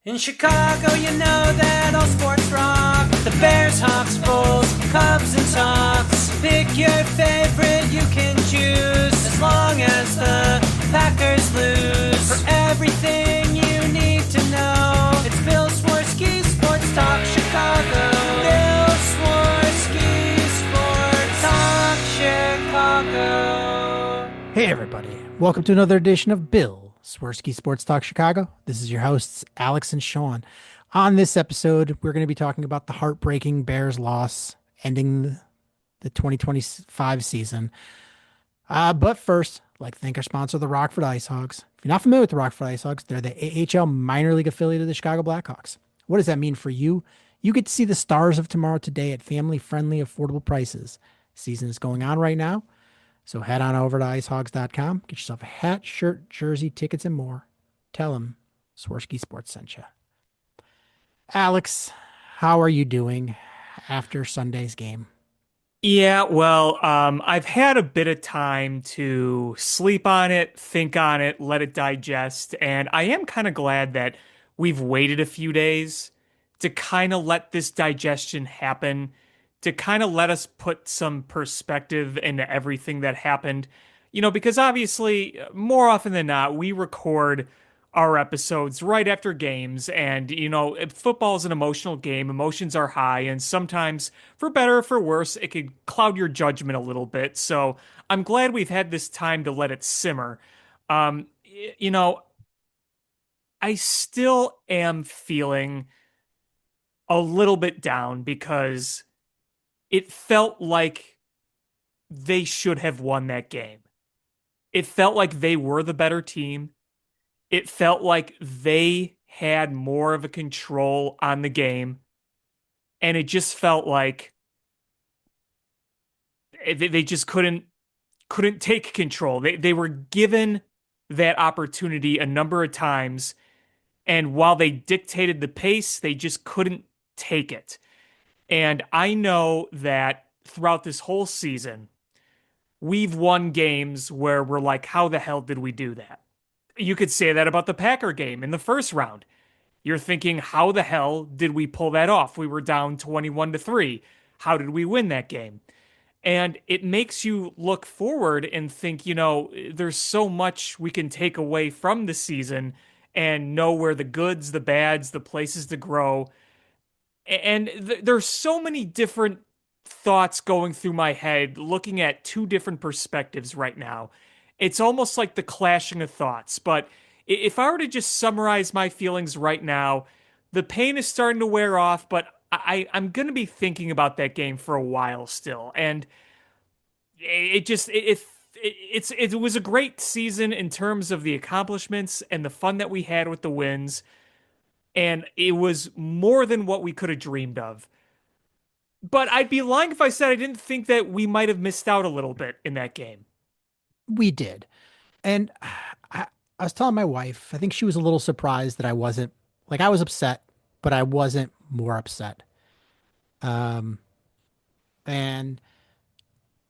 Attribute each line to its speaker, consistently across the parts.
Speaker 1: In Chicago, you know that all sports rock. The Bears, Hawks, Bulls, Cubs, and Sox. Pick your favorite, you can choose. As long as the Packers lose. For everything you need to know, it's Bill Swerski Sports Talk Chicago. Bill Swerski Sports Talk Chicago.
Speaker 2: Hey everybody, welcome to another edition of Bill Swerski Sports Talk Chicago. This is your hosts, Alex and Sean. On this episode, we're going to be talking about the heartbreaking Bears loss ending the 2025 season. But first, I'd like to thank our sponsor, the Rockford Ice Hogs. If you're not familiar with the Rockford Ice Hogs, they're the AHL minor league affiliate of the Chicago Blackhawks. What does that mean for you? You get to see the stars of tomorrow today at family-friendly, affordable prices. Season is going on right now. So head on over to icehogs.com, get yourself a hat, shirt, jersey, tickets, and more. Tell them Swerski Sports sent you. Alex, how are you doing after Sunday's game?
Speaker 3: I've had a bit of time to sleep on it, think on it, let it digest, and I am kind of glad that we've waited a few days to kind of let this digestion happen, to kind of let us put some perspective into everything that happened. Because obviously, more often than not, we record our episodes right after games, and football is an emotional game. Emotions are high, and sometimes, for better or for worse, it could cloud your judgment a little bit. So I'm glad we've had this time to let it simmer. Um, y- you know, I still am feeling a little bit down because it felt like they should have won that game. It felt like they were the better team. It felt like they had more of a control on the game. And it just felt like they just couldn't take control. They were given that opportunity a number of times, and while they dictated the pace, they just couldn't take it. And I know that throughout this whole season, we've won games where we're like, how the hell did we do that? You could say that about the Packer game in the first round. You're thinking, how the hell did we pull that off? We were down 21-3. How did we win that game? And it makes you look forward and think, there's so much we can take away from the season and know where the goods, the bads, the places to grow. And there's so many different thoughts going through my head, looking at two different perspectives right now. It's almost like the clashing of thoughts. But if I were to just summarize my feelings right now, the pain is starting to wear off, but I'm going to be thinking about that game for a while still. And it just, it was a great season in terms of the accomplishments and the fun that we had with the wins. And it was more than what we could have dreamed of. But I'd be lying if I said I didn't think that we might have missed out a little bit in that game.
Speaker 2: We did. And I was telling my wife, I think she was a little surprised that I wasn't, like, I was upset, but I wasn't more upset. Um, and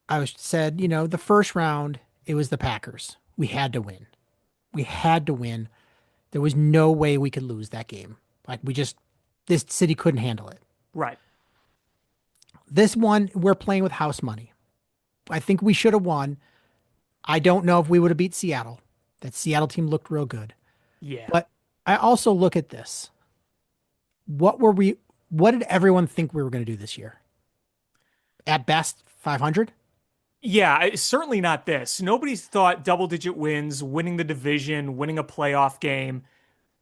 Speaker 2: I was said, the first round, it was the Packers. We had to win. We had to win. There was no way we could lose that game. Like, this city couldn't handle it.
Speaker 3: Right.
Speaker 2: This one, we're playing with house money. I think we should have won. I don't know if we would have beat Seattle. That Seattle team looked real good.
Speaker 3: Yeah.
Speaker 2: But I also look at this. What did everyone think we were going to do this year? At best, 500?
Speaker 3: Yeah, certainly not this. Nobody's thought double digit wins, winning the division, winning a playoff game,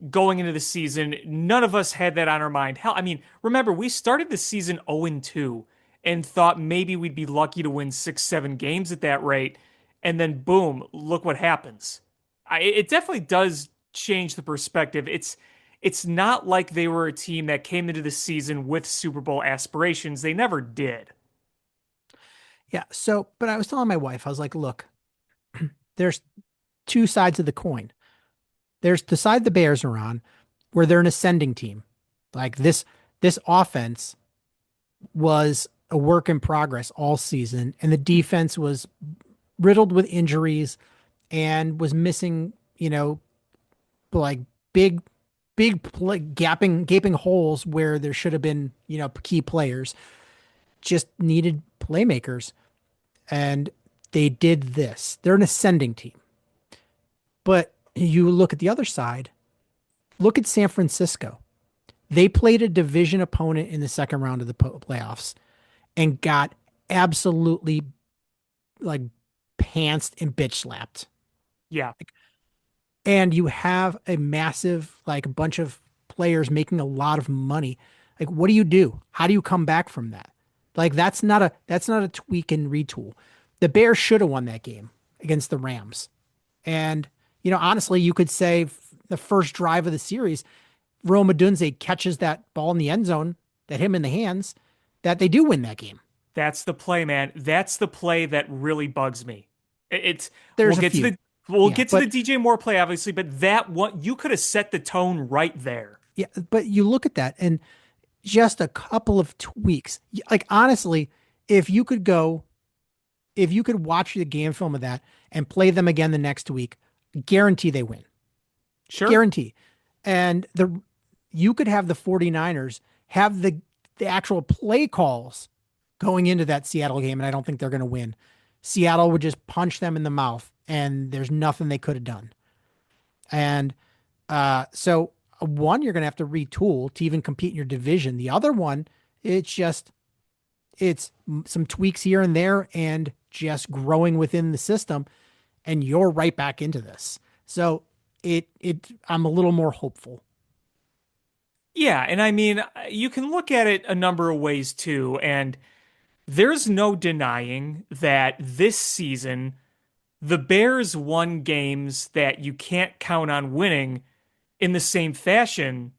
Speaker 3: going into the season. None of us had that on our mind. Hell, I mean, remember, we started the season 0-2 and thought maybe we'd be lucky to win 6, 7 games at that rate. And then boom, look what happens. It definitely does change the perspective. It's not like they were a team that came into the season with Super Bowl aspirations. They never did.
Speaker 2: Yeah. So, but I was telling my wife, I was like, look, there's two sides of the coin. There's the side the Bears are on, where they're an ascending team. Like this offense was a work in progress all season, and the defense was riddled with injuries and was missing, like big gaping holes where there should have been, key players. Just needed playmakers, and they did this. They're an ascending team. But you look at the other side, look at San Francisco. They played a division opponent in the second round of the playoffs and got absolutely like pantsed and bitch slapped.
Speaker 3: Yeah,
Speaker 2: And you have a massive, like, bunch of players making a lot of money. Like, what do you do? How do you come back from that? Like, that's not a tweak and retool. The Bears should have won that game against the Rams. And, honestly, you could say the first drive of the series, Rome Odunze catches that ball in the end zone, that him in the hands, that they do win that game.
Speaker 3: that's the play, man. That's the play that really bugs me. It's we'll
Speaker 2: There's a
Speaker 3: get to
Speaker 2: few.
Speaker 3: we'll
Speaker 2: Yeah,
Speaker 3: get to the DJ Moore play, obviously, but that one you could have set the tone right there.
Speaker 2: but you look at that and just a couple of tweaks. Like, honestly, if you could go, if you could watch the game film of that and play them again the next week, guarantee they win.
Speaker 3: Sure.
Speaker 2: Guarantee. And you could have the 49ers have the actual play calls going into that Seattle game, and I don't think they're going to win. Seattle would just punch them in the mouth, and there's nothing they could have done. And so one, you're going to have to retool to even compete in your division. The other one, it's some tweaks here and there and just growing within the system, and you're right back into this. So I'm a little more hopeful.
Speaker 3: Yeah, and I mean, you can look at it a number of ways too, and there's no denying that this season the Bears won games that you can't count on winning in the same fashion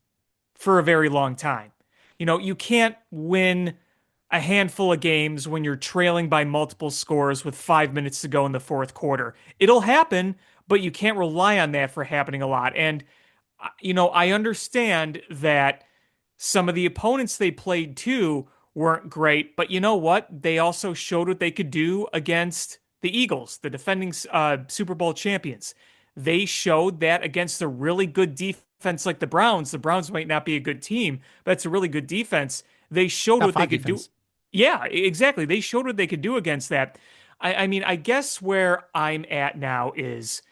Speaker 3: for a very long time. You can't win a handful of games when you're trailing by multiple scores with 5 minutes to go in the fourth quarter. It'll happen, but you can't rely on that for happening a lot. And, I understand that some of the opponents they played too weren't great, but you know what? They also showed what they could do against the Eagles, the defending Super Bowl champions. They showed that against a really good defense like the Browns. The Browns might not be a good team, but it's a really good defense. They showed
Speaker 2: Top
Speaker 3: what they
Speaker 2: five
Speaker 3: could do.
Speaker 2: defense.
Speaker 3: Yeah, exactly. They showed what they could do against that. I mean, I guess where I'm at now is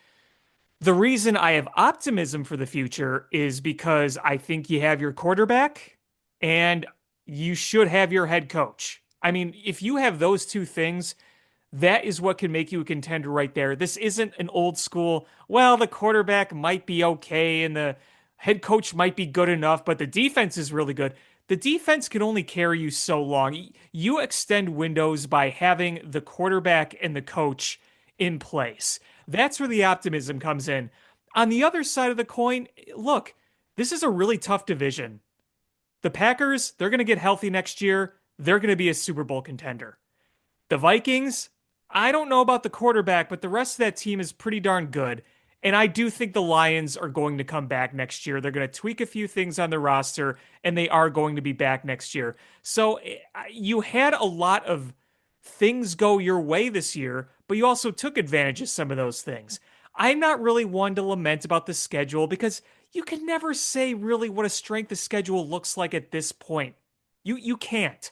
Speaker 3: the reason I have optimism for the future is because I think you have your quarterback and you should have your head coach. I mean, if you have those two things, that is what can make you a contender right there. This isn't an old school, well, the quarterback might be okay and the head coach might be good enough, but the defense is really good. The defense can only carry you so long. You extend windows by having the quarterback and the coach in place. That's where the optimism comes in. On the other side of the coin, look, this is a really tough division. The Packers, they're going to get healthy next year. They're going to be a Super Bowl contender. The Vikings, I don't know about the quarterback, but the rest of that team is pretty darn good. And I do think the Lions are going to come back next year. They're going to tweak a few things on the roster, and they are going to be back next year. So you had a lot of things go your way this year, but you also took advantage of some of those things. I'm not really one to lament about the schedule because you can never say really what a strength of schedule looks like at this point. You can't.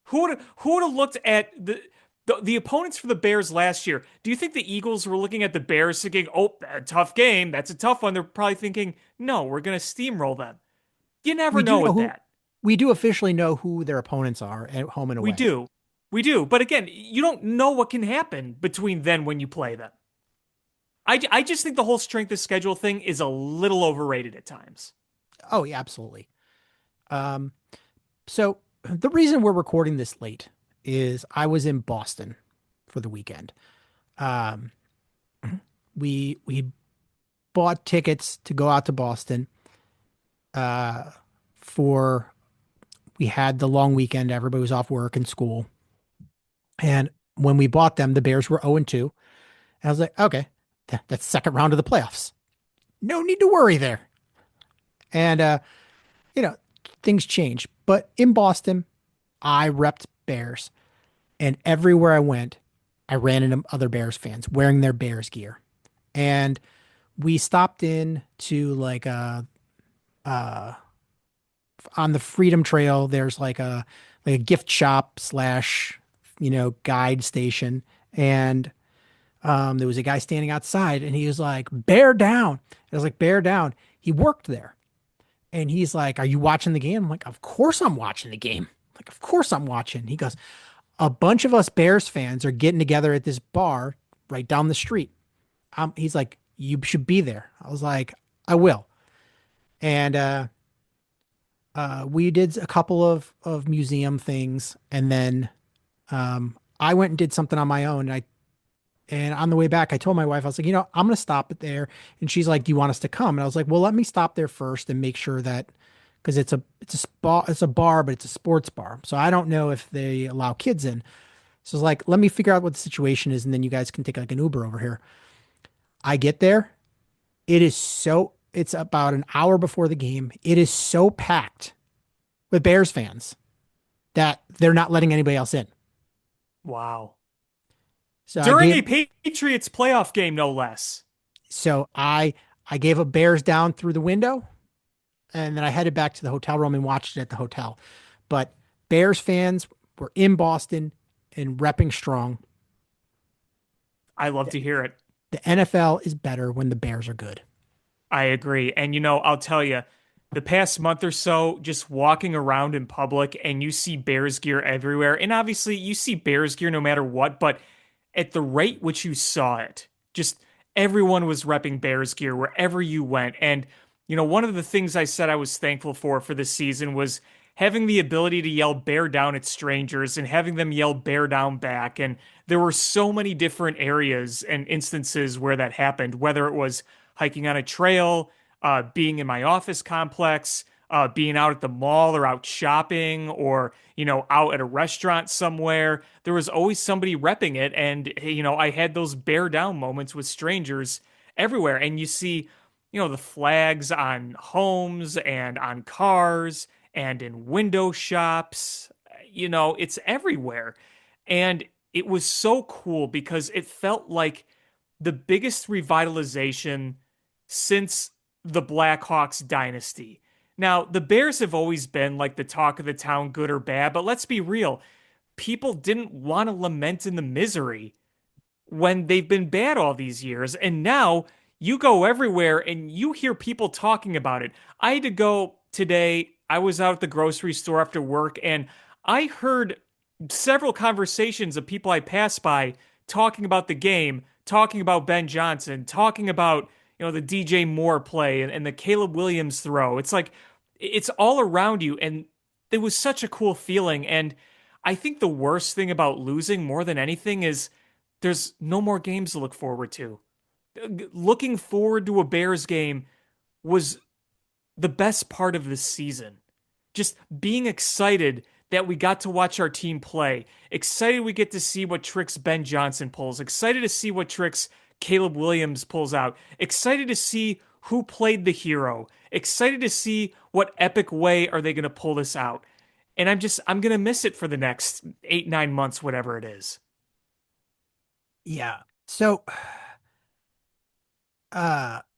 Speaker 3: Who would have looked at the opponents for the Bears last year? Do you think the Eagles were looking at the Bears thinking, "Oh, a tough game. That's a tough one." They're probably thinking, "No, we're going to steamroll them." You never
Speaker 2: We do
Speaker 3: know
Speaker 2: know
Speaker 3: with
Speaker 2: who
Speaker 3: that.
Speaker 2: we do officially know who their opponents are at home and
Speaker 3: We
Speaker 2: away.
Speaker 3: do. We do. But again, you don't know what can happen between then when you play them. I just think the whole strength of schedule thing is a little overrated at times.
Speaker 2: Oh, yeah, absolutely. Um, so the reason we're recording this late is I was in Boston for the weekend. Um, we bought tickets to go out to Boston for we had the long weekend. Everybody was off work and school. And when we bought them, the Bears were 0-2. And I was like, okay, that's second round of the playoffs. No need to worry there. And, you know, things change. But in Boston, I repped Bears. And everywhere I went, I ran into other Bears fans wearing their Bears gear. And we stopped in to like on the Freedom Trail, there's like a gift shop slash, guide station. And there was a guy standing outside and he was like, bear down. I was like, bear down. He worked there. And he's like, are you watching the game? I'm like, of course I'm watching the game. Like, of course I'm watching. He goes, a bunch of us Bears fans are getting together at this bar right down the street. He's like, you should be there. I was like, I will. And we did a couple of museum things, and then I went and did something on my own. And on the way back, I told my wife, I was like, I'm gonna stop it there. And she's like, do you want us to come? And I was like, well, let me stop there first and make sure that because it's a bar, but it's a sports bar, so I don't know if they allow kids in. So it's like, let me figure out what the situation is, and then you guys can take like an Uber over here. I get there. It's about an hour before the game. It is so packed with Bears fans that they're not letting anybody else in.
Speaker 3: Wow.
Speaker 2: So I
Speaker 3: During
Speaker 2: gave
Speaker 3: a Patriots playoff game, no less.
Speaker 2: so I gave a Bears down through the window, and then I headed back to the hotel room and watched it at the hotel. But Bears fans were in Boston and repping strong.
Speaker 3: I love to hear it.
Speaker 2: The NFL is better when the Bears are good.
Speaker 3: I agree. And I'll tell you, the past month or so, just walking around in public and you see Bears gear everywhere. And obviously, you see Bears gear no matter what, but at the rate which you saw it, just everyone was repping Bears gear wherever you went. And, one of the things I said I was thankful for this season was having the ability to yell bear down at strangers and having them yell bear down back. And there were so many different areas and instances where that happened, whether it was hiking on a trail, being in my office complex, being out at the mall or out shopping or, out at a restaurant somewhere. There was always somebody repping it. And, I had those bear down moments with strangers everywhere. And you see, the flags on homes and on cars and in window shops. It's everywhere. And it was so cool because it felt like the biggest revitalization since the Blackhawks dynasty. Now, the Bears have always been like the talk of the town, good or bad, but let's be real. People didn't want to lament in the misery when they've been bad all these years. And now you go everywhere and you hear people talking about it. I had to go today. I was out at the grocery store after work and I heard several conversations of people I passed by talking about the game, talking about Ben Johnson, talking about the DJ Moore play and the Caleb Williams throw. It's like it's all around you, and it was such a cool feeling. And I think the worst thing about losing more than anything is there's no more games to look forward to. Looking forward to a Bears game was the best part of this season. Just being excited that we got to watch our team play. Excited we get to see what tricks Ben Johnson pulls. Excited to see what tricks Caleb Williams pulls out. Excited to see who played the hero. Excited to see what epic way are they going to pull this out. And I'm going to miss it for the next 8-9 months, whatever it is.
Speaker 2: Yeah. So,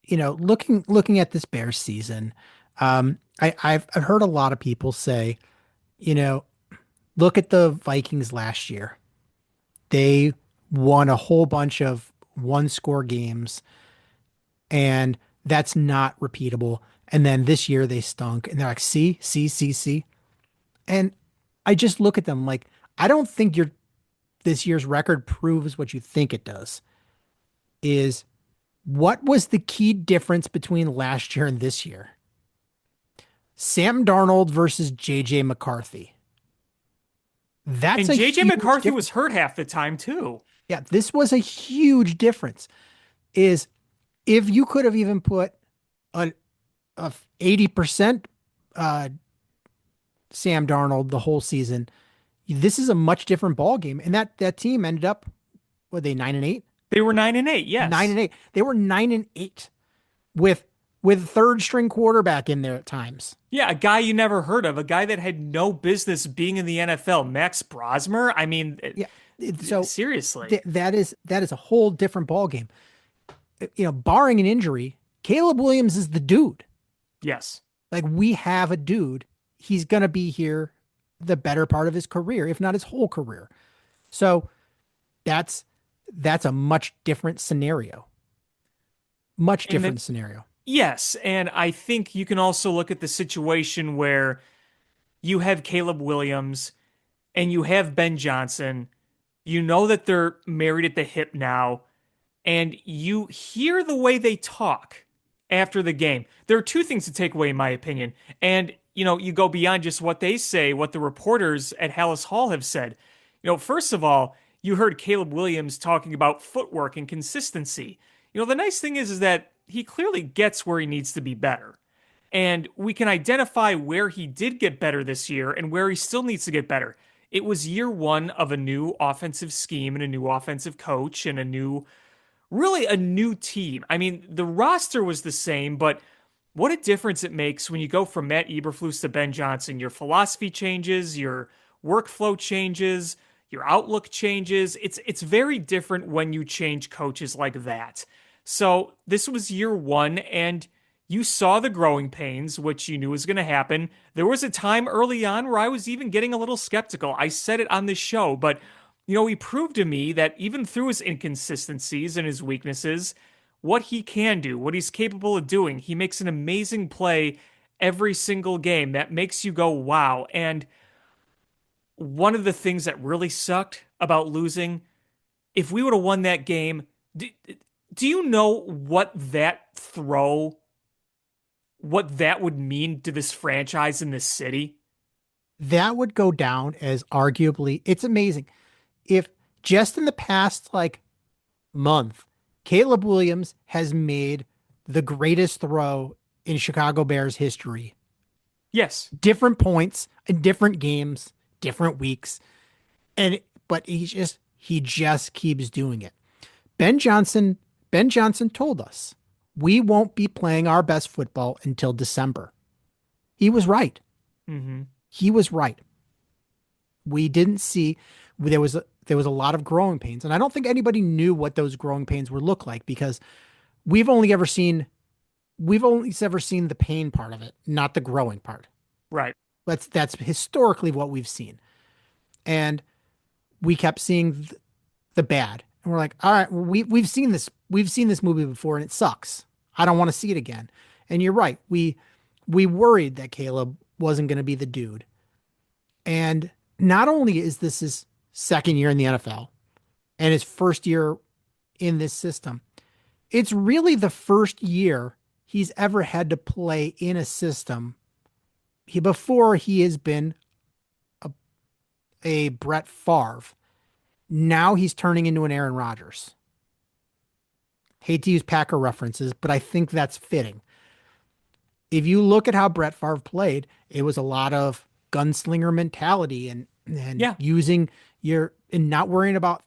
Speaker 2: looking at this Bears season, I've heard a lot of people say, you know, look at the Vikings last year. They won a whole bunch of one score games, and that's not repeatable. And then this year they stunk, and they're like, see. And I just look at them like, I don't think this year's record proves what you think it does. Is what was the key difference between last year and this year? Sam Darnold versus JJ McCarthy. That's
Speaker 3: And
Speaker 2: a
Speaker 3: JJ
Speaker 2: huge
Speaker 3: McCarthy
Speaker 2: difference.
Speaker 3: was hurt half the time too.
Speaker 2: Yeah, this was a huge difference. Is if you could have even put a 80% uh, Sam Darnold the whole season, this is a much different ball game. And that team ended up, were they 9-8?
Speaker 3: They were 9-8,
Speaker 2: Nine
Speaker 3: yes.
Speaker 2: and eight. They were 9-8 with third string quarterback in there at times.
Speaker 3: Yeah, a guy you never heard of, a guy that had no business being in the NFL, Max Brosmer. I mean,
Speaker 2: Yeah. So
Speaker 3: seriously.
Speaker 2: that is a whole different ball game. Barring an injury, Caleb Williams is the dude.
Speaker 3: Yes.
Speaker 2: Like we have a dude, he's going to be here the better part of his career, if not his whole career. So that's that's a much different scenario. Much
Speaker 3: And then,
Speaker 2: different scenario.
Speaker 3: yes, and I think you can also look at the situation where you have Caleb Williams and you have Ben Johnson. You know that they're married at the hip now, and you hear the way they talk after the game. There are two things to take away, in my opinion. And, you go beyond just what they say, what the reporters at Hallis Hall have said. First of all, you heard Caleb Williams talking about footwork and consistency. The nice thing is that he clearly gets where he needs to be better. And we can identify where he did get better this year and where he still needs to get better. It was year one of a new offensive scheme and a new offensive coach and really a new team. I mean, the roster was the same, but what a difference it makes when you go from Matt Eberflus to Ben Johnson. Your philosophy changes, your workflow changes, your outlook changes. It's very different when you change coaches like that. So this was year one, and you saw the growing pains, which you knew was going to happen. There was a time early on where I was even getting a little skeptical. I said it on this show, but he proved to me that even through his inconsistencies and his weaknesses, what he can do, what he's capable of doing, he makes an amazing play every single game that makes you go, wow. And one of the things that really sucked about losing, if we would have won that game, do you know what that would mean to this franchise in this city?
Speaker 2: That would go down as arguably, it's amazing. If just in the past month, Caleb Williams has made the greatest throw in Chicago Bears history.
Speaker 3: Yes.
Speaker 2: Different points in different games, different weeks. But he just keeps doing it. Ben Johnson told us we won't be playing our best football until December. He was right.
Speaker 3: Mm-hmm.
Speaker 2: He was right. We didn't see there was a lot of growing pains, and I don't think anybody knew what those growing pains would look like because we've only ever seen the pain part of it, not the growing part.
Speaker 3: Right.
Speaker 2: That's historically what we've seen, and we kept seeing the bad, and we're like, all right, well, we've seen this movie before, and it sucks. I don't want to see it again. And you're right, we worried that Caleb wasn't going to be the dude, and not only is this his second year in the NFL and his first year in this system, it's really the first year he's ever had to play in a system before he has been a Brett Favre. Now he's turning into an Aaron Rodgers. Hate to use Packer references, but I think that's fitting. If you look at how Brett Favre played, it was a lot of gunslinger mentality and
Speaker 3: Yeah.
Speaker 2: using and not worrying about,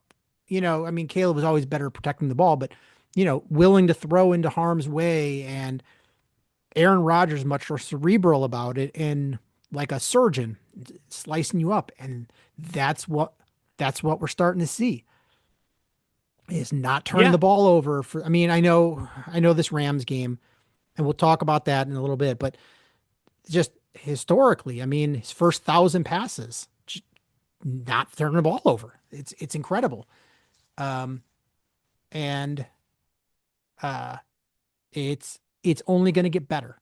Speaker 2: I mean, Caleb was always better at protecting the ball, but, willing to throw into harm's way. And Aaron Rodgers much more cerebral about it and like a surgeon slicing you up. And that's what we're starting to see is not turning
Speaker 3: Yeah.
Speaker 2: the ball over I mean, I know this Rams game and we'll talk about that in a little bit, but just historically, I mean, his first 1,000 passes, not turning the ball over. It's incredible. And it's only going to get better.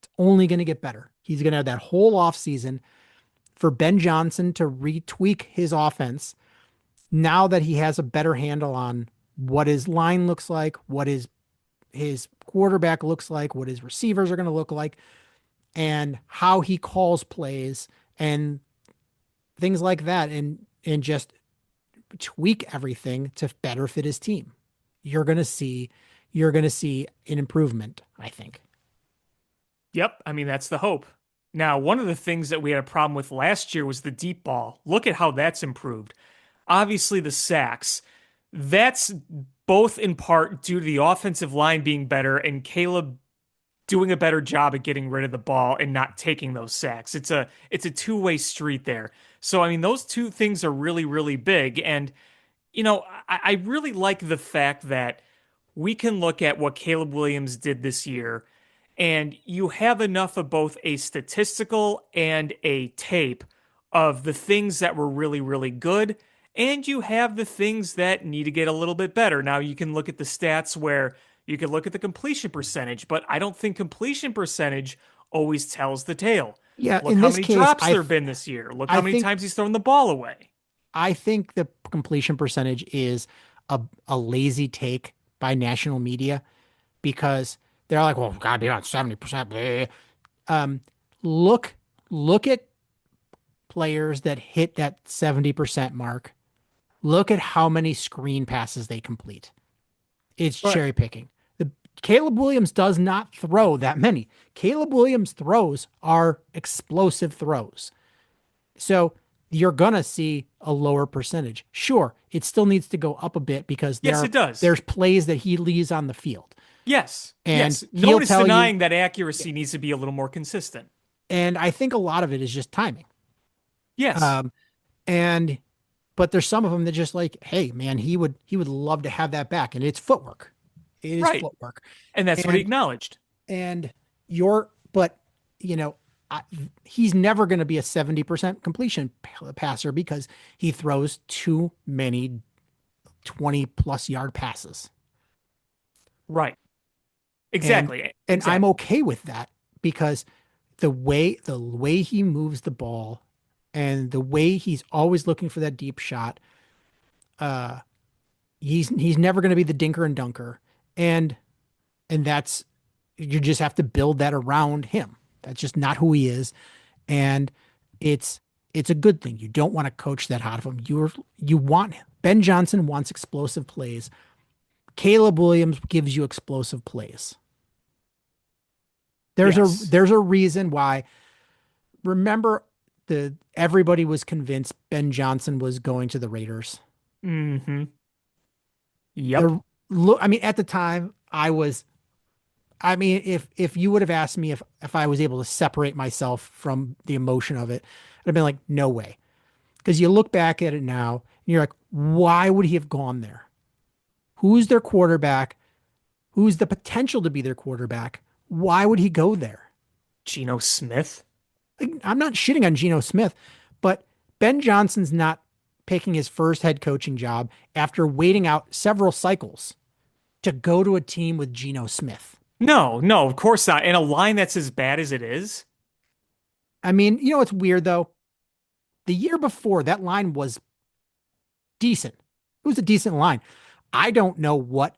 Speaker 2: It's only going to get better. He's going to have that whole offseason for Ben Johnson to retweak his offense now that he has a better handle on what his line looks like, what his quarterback looks like, what his receivers are going to look like, and how he calls plays and things like that, and just tweak everything to better fit his team. You're going to see an improvement, I think.
Speaker 3: Yep. I mean, that's the hope. Now, one of the things that we had a problem with last year was the deep ball. Look at how that's improved. Obviously, the sacks. That's both in part due to the offensive line being better and Caleb doing a better job at getting rid of the ball and not taking those sacks. It's a two-way street there. So, I mean, those two things are really, really big. And, I really like the fact that we can look at what Caleb Williams did this year And you have enough of both a statistical and a tape of the things that were really, really good, and you have the things that need to get a little bit better. Now, you can look at the stats where you can look at the completion percentage, but I don't think completion percentage always tells the tale.
Speaker 2: Yeah,
Speaker 3: Look
Speaker 2: in
Speaker 3: how
Speaker 2: this
Speaker 3: many
Speaker 2: case,
Speaker 3: drops there have been this year. Look how
Speaker 2: I
Speaker 3: many
Speaker 2: think
Speaker 3: times he's thrown the ball away.
Speaker 2: I think the completion percentage is a lazy take by national media because they're like, well, gotta be about 70%. Um, look, look at players that hit that 70% mark. Look at how many screen passes they complete. It's
Speaker 3: Right.
Speaker 2: cherry picking. The Caleb Williams does not throw that many. Caleb Williams throws are explosive throws. So you're gonna see a lower percentage. Sure, it still needs to go up a bit because
Speaker 3: Yes, it does.
Speaker 2: there's plays that he leaves on the field.
Speaker 3: Yes.
Speaker 2: And
Speaker 3: Yes. No
Speaker 2: he'll
Speaker 3: one is
Speaker 2: tell you,
Speaker 3: denying that accuracy needs to be a little more consistent.
Speaker 2: and I think a lot of it is just timing.
Speaker 3: Yes.
Speaker 2: Um, and but there's some of them that just like, hey man, he would love to have that back. And it's footwork. It is
Speaker 3: Right.
Speaker 2: footwork.
Speaker 3: And that's what he
Speaker 2: And
Speaker 3: acknowledged.
Speaker 2: and you're but you know I, he's never going to be a 70% completion passer because he throws too many 20 plus yard passes.
Speaker 3: Right.
Speaker 2: and
Speaker 3: Exactly.
Speaker 2: and I'm
Speaker 3: Exactly.
Speaker 2: okay with that because the way he moves the ball and the way he's always looking for that deep shot, uh he's never going to be the dinker and dunker. And that's you just have to build that around him. That's just not who he is. And it's it's a good thing. You don't want to coach that out of him. You want Ben Johnson wants explosive plays. Caleb Williams gives you explosive plays.
Speaker 3: Yes.
Speaker 2: There's a reason why. Remember, the everybody was convinced Ben Johnson was going to the Raiders.
Speaker 3: Mm-hmm. Yep.
Speaker 2: The look, I mean, at the time, I was. I mean, if you would have asked me if I was able to separate myself from the emotion of it, I'd have been like, no way. Because you look back at it now, and you're like, why would he have gone there? Who's their quarterback? Who's the potential to be their quarterback? Why would he go there?
Speaker 3: Geno Smith.
Speaker 2: Like, I'm not shitting on Geno Smith, but Ben Johnson's not picking his first head coaching job after waiting out several cycles to go to a team with Geno Smith.
Speaker 3: No, no, of course not. In a line that's as bad as it is.
Speaker 2: I mean, you know what's weird though? The year before, that line was decent. It was a decent line. I don't know what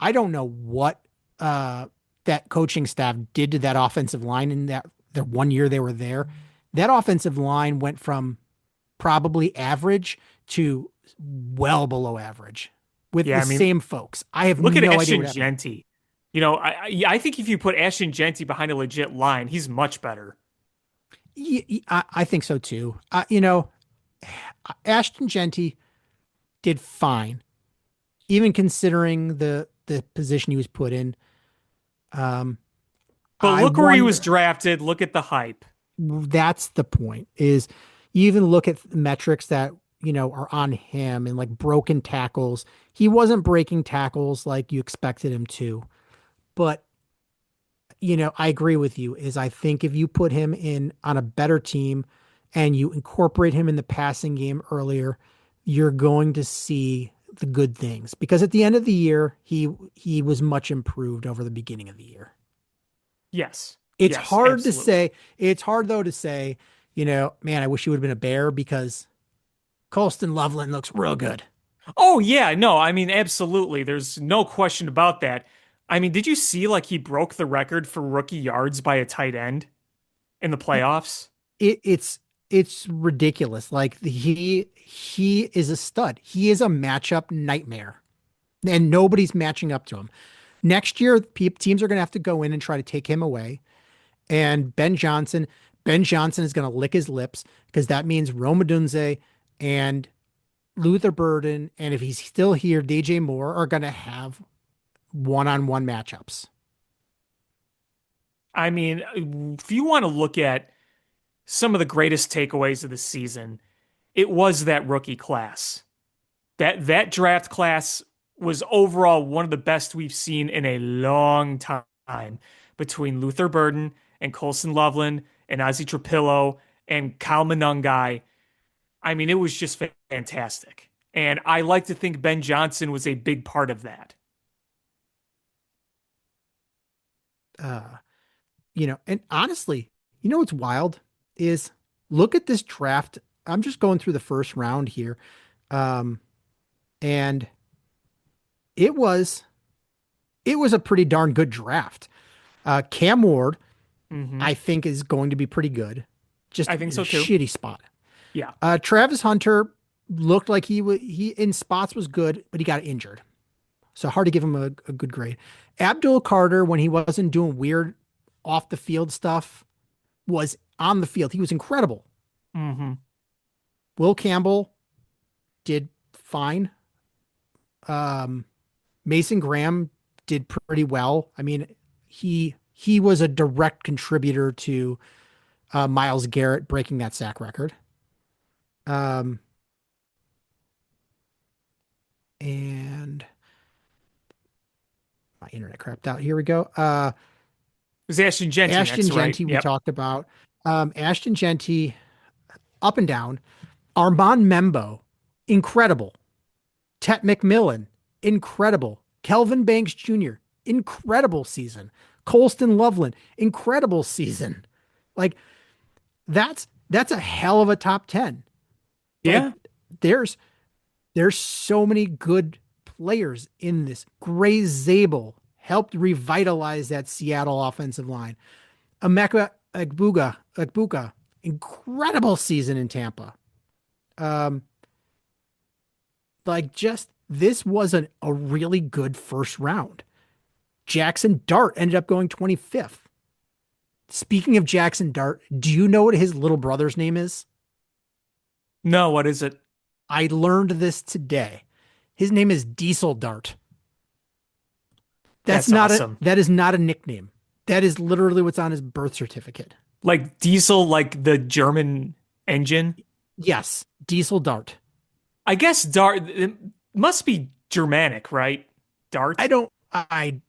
Speaker 2: I don't know what that coaching staff did to that offensive line in that the 1 year they were there. That offensive line went from probably average to well below average with
Speaker 3: Yeah,
Speaker 2: the
Speaker 3: I mean,
Speaker 2: same folks. I have
Speaker 3: look at
Speaker 2: no idea what
Speaker 3: Ashton
Speaker 2: happened.
Speaker 3: Genty. You know, I think if you put Ashton Genty behind a legit line, he's much better.
Speaker 2: I think so too. Ashton Genty did fine, even considering the position he was put in. Um,
Speaker 3: But
Speaker 2: I
Speaker 3: look where he was
Speaker 2: wonder.
Speaker 3: drafted. Look at the hype.
Speaker 2: That's the point. Is you even look at metrics that are on him and like broken tackles. He wasn't breaking tackles like you expected him to, but I agree with you. Is I think if you put him in on a better team and you incorporate him in the passing game earlier, you're going to see the good things because at the end of the year, he was much improved over the beginning of the year.
Speaker 3: Yes.
Speaker 2: It's
Speaker 3: Yes,
Speaker 2: hard to
Speaker 3: absolutely.
Speaker 2: say. It's hard though to say, man, I wish he would have been a Bear because Colston Loveland looks real good.
Speaker 3: Oh yeah, no, I mean absolutely. There's no question about that. I mean, did you see like he broke the record for rookie yards by a tight end in the playoffs?
Speaker 2: It's ridiculous. Like he is a stud. He is a matchup nightmare, and nobody's matching up to him. Next year, teams are going to have to go in and try to take him away. And Ben Johnson is going to lick his lips because that means Rome Odunze and Luther Burden, and if he's still here, DJ Moore are going to have one-on-one matchups.
Speaker 3: I mean, if you want to look at some of the greatest takeaways of the season, it was that rookie class. That draft class was overall one of the best we've seen in a long time. between Luther Burden and Colson Loveland and Ozzy Trapillo and Kyle Monangai. I mean, it was just fantastic. And I like to think Ben Johnson was a big part of that.
Speaker 2: Uh, and honestly, what's wild is look at this draft. I'm just going through the first round here. Um, and it was a pretty darn good draft. Cam Ward,
Speaker 3: Hmm.
Speaker 2: I think, is going to be pretty good. Just
Speaker 3: I think
Speaker 2: in a
Speaker 3: so too.
Speaker 2: shitty spot.
Speaker 3: Yeah.
Speaker 2: Travis Hunter looked like he in spots was good, but he got injured. So hard to give him a good grade. Abdul Carter, when he wasn't doing weird off the field stuff, was on the field. He was incredible.
Speaker 3: Hmm.
Speaker 2: Will Campbell did fine. Um, Mason Graham did pretty well. I mean, he was a direct contributor to Myles Garrett breaking that sack record. Um, and my internet crapped out. Here we go.
Speaker 3: It was Ashton Genty
Speaker 2: Ashton
Speaker 3: next, right?
Speaker 2: Genty, we
Speaker 3: Yep.
Speaker 2: talked about. Ashton Genty, up and down. Armand Membo, incredible. Tet McMillan, incredible. Kelvin Banks Jr., incredible season. Colston Loveland, incredible season. Like that's a hell of a top 10. Like
Speaker 3: Yeah.
Speaker 2: there's so many good players in this. Gray Zabel helped revitalize that Seattle offensive line. Emeka Egbuka, incredible season in Tampa. Um, like just this wasn't a really good first round. Jackson Dart ended up going 25th. Speaking of Jackson Dart, do you know what his little brother's name is?
Speaker 3: No, what is it?
Speaker 2: I learned this today. His name is Diesel Dart.
Speaker 3: That's awesome.
Speaker 2: That is not a nickname. That is literally what's on his birth certificate.
Speaker 3: Like diesel, like the German engine.
Speaker 2: Yes, Diesel Dart.
Speaker 3: I guess Dart it must be Germanic, right? Dart.
Speaker 2: I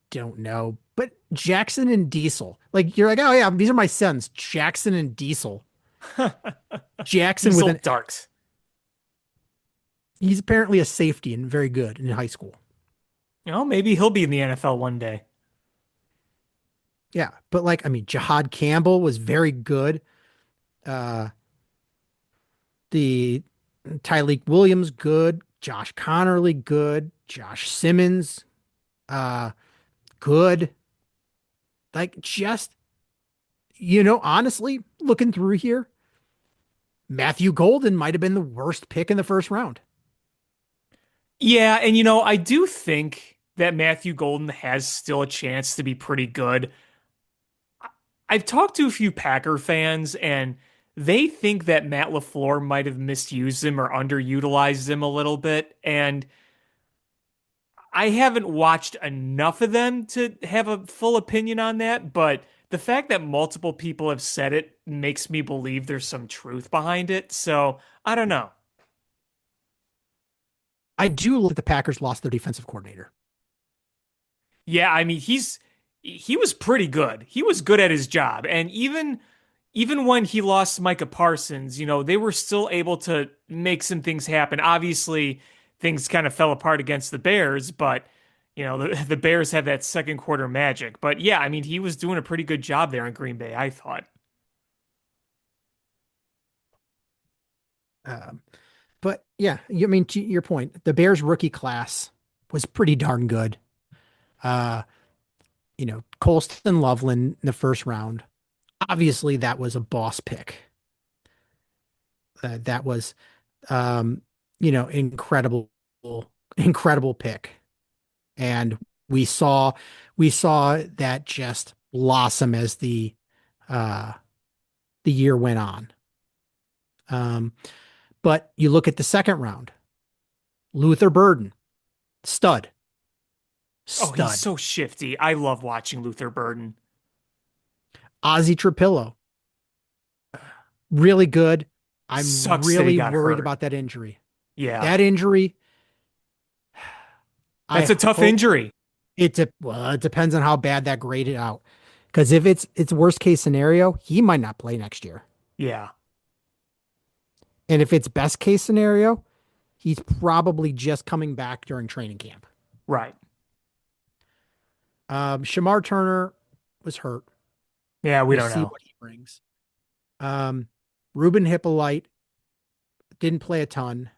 Speaker 2: don't know, but Jackson and Diesel. Like you're like, oh yeah, these are my sons, Jackson and Diesel. Jackson with
Speaker 3: Diesel
Speaker 2: an
Speaker 3: Dart.
Speaker 2: he's apparently a safety and very good in high school.
Speaker 3: Maybe he'll be in the NFL one day.
Speaker 2: Yeah, but like I mean, Jahad Campbell was very good. Uh, the Tyleik Williams good, Josh Connerly good, Josh Simmons good. Like just honestly, looking through here, Matthew Golden might have been the worst pick in the first round.
Speaker 3: Yeah, and I do think that Matthew Golden has still a chance to be pretty good. I've talked to a few Packer fans, and they think that Matt LaFleur might have misused him or underutilized him a little bit. And I haven't watched enough of them to have a full opinion on that, but the fact that multiple people have said it makes me believe there's some truth behind it. So I don't know.
Speaker 2: I do look at the Packers lost their defensive coordinator.
Speaker 3: Yeah, I mean he was pretty good. He was good at his job, and even when he lost Micah Parsons, they were still able to make some things happen. Obviously, things kind of fell apart against the Bears, but the Bears have that second quarter magic. But yeah, I mean, he was doing a pretty good job there in Green Bay, I thought.
Speaker 2: Um, but yeah, I mean, to your point, the Bears rookie class was pretty darn good. Uh, Colston Loveland in the first round. Obviously, that was a boss pick. That was, um, incredible, incredible pick. And we saw that just blossom as uh, the year went on. Um, but you look at the second round, Luther Burden, stud,
Speaker 3: Oh, he's
Speaker 2: stud.
Speaker 3: so shifty. I love watching Luther Burden.
Speaker 2: Ozzy Trapillo, really good. I'm
Speaker 3: Sucks that he
Speaker 2: really
Speaker 3: got
Speaker 2: worried
Speaker 3: hurt.
Speaker 2: about that injury.
Speaker 3: Yeah,
Speaker 2: That injury, I
Speaker 3: that's a tough
Speaker 2: hope
Speaker 3: injury.
Speaker 2: well, it depends on how bad that graded out. Because if it's worst case scenario, he might not play next year.
Speaker 3: Yeah,
Speaker 2: And if it's best case scenario, he's probably just coming back during training camp.
Speaker 3: right.
Speaker 2: Shamar Turner was hurt.
Speaker 3: Yeah, we
Speaker 2: We'll
Speaker 3: don't
Speaker 2: see
Speaker 3: know.
Speaker 2: what he brings. Um, Ruben Hippolyte didn't play a ton.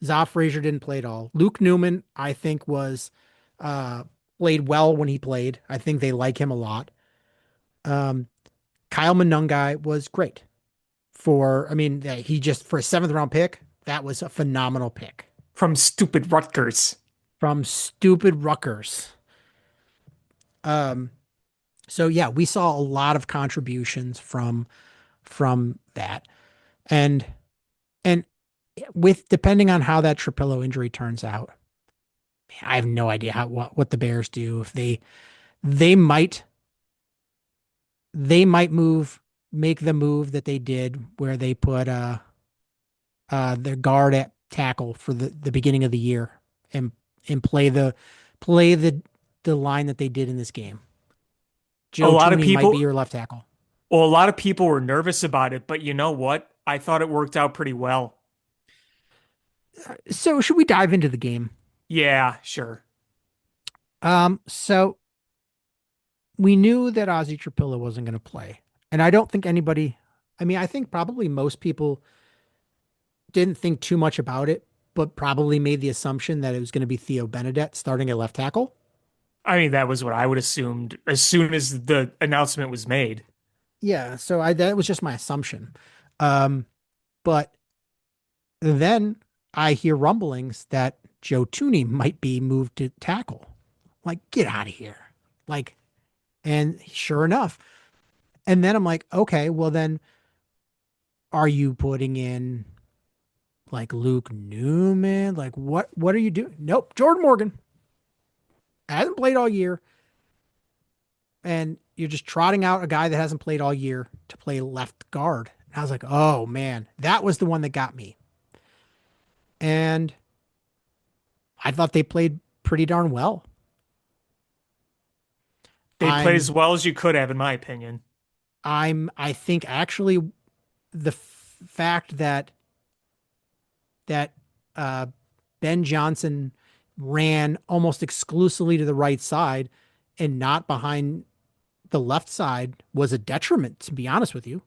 Speaker 2: Zoff Frazier didn't play at all. Luke Newman, I think, was uh, played well when he played. I think they like him a lot. Um, Kyle Monungai was great I mean, he just, for a seventh round pick, that was a phenomenal pick
Speaker 3: From stupid Rutgers.
Speaker 2: from stupid Rutgers. Um, so yeah, we saw a lot of contributions from that. And and with depending on how that Trapillo injury turns out, I have no idea what the Bears do. If they might they might make the move that they did where they put their guard at tackle for the beginning of the year and play the line that they did in this game.
Speaker 3: A
Speaker 2: Joe
Speaker 3: lot of
Speaker 2: Tooney might be
Speaker 3: people,
Speaker 2: your left tackle.
Speaker 3: well, a lot of people were nervous about it, but you know what? I thought it worked out pretty well.
Speaker 2: So should we dive into the game?
Speaker 3: Yeah, sure.
Speaker 2: So we knew that Ozzy Trapilla wasn't going to play. And I don't think anybody, I mean, I think probably most people didn't think too much about it, but probably made the assumption that it was going to be Theo Benedette starting at left tackle.
Speaker 3: I mean, that was what I would assumed as soon as the announcement was made.
Speaker 2: Yeah, so that was just my assumption. But then I hear rumblings that Joe Tooney might be moved to tackle. Like, get out of here. Like, and sure enough. And then I'm like, okay, well then are you putting in like Luke Newman? Like what are you doing? Nope. Jordan Morgan hasn't played all year. And you're just trotting out a guy that hasn't played all year to play left guard. And I was like, oh man, that was the one that got me. And I thought they played pretty darn well.
Speaker 3: They played as
Speaker 2: I'm
Speaker 3: well as you could have, in my opinion.
Speaker 2: I think actually the fact that uh, Ben Johnson ran almost exclusively to the right side and not behind the left side was a detriment, to be honest with you.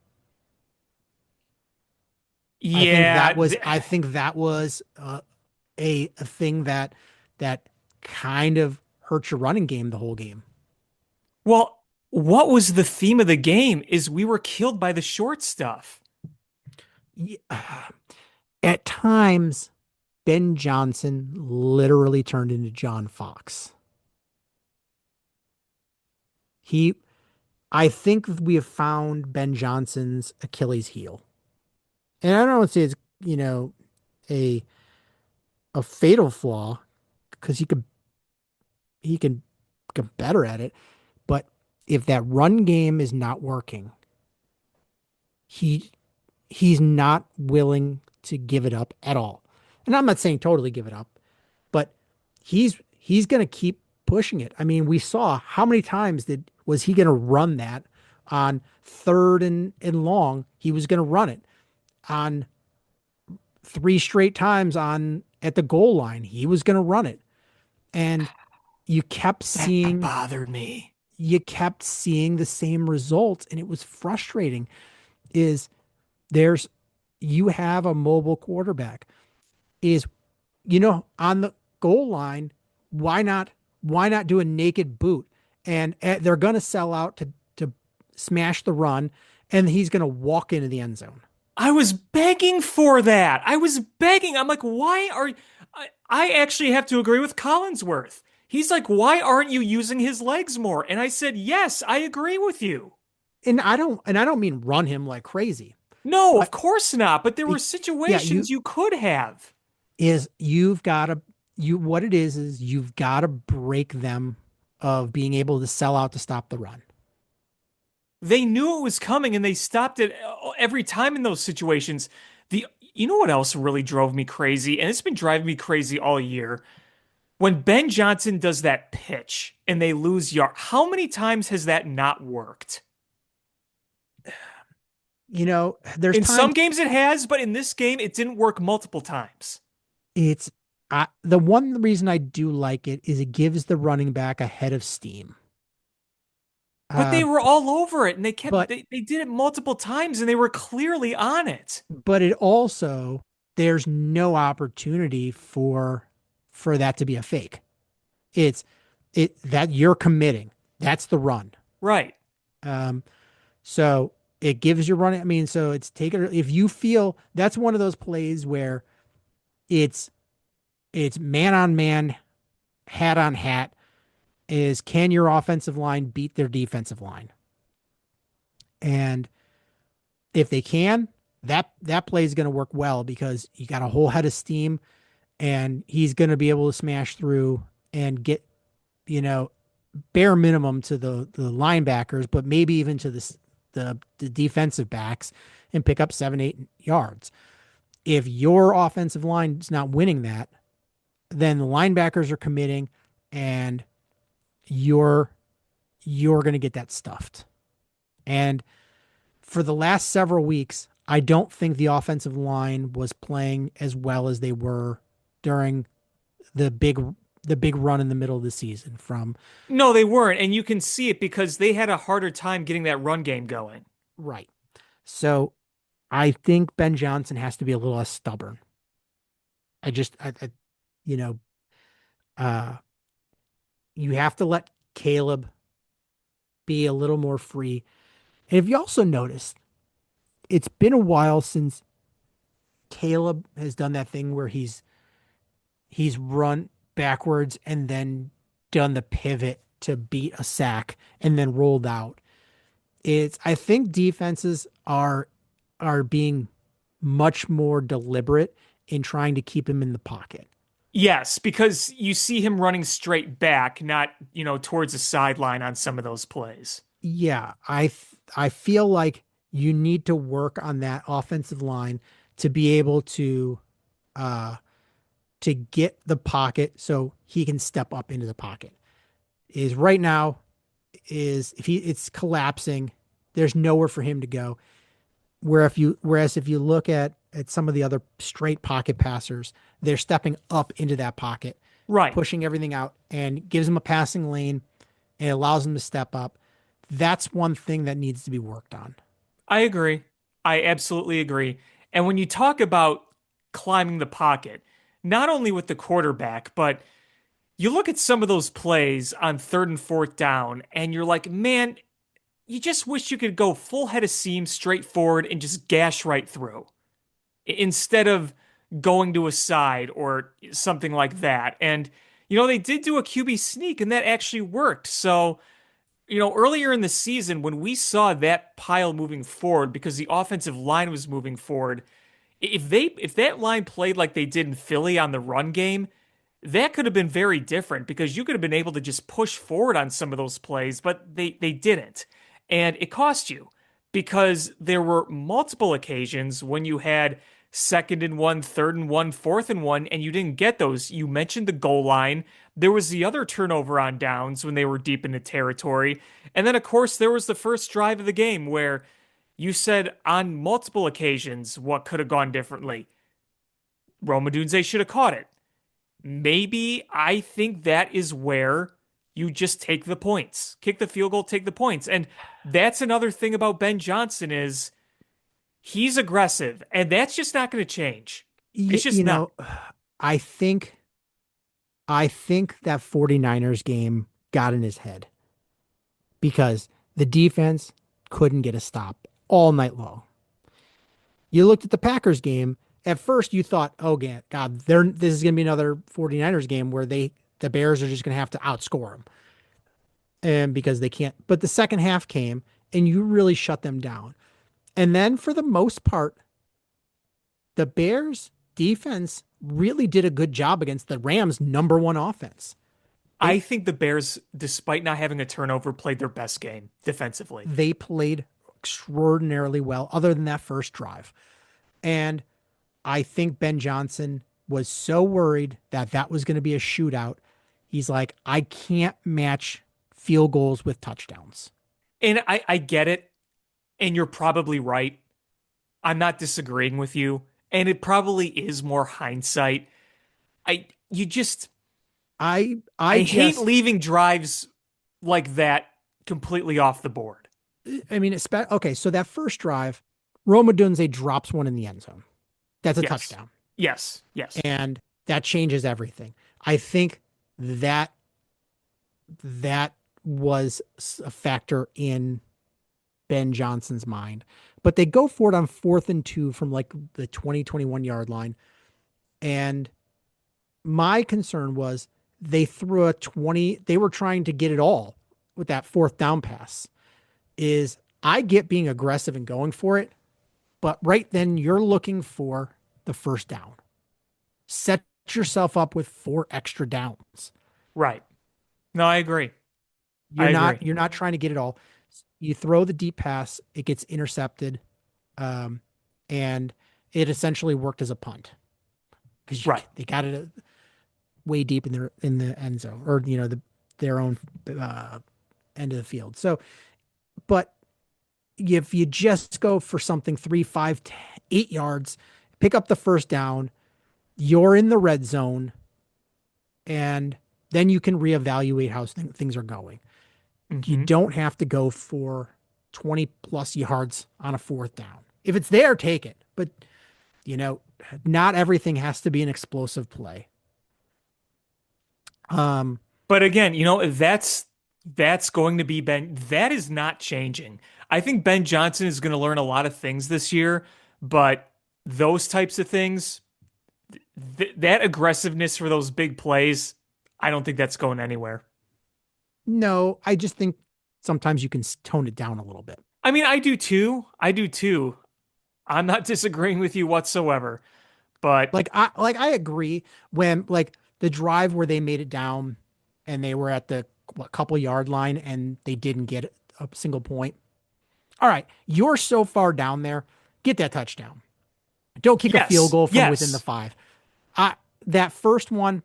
Speaker 3: Yeah,
Speaker 2: I think that was a thing that kind of hurt your running game the whole game.
Speaker 3: well, what was the theme of the game is we were killed by the short stuff.
Speaker 2: At times, Ben Johnson literally turned into John Fox. He, I think we have found Ben Johnson's Achilles heel, and I don't say it's a a fatal flaw because he can get better at it. But if that run game is not working, he he's not willing to give it up at all. And I'm not saying totally give it up, but he's going to keep pushing it. I mean, we saw how many times was he going to run that on third and long? He was going to run it on three straight times on at the goal line. He was going to run it. And you kept
Speaker 3: That
Speaker 2: seeing
Speaker 3: bothered me.
Speaker 2: you kept seeing the same results, and it was frustrating. Is there's You have a mobile quarterback, is on the goal line, why not do a naked boot? And they're going to sell out to smash the run, and he's going to walk into the end zone.
Speaker 3: I was begging for that. I was begging. I'm like, why are I actually have to agree with Collinsworth. He's like, why aren't you using his legs more? And I said, yes, I agree with you.
Speaker 2: And I don't mean run him like crazy,
Speaker 3: No, of
Speaker 2: but
Speaker 3: course not. But there were
Speaker 2: yeah,
Speaker 3: situations you could have.
Speaker 2: you've got to what it is you've got to break them of being able to sell out to stop the run.
Speaker 3: They knew it was coming and they stopped it every time in those situations. You know what else really drove me crazy? And it's been driving me crazy all year. When Ben Johnson does that pitch and they lose yard, how many times has that not worked?
Speaker 2: There's
Speaker 3: In some
Speaker 2: times
Speaker 3: games it has, but in this game it didn't work multiple times.
Speaker 2: it's the one reason I do like it is it gives the running back a head of steam.
Speaker 3: But
Speaker 2: Uh,
Speaker 3: they were all over it and
Speaker 2: but
Speaker 3: they did it multiple times and they were clearly on it.
Speaker 2: but it also there's no opportunity for that to be a fake. It's it that you're committing. That's the run.
Speaker 3: Right.
Speaker 2: Um, so it gives you running. I mean, so it's take it if you feel that's one of those plays where it's it's man on man, hat on hat. Is can your offensive line beat their defensive line? And if they can, that play is going to work well because you got a whole head of steam, and he's going to be able to smash through and get you know bare minimum to the linebackers, but maybe even to the defensive backs and pick up 7-8 yards. If your offensive line is not winning that, then the linebackers are committing, and you're you're going to get that stuffed. And for the last several weeks, I don't think the offensive line was playing as well as they were during the big the big run in the middle of the season from
Speaker 3: No, they weren't. And you can see it because they had a harder time getting that run game going.
Speaker 2: right. So I think Ben Johnson has to be a little less stubborn. I you know, uh, you have to let Caleb be a little more free. And if you also noticed, it's been a while since Caleb has done that thing where he's run backwards and then done the pivot to beat a sack and then rolled out. It's I think defenses are being much more deliberate in trying to keep him in the pocket.
Speaker 3: Yes, because you see him running straight back, not, towards the sideline on some of those plays.
Speaker 2: Yeah, I feel like you need to work on that offensive line to be able uh to get the pocket so he can step up into the pocket. Is right now is if he it's collapsing, there's nowhere for him to go. Whereas if you look at some of the other straight pocket passers, they're stepping up into that pocket,
Speaker 3: Right.
Speaker 2: pushing everything out, and gives them a passing lane and allows them to step up. That's one thing that needs to be worked on.
Speaker 3: I agree. I absolutely agree. And when you talk about climbing the pocket, not only with the quarterback, but you look at some of those plays on third and fourth down, and you're like, man, you just wish you could go full head of seam straight forward and just gash right through instead of going to a side or something like that. And, they did do a QB sneak, and that actually worked. So, earlier in the season, when we saw that pile moving forward because the offensive line was moving forward, if that line played like they did in Philly on the run game, that could have been very different because you could have been able to just push forward on some of those plays, but they didn't. And it cost you because there were multiple occasions when you had second and one, third and one, fourth and one, and you didn't get those. You mentioned the goal line. There was the other turnover on downs when they were deep into territory. And then, of course, there was the first drive of the game where you said on multiple occasions what could have gone differently. Roma Dunze should have caught it. Maybe I think that is where you just take the points. Kick the field goal, take the points. And that's another thing about Ben Johnson is he's aggressive, and that's just not going to change. It's just
Speaker 2: You
Speaker 3: not.
Speaker 2: know, I think I think that 49ers game got in his head because the defense couldn't get a stop all night long. You looked at the Packers game. At first, you thought, "Oh God, this is going to be another 49ers game where the Bears are just going to have to outscore them." And because they can't. But the second half came and you really shut them down. And then for the most part, the Bears defense really did a good job against the Rams' number one offense.
Speaker 3: I
Speaker 2: They
Speaker 3: think the Bears, despite not having a turnover, played their best game defensively.
Speaker 2: they played extraordinarily well, other than that first drive. And I think Ben Johnson was so worried that that was going to be a shootout He's like, I can't match field goals with touchdowns.
Speaker 3: And I get it, and you're probably right. I'm not disagreeing with you, and it probably is more hindsight. I you just
Speaker 2: I
Speaker 3: I hate
Speaker 2: just
Speaker 3: leaving drives like that completely off the board.
Speaker 2: I mean, okay, so that first drive, Roma Dunze drops one in the end zone. That's a
Speaker 3: Yes.
Speaker 2: touchdown.
Speaker 3: Yes. Yes.
Speaker 2: And that changes everything. I think that that was a factor in Ben Johnson's mind. But they go for it on 4th and 2 from like the 20, 21 yard line. And my concern was they threw a 20, they were trying to get it all with that fourth down pass. Is I get being aggressive and going for it, but right then you're looking for the first down. Set yourself up with 4 extra downs.
Speaker 3: Right. No, I agree. I
Speaker 2: You're
Speaker 3: agree.
Speaker 2: not trying to get it all. You throw the deep pass, it gets intercepted, um, and it essentially worked as a punt because
Speaker 3: Right.
Speaker 2: they got it way deep in the end zone or their own end of the field. So, but if you just go for something 3, 5, 10, 8 yards, pick up the first down, you're in the red zone, and then you can reevaluate how things are going. You
Speaker 3: Hmm.
Speaker 2: don't have to go for 20 plus yards on a fourth down. If it's there, take it. But, you know, not everything has to be an explosive play. Um,
Speaker 3: But again, that's going to be Ben. That is not changing. I think Ben Johnson is going to learn a lot of things this year, but those types of things, that aggressiveness for those big plays, I don't think that's going anywhere.
Speaker 2: no, I just think sometimes you can tone it down a little bit.
Speaker 3: I mean, I do too. I do too. I'm not disagreeing with you whatsoever, but
Speaker 2: I agree when like the drive where they made it down and they were at the couple yard line and they didn't get a single point. All right, you're so far down there, get that touchdown. Don't kick a field
Speaker 3: yes,
Speaker 2: goal from within the
Speaker 3: yes,
Speaker 2: 5. I That first one,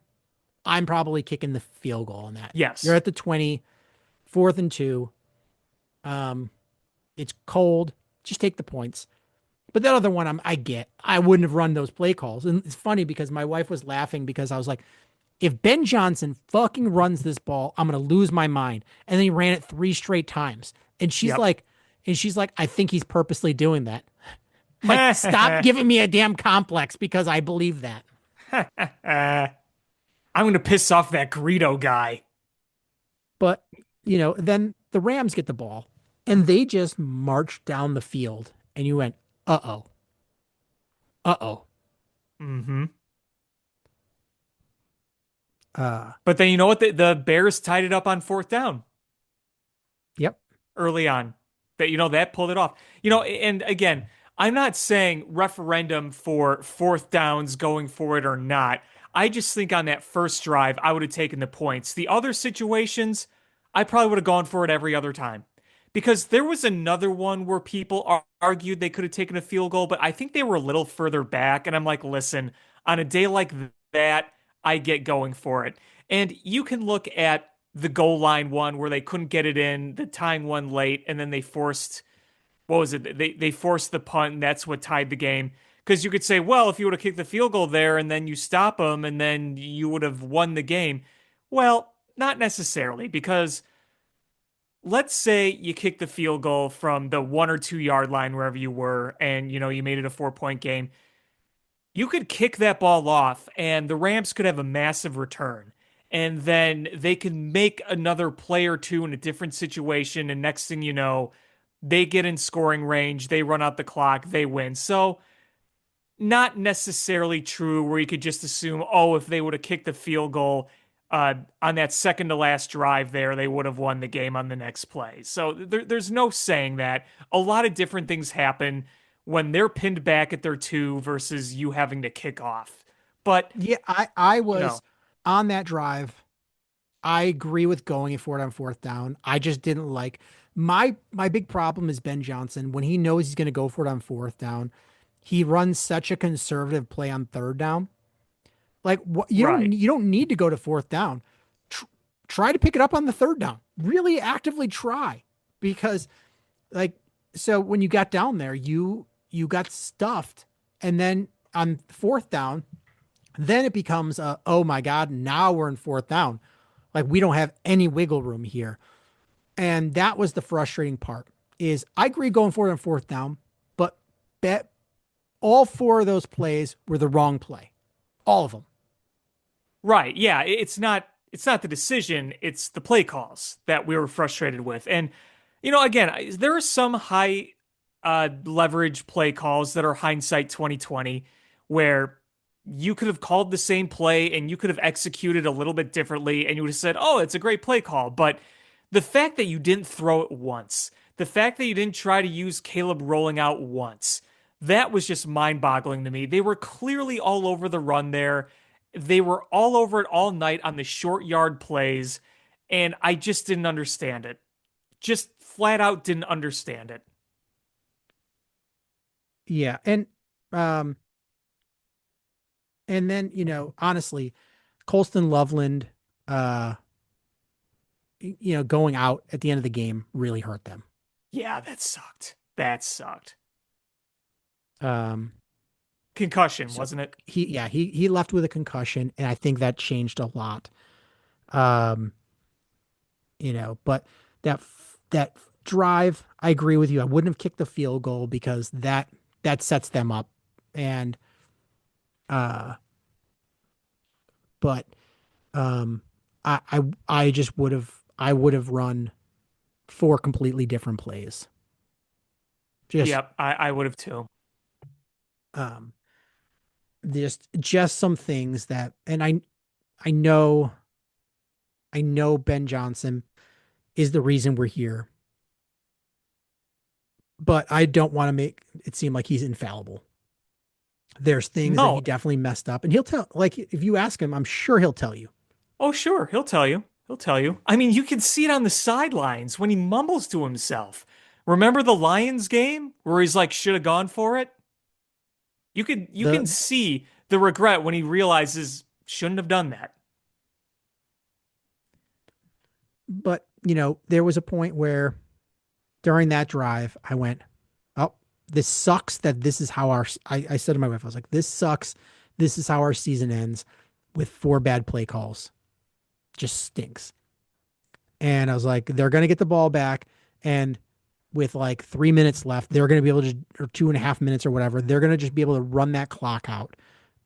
Speaker 2: I'm probably kicking the field goal on that. You're
Speaker 3: yes.
Speaker 2: at the 20, 4th and 2. Um, it's cold. Just take the points. But that other one, I get. I wouldn't have run those play calls. And it's funny because my wife was laughing because I was like, if Ben Johnson fucking runs this ball, I'm gonna lose my mind. And then he ran it 3 straight times. And
Speaker 3: Yep.
Speaker 2: she's like, I think he's purposely doing that. I'm like, stop giving me a damn complex because I believe that.
Speaker 3: I'm going to piss off that Greedo guy.
Speaker 2: But, then the Rams get the ball and they just march down the field. And you went, uh oh. Uh oh.
Speaker 3: Hmm.
Speaker 2: Uh,
Speaker 3: But then you know what? The Bears tied it up on fourth down
Speaker 2: yep.
Speaker 3: early on. That pulled it off. And again, I'm not saying referendum for fourth downs going for it or not. I just think on that first drive, I would have taken the points. The other situations, I probably would have gone for it every other time. Because there was another one where people argued they could have taken a field goal, but I think they were a little further back. And I'm like, listen, on a day like that, I get going for it. And you can look at the goal line one where they couldn't get it in, the tying one late, and then they forced what was it? They forced the punt, and that's what tied the game. Because you could say, well, if you would have kicked the field goal there and then you stop them and then you would have won the game. Well, not necessarily, because let's say you kick the field goal from the 1 or 2 yard line wherever you were, and you made it a 4 point game. You could kick that ball off, and the Rams could have a massive return. And then they can make another play or two in a different situation, and next thing you know, they get in scoring range, they run out the clock, they win. So, not necessarily true where you could just assume, oh, if they would have kicked the field goal on that second to last drive there, they would have won the game on the next play. So there's no saying that. A lot of different things happen when they're pinned back at their 2 versus you having to kick off. But,
Speaker 2: Yeah, I
Speaker 3: you know,
Speaker 2: was on that drive. I agree with going for it on fourth down. I just didn't like my big problem is Ben Johnson. When he knows he's going to go for it on fourth down, he runs such a conservative play on third down. Like what
Speaker 3: right.
Speaker 2: you don't need to go to fourth down. try to pick it up on the third down. Really actively try, because like, so when you got down there, you got stuffed, and then on fourth down, then it becomes oh my God, now we're in fourth down. Like, we don't have any wiggle room here. And that was the frustrating part. Is I agree going forward on fourth down, but bet all four of those plays were the wrong play. All of them.
Speaker 3: Right. Yeah. It's not the decision, it's the play calls that we were frustrated with. And, again, there are some high leverage play calls that are hindsight 2020 where you could have called the same play and you could have executed a little bit differently and you would have said, oh, it's a great play call. But the fact that you didn't throw it once, the fact that you didn't try to use Caleb rolling out once, that was just mind boggling to me. They were clearly all over the run there. They were all over it all night on the short yard plays. And I just didn't understand it. Just flat out didn't understand it.
Speaker 2: Yeah. Um, and then, honestly, Colston Loveland, uh, going out at the end of the game really hurt them.
Speaker 3: Yeah, that sucked. That sucked.
Speaker 2: Um,
Speaker 3: Concussion,
Speaker 2: so
Speaker 3: wasn't it?
Speaker 2: he left with a concussion, and I think that changed a lot. Um, but that drive, I agree with you. I wouldn't have kicked the field goal because that sets them up. And uh but I just would have run four completely different plays. Just
Speaker 3: Yep, I would have too.
Speaker 2: um just some things that, and I know Ben Johnson is the reason we're here, but I don't want to make it seem like he's infallible. There's things that he
Speaker 3: No.
Speaker 2: definitely messed up, and he'll tell, like, if you ask him, I'm sure he'll tell you.
Speaker 3: Oh, sure, he'll tell you. He'll tell you. I mean, you can see it on the sidelines when he mumbles to himself. Remember the Lions game where he's like, should have gone for it? You can
Speaker 2: The
Speaker 3: see the regret when he realizes shouldn't have done that.
Speaker 2: But, there was a point where during that drive, I went, oh, this sucks that this is how I said to my wife, I was like, this sucks. This is how our season ends, with four bad play calls. Just stinks. And I was like, they're going to get the ball back. And with like 3 minutes left, they're going to be able to, or 2.5 minutes or whatever, they're going to just be able to run that clock out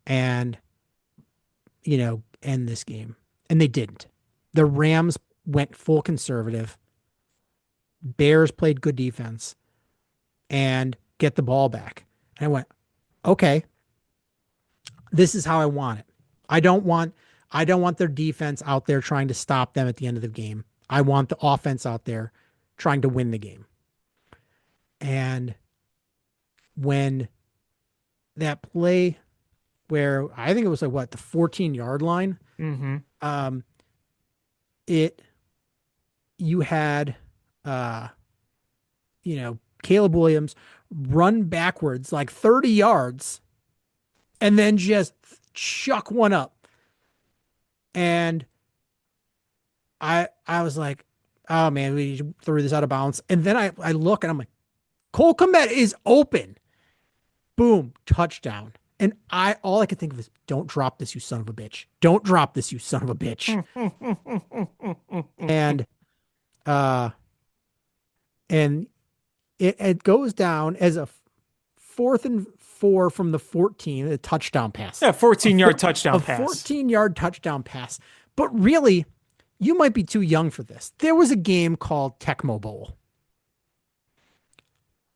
Speaker 2: and, end this game. And they didn't. The Rams went full conservative. Bears played good defense and get the ball back. And I went, okay, this is how I want it. I don't want their defense out there trying to stop them at the end of the game. I want the offense out there trying to win the game. And when that play where I think it was like the 14-yard line,
Speaker 3: Mm-hmm.
Speaker 2: you had Caleb Williams run backwards like 30 yards and then just chuck one up. And I was like, oh man, we threw this out of bounds. And then I look and I'm like, Cole Kmet is open. Boom, touchdown. And all I could think of is, don't drop this, you son of a bitch. Don't drop this, you son of a bitch. And and it goes down as a 4th and 4 from the 14, a touchdown pass.
Speaker 3: Yeah, 14-yard touchdown pass.
Speaker 2: 14-yard touchdown pass. But really, you might be too young for this. There was a game called Tecmo Bowl.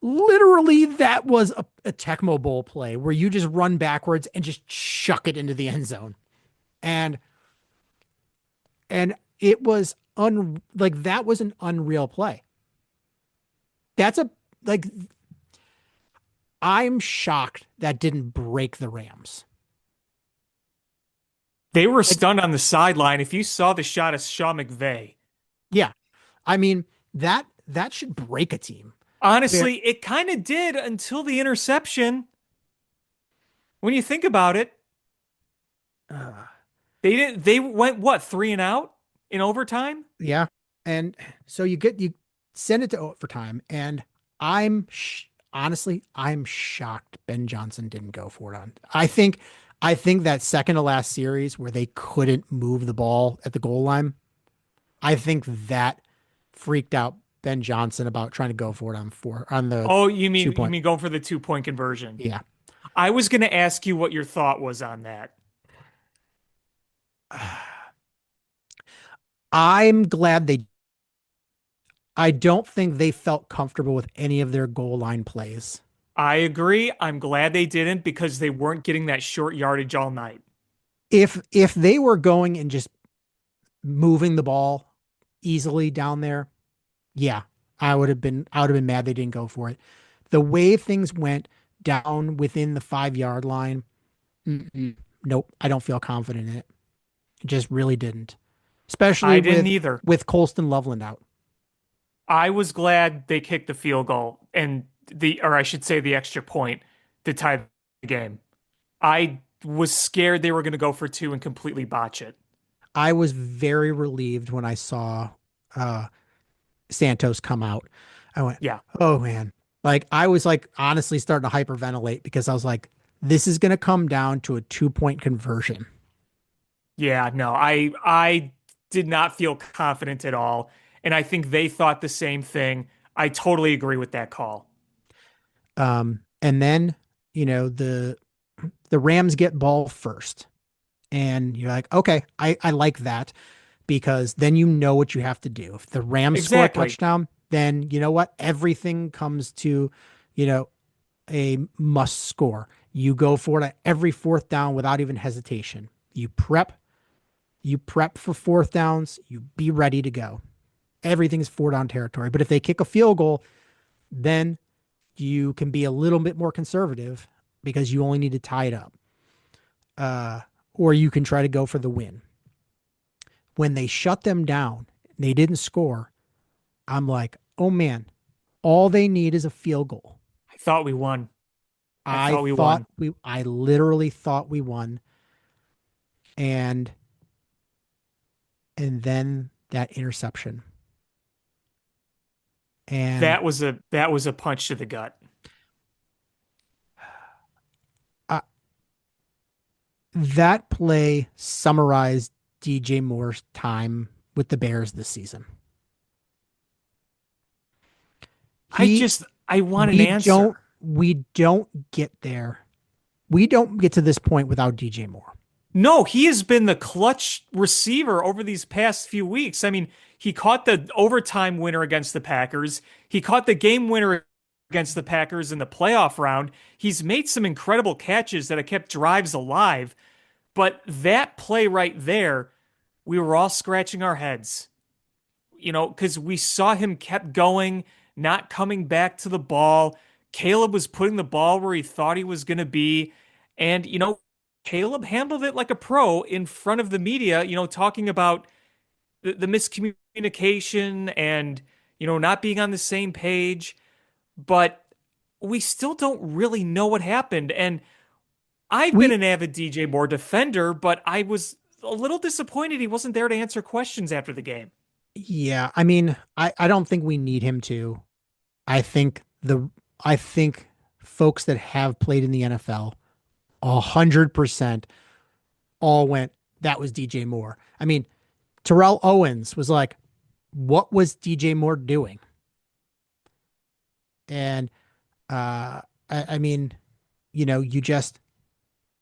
Speaker 2: Literally, that was a Tecmo Bowl play where you just run backwards and just chuck it into the end zone. And it was that was an unreal play. I'm shocked that didn't break the Rams.
Speaker 3: They were stunned on the sideline. If you saw the shot of Sean McVay.
Speaker 2: Yeah. I mean, that should break a team.
Speaker 3: Honestly, it kind of did until the interception. When you think about it, they went what, 3 and out? in overtime.
Speaker 2: Yeah. And so you send it to overtime, and honestly, I'm shocked Ben Johnson didn't go for it on. I think that second to last series where they couldn't move the ball at the goal line, I think that freaked out Ben Johnson about trying to go for it on the
Speaker 3: Oh, you mean
Speaker 2: 2 point.
Speaker 3: going for the 2 point conversion?
Speaker 2: Yeah.
Speaker 3: I was going to ask you what your thought was on that.
Speaker 2: I'm glad I don't think they felt comfortable with any of their goal line plays.
Speaker 3: I agree. I'm glad they didn't because they weren't getting that short yardage all night.
Speaker 2: If they were going and just moving the ball easily down there, yeah, I would have been mad they didn't go for it. The way things went down within the 5 yard line, nope, I don't feel confident in it. It just really didn't, especially
Speaker 3: I didn't either.
Speaker 2: with Colston Loveland out.
Speaker 3: I was glad they kicked the field goal and or I should say the extra point to tie the game. I was scared they were going to go for two and completely botch it.
Speaker 2: I was very relieved when I saw uh, Santos come out. I went,
Speaker 3: Yeah.
Speaker 2: oh man. Like I was like honestly starting to hyperventilate because I was like, this is going to come down to a 2 point conversion.
Speaker 3: Yeah, no. I did not feel confident at all, and I think they thought the same thing. I totally agree with that call.
Speaker 2: And then, the Rams get ball first. And you're like, okay, I like that because then you know what you have to do. If the Rams score a
Speaker 3: Exactly.
Speaker 2: touchdown, then you know what? Everything comes to, you know, a must score. You go for it at every fourth down without even hesitation. You prep for fourth downs, you be ready to go. Everything's four down territory. But if they kick a field goal, then you can be a little bit more conservative because you only need to tie it up. Uh, or you can try to go for the win. When they shut them down, they didn't score. I'm like, oh man, all they need is a field goal.
Speaker 3: I thought we won. I
Speaker 2: I
Speaker 3: thought we
Speaker 2: thought
Speaker 3: won.
Speaker 2: I literally thought we won. And then that interception. And
Speaker 3: That was a punch to the gut.
Speaker 2: uh, that play summarized DJ Moore's time with the Bears this season. He
Speaker 3: I want an
Speaker 2: we don't
Speaker 3: answer.
Speaker 2: we don't get there. We don't get to this point without DJ Moore.
Speaker 3: No, he has been the clutch receiver over these past few weeks. I mean, he caught the overtime winner against the Packers. He caught the game winner against the Packers in the playoff round. He's made some incredible catches that have kept drives alive. But that play right there, we were all scratching our heads, because we saw him kept going, not coming back to the ball. Caleb was putting the ball where he thought he was going to be. And, Caleb handled it like a pro in front of the media, talking about the miscommunication and, not being on the same page. But we still don't really know what happened. And I've been
Speaker 2: We
Speaker 3: an avid DJ Moore defender, but I was a little disappointed he wasn't there to answer questions after the game.
Speaker 2: Yeah, I mean, I don't think we need him to. I think I think folks that have played in the NFL 100% all went, that was DJ Moore. I mean, Terrell Owens was like, what was DJ Moore doing? And I mean, you just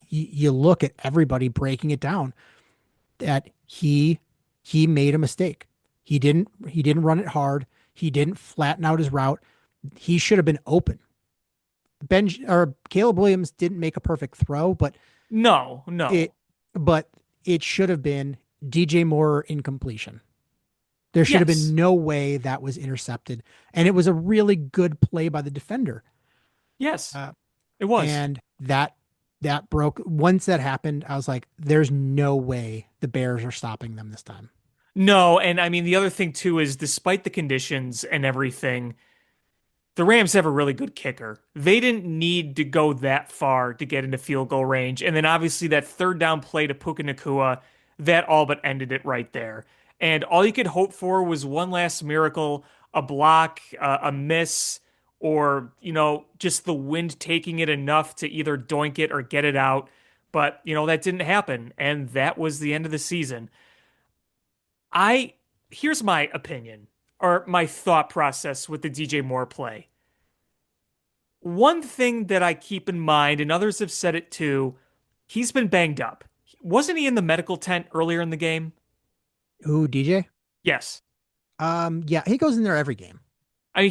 Speaker 2: you look at everybody breaking it down that he made a mistake. He didn't run it hard. He didn't flatten out his route. He should have been open. Ben or Caleb Williams didn't make a perfect throw, but
Speaker 3: No, no.
Speaker 2: it but it should have been DJ Moore incompletion. There should have
Speaker 3: Yes.
Speaker 2: been no way that was intercepted, and it was a really good play by the defender.
Speaker 3: Yes.
Speaker 2: Uh,
Speaker 3: It was.
Speaker 2: and that broke. Once that happened, I was like, "There's no way the Bears are stopping them this time."
Speaker 3: No, and I mean the other thing too is despite the conditions and everything, the Rams have a really good kicker. They didn't need to go that far to get into field goal range. And then obviously that third down play to Puka Nacua, that all but ended it right there. And all you could hope for was one last miracle, a block, a miss, or, just the wind taking it enough to either doink it or get it out. But, that didn't happen. And that was the end of the season. I, Here's my opinion or my thought process with the DJ Moore play. One thing that I keep in mind, and others have said it too, he's been banged up. Wasn't he in the medical tent earlier in the game?
Speaker 2: Who, DJ?
Speaker 3: Yes.
Speaker 2: Yeah, he goes in there every game.
Speaker 3: I mean,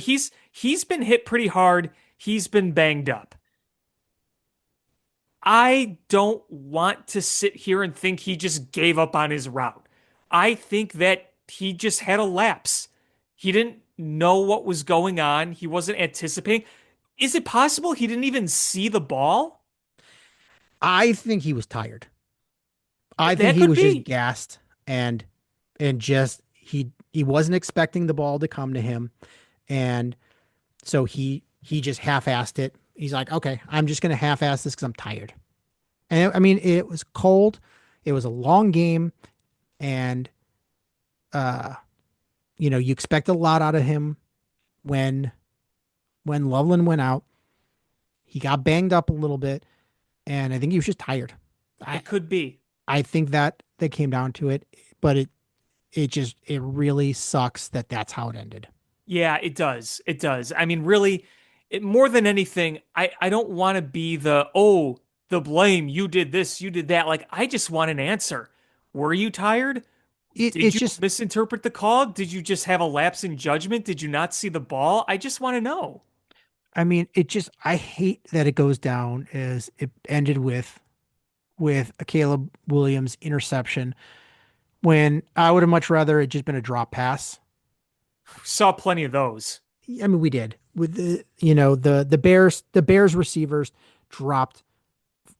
Speaker 3: he's been hit pretty hard. He's been banged up. I don't want to sit here and think he just gave up on his route. I think that he just had a lapse. He didn't know what was going on. He wasn't anticipating. Is it possible he didn't even see the ball?
Speaker 2: I think he was tired. I think
Speaker 3: That
Speaker 2: he
Speaker 3: could
Speaker 2: was just
Speaker 3: be.
Speaker 2: gassed and just he wasn't expecting the ball to come to him, and so he just half-assed it. He's like, okay, I'm just gonna half-ass this because I'm tired. And I mean, it was cold, it was a long game, and uh, you expect a lot out of him when Loveland went out. He got banged up a little bit, and I think he was just tired. I
Speaker 3: It could be.
Speaker 2: I think that came down to it, but it really sucks that that's how it ended.
Speaker 3: Yeah, it does. It does. I mean, really, more than anything, I don't want to be the blame. You did this, you did that. Like, I just want an answer. Were you tired? Did
Speaker 2: It's
Speaker 3: you
Speaker 2: just,
Speaker 3: misinterpret the call? Did you just have a lapse in judgment? Did you not see the ball? I just want to know.
Speaker 2: I mean, I hate that it goes down as it ended with a Caleb Williams interception when I would have much rather it just been a drop pass.
Speaker 3: Saw plenty of those.
Speaker 2: I mean, we did with the Bears receivers dropped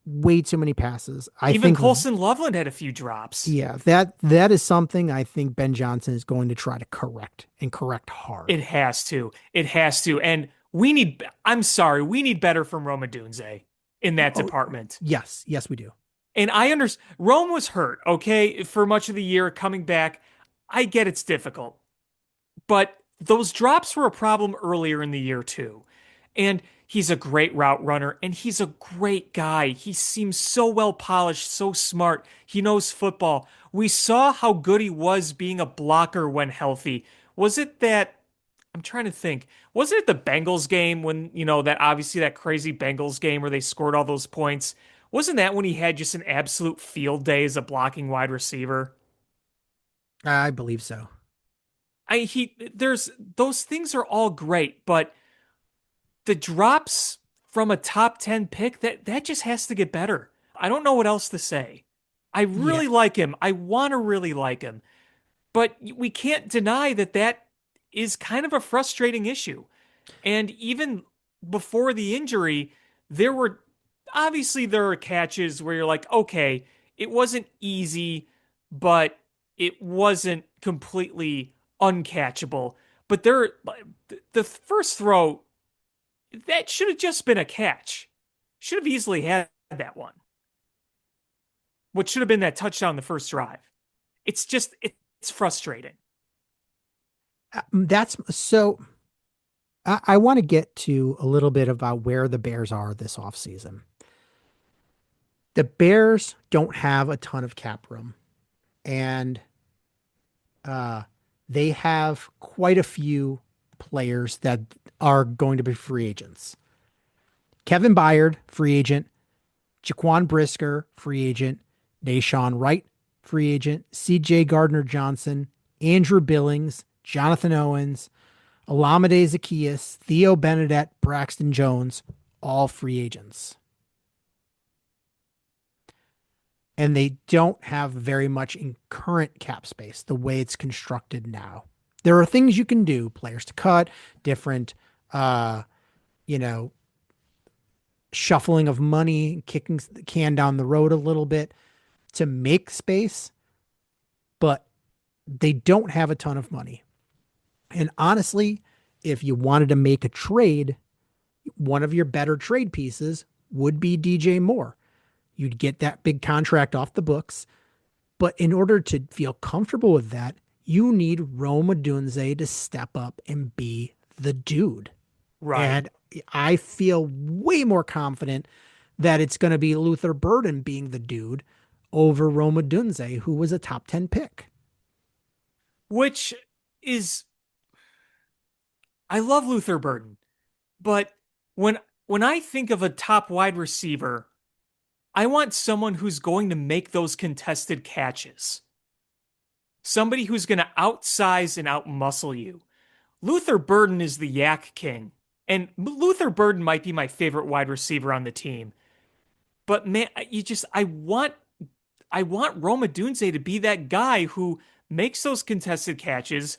Speaker 2: way too many passes. I
Speaker 3: Even
Speaker 2: think,
Speaker 3: Colson Loveland had a few drops.
Speaker 2: yeah, that is something I think Ben Johnson is going to try to correct and correct hard.
Speaker 3: It has to. It has to. And I'm sorry, we need better from Roma Dunze in that
Speaker 2: Oh,
Speaker 3: department.
Speaker 2: yes, we do.
Speaker 3: And I understand Rome was hurt, okay, for much of the year coming back. I get it's difficult. But those drops were a problem earlier in the year too. And he's a great route runner and he's a great guy. He seems so well polished, so smart. He knows football. We saw how good he was being a blocker when healthy. Was it that I'm trying to think. Wasn't it the Bengals game when, that obviously that crazy Bengals game where they scored all those points? Wasn't that when he had just an absolute field day as a blocking wide receiver?
Speaker 2: I believe so.
Speaker 3: There's those things are all great, but the drops from a top 10 pick, that just has to get better. I don't know what else to say. I
Speaker 2: Yeah,
Speaker 3: really like him. I want to really like him, but we can't deny that is kind of a frustrating issue. And even before the injury, there were there are catches where you're like, okay, it wasn't easy, but it wasn't completely uncatchable. But the first throw, that should have just been a catch. Should have easily had that one. What should have been that touchdown in the first drive. It's frustrating.
Speaker 2: that's so. I want to get to a little bit about where the Bears are this offseason. The Bears don't have a ton of cap room, and uh, they have quite a few players that are going to be free agents. Kevin Byard, free agent. Jaquan Brisker, free agent. Deshaun Wright, free agent. C.J. Gardner-Johnson, Andrew Billings, Jonathan Owens, Olamide Zaccheaus, Theo Bennett, Braxton Jones, all free agents. And they don't have very much in current cap space the way it's constructed now. There are things you can do, players to cut, different, you know, shuffling of money, kicking the can down the road a little bit to make space, but they don't have a ton of money. And honestly, if you wanted to make a trade, one of your better trade pieces would be DJ Moore. You'd get that big contract off the books. But in order to feel comfortable with that, You need Rome Odunze to step up and be the dude.
Speaker 3: Right.
Speaker 2: And I feel way more confident that it's going to be Luther Burden being the dude over Rome Odunze, who was a top 10 pick.
Speaker 3: Which is, I love Luther Burden, but when when I think of a top wide receiver, I want someone who's going to make those contested catches. Somebody who's going to outsize and outmuscle you. Luther Burden is the yak king. And Luther Burden might be my favorite wide receiver on the team. But man, I want Roma Dunze to be that guy who makes those contested catches,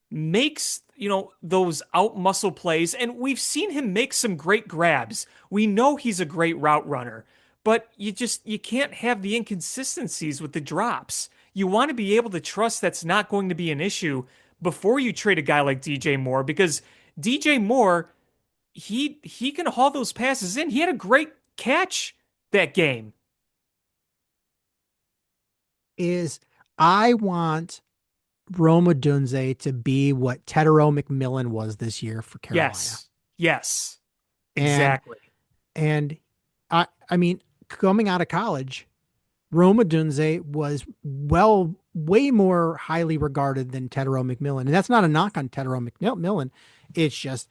Speaker 3: makes, those out muscle plays, and we've seen him make some great grabs. We know he's a great route runner, but you can't have the inconsistencies with the drops. You want to be able to trust that's not going to be an issue before you trade a guy like DJ Moore, because DJ Moore, he can haul those passes in. He had a great catch that game.
Speaker 2: Is I want Roma Dunze to be what Tedero McMillan was this year for Carolina.
Speaker 3: Yes. Yes.
Speaker 2: And
Speaker 3: Exactly.
Speaker 2: and I mean, coming out of college, Roma Dunze was way more highly regarded than Tedero McMillan. And that's not a knock on Tedero McMillan. It's just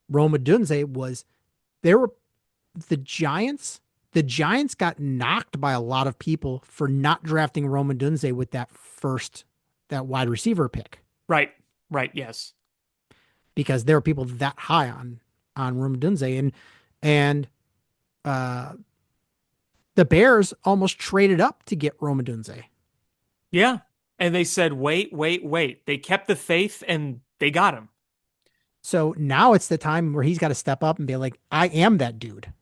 Speaker 2: Roma Dunze was there were the Giants. The Giants got knocked by a lot of people for not drafting Roma Dunze with that wide receiver pick,
Speaker 3: Right. Right. Yes.
Speaker 2: because there were people that high on Roma Dunze, and uh the Bears almost traded up to get Roma Dunze.
Speaker 3: Yeah. And they said, wait, wait, wait. They kept the faith and they got him.
Speaker 2: So now it's the time where he's got to step up and be like, I am that dude.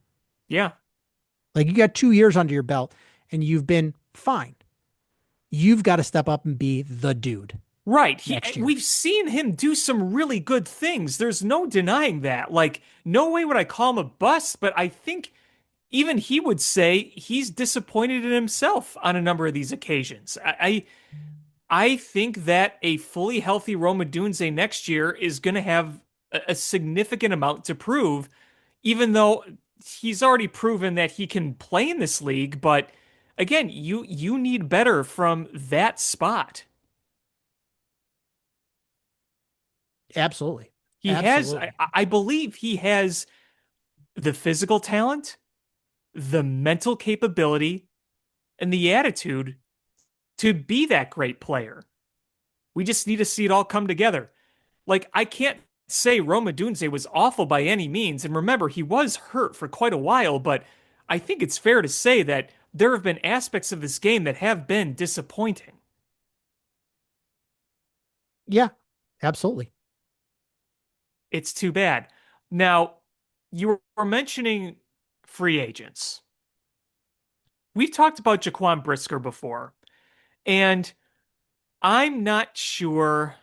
Speaker 3: Yeah.
Speaker 2: Like, you got 2 years under your belt and you've been fine. You've got to step up and be the dude
Speaker 3: Right.
Speaker 2: next year.
Speaker 3: We've seen him do some really good things. There's no denying that. Like, no way would I call him a bust, but I think even he would say he's disappointed in himself on a number of these occasions. I think that a fully healthy Roma Dunze next year is going to have a significant amount to prove, even though he's already proven that he can play in this league. But again, you need better from that spot.
Speaker 2: Absolutely.
Speaker 3: He has,
Speaker 2: Absolutely.
Speaker 3: I believe he has the physical talent, the mental capability, and the attitude to be that great player. We just need to see it all come together. Like, I can't say Roma Dunze was awful by any means. And remember, he was hurt for quite a while, but I think it's fair to say that there have been aspects of this game that have been disappointing.
Speaker 2: Yeah, absolutely.
Speaker 3: It's too bad. Now, you were mentioning free agents. We've talked about Jaquan Brisker before, and I'm not sure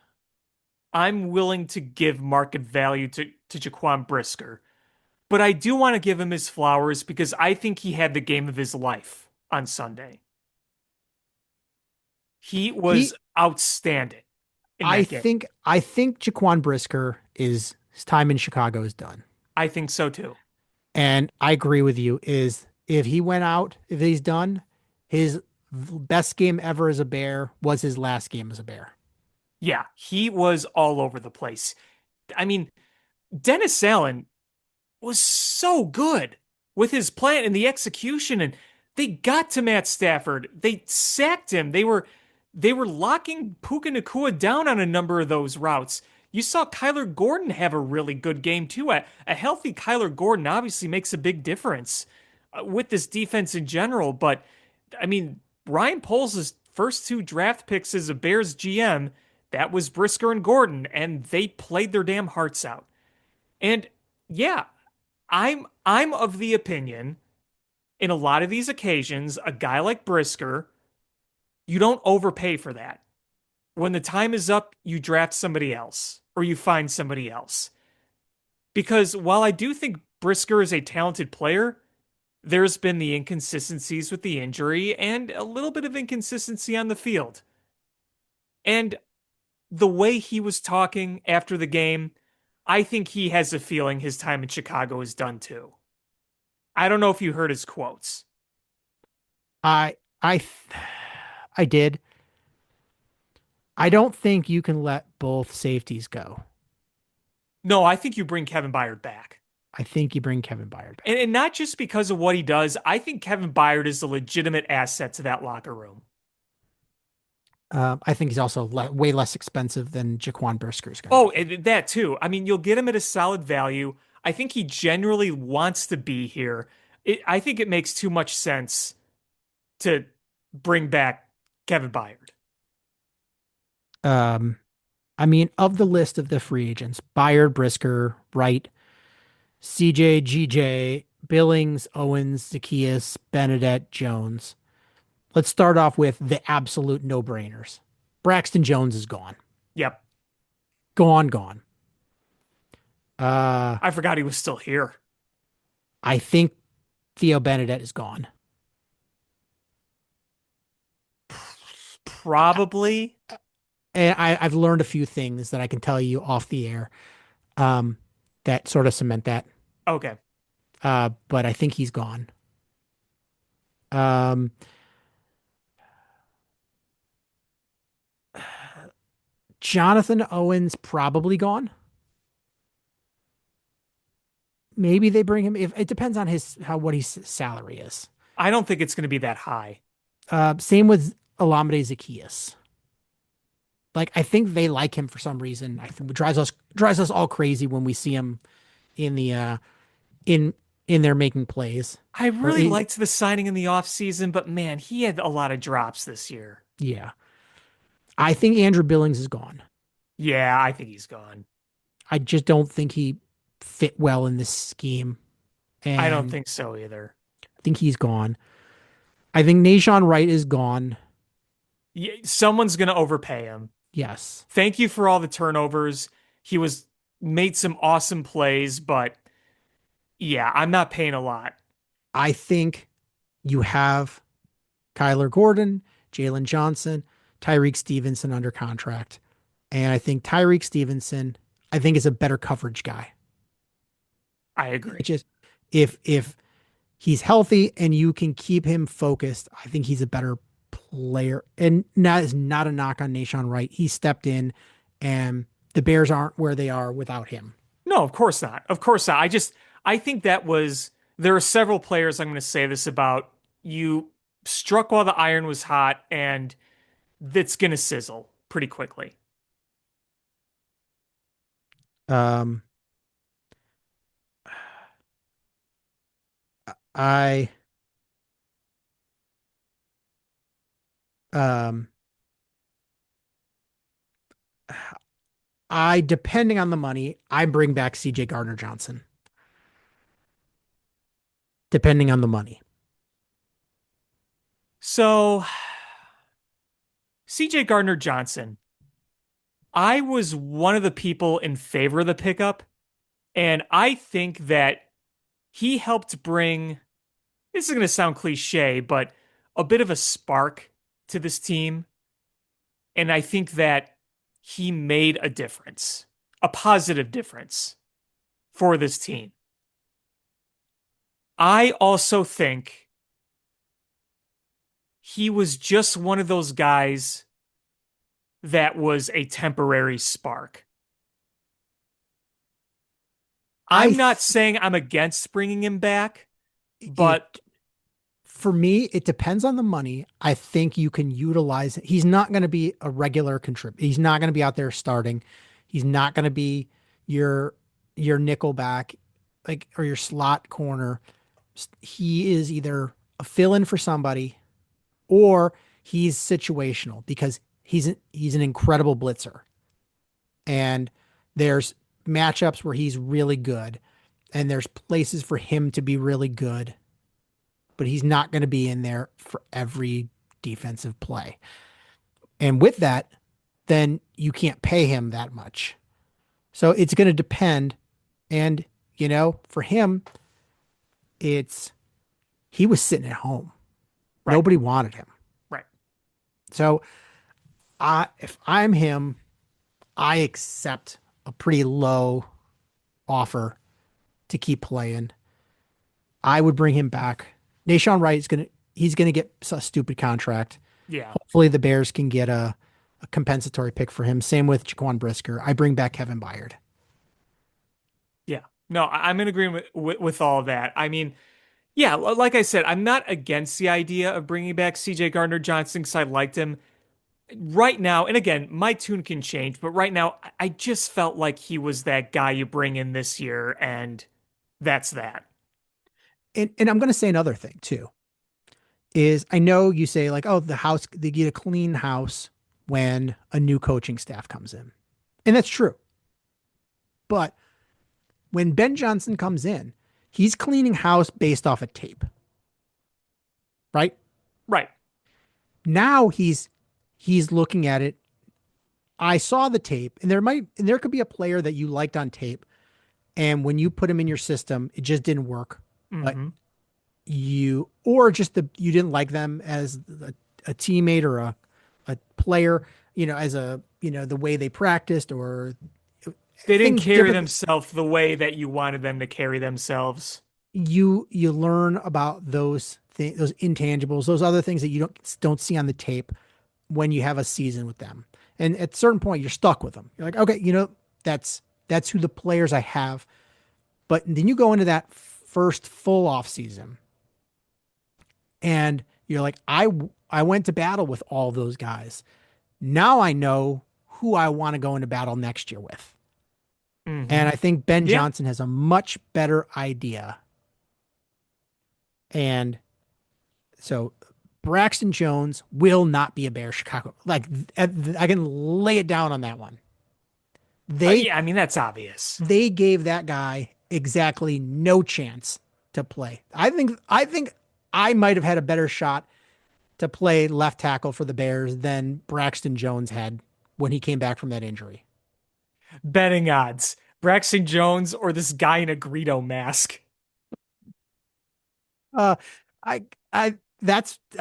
Speaker 3: I'm willing to give market value to Jaquan Brisker, but I do want to give him his flowers because I think he had the game of his life on Sunday. He was
Speaker 2: He
Speaker 3: outstanding in
Speaker 2: I
Speaker 3: that game.
Speaker 2: think I think Jaquan Brisker is his time in Chicago is done.
Speaker 3: I think so too.
Speaker 2: And I agree with you. Is if he went out, if he's done, his best game ever as a Bear was his last game as a Bear.
Speaker 3: Yeah, he was all over the place. I mean, Dennis Allen was so good with his plan and the execution, and they got to Matt Stafford. They sacked him. They were locking Puka Nacua down on a number of those routes. You saw Kyler Gordon have a really good game too. A healthy Kyler Gordon obviously makes a big difference with this defense in general. But I mean, Ryan Poles' first two draft picks as a Bears GM, that was Brisker and Gordon, and they played their damn hearts out. And yeah, I'm of the opinion in a lot of these occasions, a guy like Brisker, you don't overpay for that. When the time is up, you draft somebody else or you find somebody else. Because while I do think Brisker is a talented player, there's been the inconsistencies with the injury and a little bit of inconsistency on the field. And the way he was talking after the game, I think he has a feeling his time in Chicago is done too. I don't know if you heard his quotes.
Speaker 2: I I I did. I don't think you can let both safeties go.
Speaker 3: No, I think you bring Kevin Byard back.
Speaker 2: I think you bring Kevin Byard back.
Speaker 3: And not just because of what he does. I think Kevin Byard is a legitimate asset to that locker room.
Speaker 2: I think he's also way less expensive than Jaquan Brisker is going to
Speaker 3: Oh,
Speaker 2: be.
Speaker 3: and that too. I mean, you'll get him at a solid value. I think he genuinely wants to be here. I think it makes too much sense to bring back Kevin Byard.
Speaker 2: Um, I mean, of the list of the free agents, Byard, Brisker, Wright, CJ, GJ, Billings, Owens, Zacchaeus, Benedette, Jones. Let's start off with the absolute no-brainers. Braxton Jones is gone.
Speaker 3: Yep.
Speaker 2: Gone, gone. Uh,
Speaker 3: I forgot he was still here.
Speaker 2: I think Theo Benedette is gone.
Speaker 3: Probably.
Speaker 2: And I've learned a few things that I can tell you off the air um, that sort of cement that.
Speaker 3: Okay.
Speaker 2: But I think he's gone. Um, Jonathan Owens probably gone. Maybe they bring him if it depends on what his salary is.
Speaker 3: I don't think it's going to be that high.
Speaker 2: Same with Olamide Zacchaeus. Like I think they like him for some reason. I think it drives us all crazy when we see him in the in there making plays.
Speaker 3: I
Speaker 2: Or
Speaker 3: really liked the signing in the offseason, but man, he had a lot of drops this year.
Speaker 2: yeah. I think Andrew Billings is gone.
Speaker 3: Yeah, I think he's gone.
Speaker 2: I just don't think he fit well in this scheme.
Speaker 3: I don't
Speaker 2: And
Speaker 3: think so either.
Speaker 2: I think he's gone. I think Nashawn Wright is gone.
Speaker 3: Yeah, someone's going to overpay him.
Speaker 2: Yes.
Speaker 3: Thank you for all the turnovers. He was made some awesome plays, but yeah, I'm not paying a lot.
Speaker 2: I think you have Kyler Gordon, Jalen Johnson, Tyreek Stevenson under contract. And I think Tyreek Stevenson, I think is a better coverage guy.
Speaker 3: I agree.
Speaker 2: It's just if he's healthy and you can keep him focused, I think he's a better player. And that is not a knock on Nashawn Wright. He stepped in and the Bears aren't where they are without him.
Speaker 3: No, of course not. Of course not. I think there are several players I'm going to say this about. You struck while the iron was hot, and that's going to sizzle pretty quickly.
Speaker 2: Um, I um I depending on the money, I bring back CJ Gardner Johnson. Depending on the money.
Speaker 3: So, CJ Gardner Johnson, I was one of the people in favor of the pickup, and I think that he helped bring, this is going to sound cliche, but a bit of a spark to this team. And I think that he made a difference, a positive difference for this team. I also think he was just one of those guys that was a temporary spark. I'm not saying I'm against bringing him back, but
Speaker 2: for me, it depends on the money. I think you can utilize it. He's not going to be a regular contributor. He's not going to be out there starting. He's not going to be your nickel back, like or your slot corner. He is either a fill-in for somebody or he's situational because he's an incredible blitzer. And there's matchups where he's really good and there's places for him to be really good, but he's not going to be in there for every defensive play. And with that, then you can't pay him that much. So it's going to depend. And, for him, he was sitting at home.
Speaker 3: Right.
Speaker 2: Nobody wanted him.
Speaker 3: Right.
Speaker 2: So if I'm him, I accept a pretty low offer to keep playing. I would bring him back. Nashawn Wright is he's gonna get a stupid contract.
Speaker 3: Yeah.
Speaker 2: Hopefully the Bears can get a compensatory pick for him. Same with Jaquan Brisker. I bring back Kevin Byard.
Speaker 3: Yeah. No, I'm in agreement with all of that. I mean, yeah, like I said, I'm not against the idea of bringing back CJ Gardner-Johnson because I liked him right now. And again, my tune can change, but right now, I just felt like he was that guy you bring in this year, and that's that.
Speaker 2: And I'm gonna say another thing too. Is I know you say like, oh, the house, they get a clean house when a new coaching staff comes in. And that's true. But when Ben Johnson comes in, he's cleaning house based off a tape, right?
Speaker 3: Right.
Speaker 2: Now he's looking at it. I saw the tape, and there could be a player that you liked on tape, and when you put him in your system, it just didn't work. But
Speaker 3: Hmm.
Speaker 2: you didn't like them as a teammate or a player, as the way they practiced or
Speaker 3: They didn't
Speaker 2: things
Speaker 3: carry
Speaker 2: different.
Speaker 3: themselves the way that you wanted them to carry themselves.
Speaker 2: You learn about those things, those intangibles, those other things that you don't see on the tape when you have a season with them. And at a certain point, you're stuck with them. You're like, okay, that's who the players I have. But then you go into that first full off season, and you're like, I went to battle with all those guys. Now I know who I want to go into battle next year with.
Speaker 3: Hmm.
Speaker 2: And I think Ben
Speaker 3: Yeah.
Speaker 2: Johnson has a much better idea. And so Braxton Jones will not be a Bear Chicago. Like I can lay it down on that one. They
Speaker 3: Yeah, I mean, that's obvious.
Speaker 2: they gave that guy exactly no chance to play. I think I might have had a better shot to play left tackle for the Bears than Braxton Jones had when he came back from that injury.
Speaker 3: Betting odds. Braxton Jones or this guy in a Greedo mask.
Speaker 2: Uh, I, I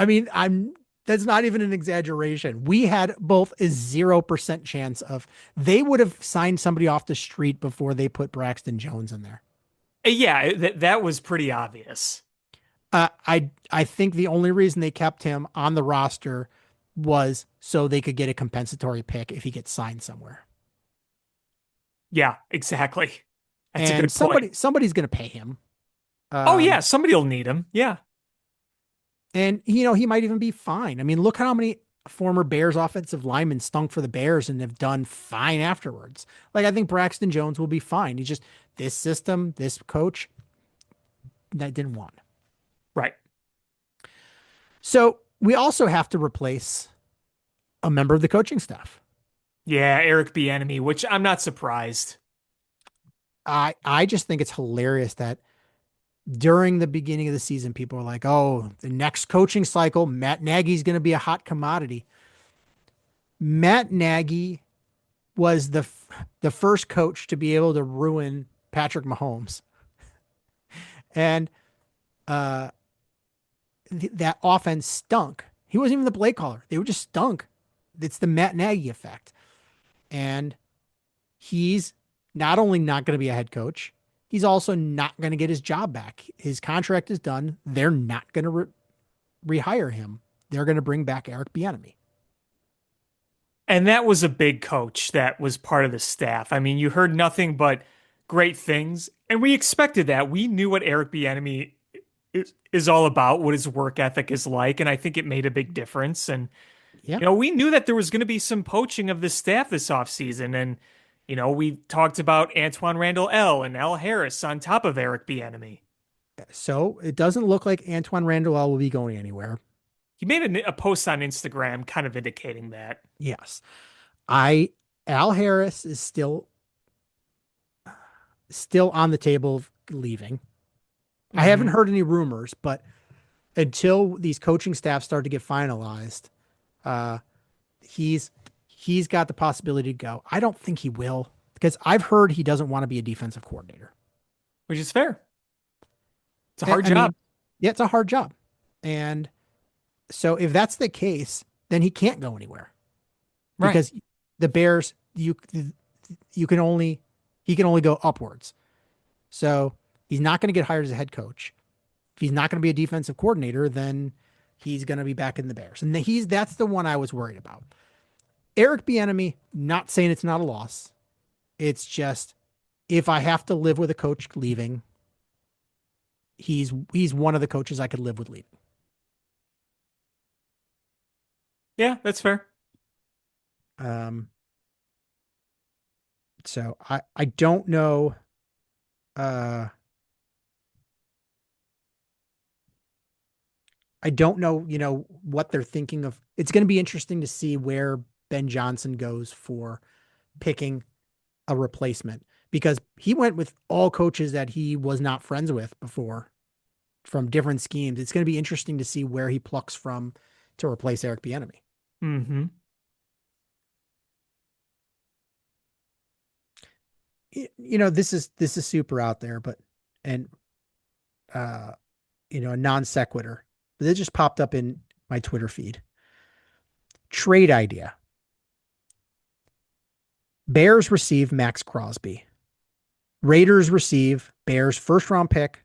Speaker 2: mean, that's not even an exaggeration. We had both a 0% chance of they would have signed somebody off the street before they put Braxton Jones in there.
Speaker 3: Yeah, that was pretty obvious.
Speaker 2: I think the only reason they kept him on the roster was so they could get a compensatory pick if he gets signed somewhere.
Speaker 3: Yeah, exactly. That's a
Speaker 2: And
Speaker 3: good point.
Speaker 2: somebody's going to pay him.
Speaker 3: Oh yeah,
Speaker 2: Um,
Speaker 3: somebody will need him. Yeah.
Speaker 2: and he might even be fine. I mean, look how many former Bears offensive linemen stunk for the Bears and have done fine afterwards. Like I think Braxton Jones will be fine. He just this system, this coach that didn't want.
Speaker 3: Right.
Speaker 2: So we also have to replace a member of the coaching staff.
Speaker 3: Yeah, Eric Bieniemy, which I'm not surprised.
Speaker 2: I just think it's hilarious that during the beginning of the season, people are like, "Oh, the next coaching cycle, Matt Nagy's going to be a hot commodity." Matt Nagy was the first coach to be able to ruin Patrick Mahomes, and uh, that offense stunk. He wasn't even the play caller; they were just stunk. It's the Matt Nagy effect, and he's not only not going to be a head coach, he's also not going to get his job back. His contract is done. They're not going to rehire him. They're going to bring back Eric Bieniemy.
Speaker 3: And that was a big coach that was part of the staff. I mean, you heard nothing but great things, and we expected that. We knew what Eric Bieniemy is all about, what his work ethic is like, and I think it made a big difference. And
Speaker 2: Yeah.
Speaker 3: we knew that there was going to be some poaching of the staff this offseason. And, we talked about Antoine Randall L. and Al Harris on top of Eric Bieniemy.
Speaker 2: So it doesn't look like Antoine Randall will be going anywhere.
Speaker 3: He made a post on Instagram kind of indicating that.
Speaker 2: Yes. I Al Harris is still on the table of leaving. I haven't
Speaker 3: Mhm.
Speaker 2: heard any rumors, but until these coaching staff start to get finalized, uh, he's he's got the possibility to go. I don't think he will because I've heard he doesn't want to be a defensive coordinator.
Speaker 3: Which is fair. It's a hard
Speaker 2: I
Speaker 3: job.
Speaker 2: mean, yeah, it's a hard job. And so if that's the case, then he can't go anywhere.
Speaker 3: Right.
Speaker 2: because the Bears, you can only he can only go upwards. So he's not going to get hired as a head coach. If he's not going to be a defensive coordinator, then he's going to be back in the Bears. And that's the one I was worried about. Eric Bieniemy, not saying it's not a loss. It's just if I have to live with a coach leaving, he's one of the coaches I could live with leaving.
Speaker 3: Yeah, that's fair.
Speaker 2: Um, so I don't know. Uh, I don't know, what they're thinking of. It's going to be interesting to see where Ben Johnson goes for picking a replacement because he went with all coaches that he was not friends with before from different schemes. It's going to be interesting to see where he plucks from to replace Eric Bieniemy.
Speaker 3: Mm-hmm.
Speaker 2: This is super out there, but and uh a non sequitur. But it just popped up in my Twitter feed. Trade idea. Bears receive Max Crosby. Raiders receive Bears first round pick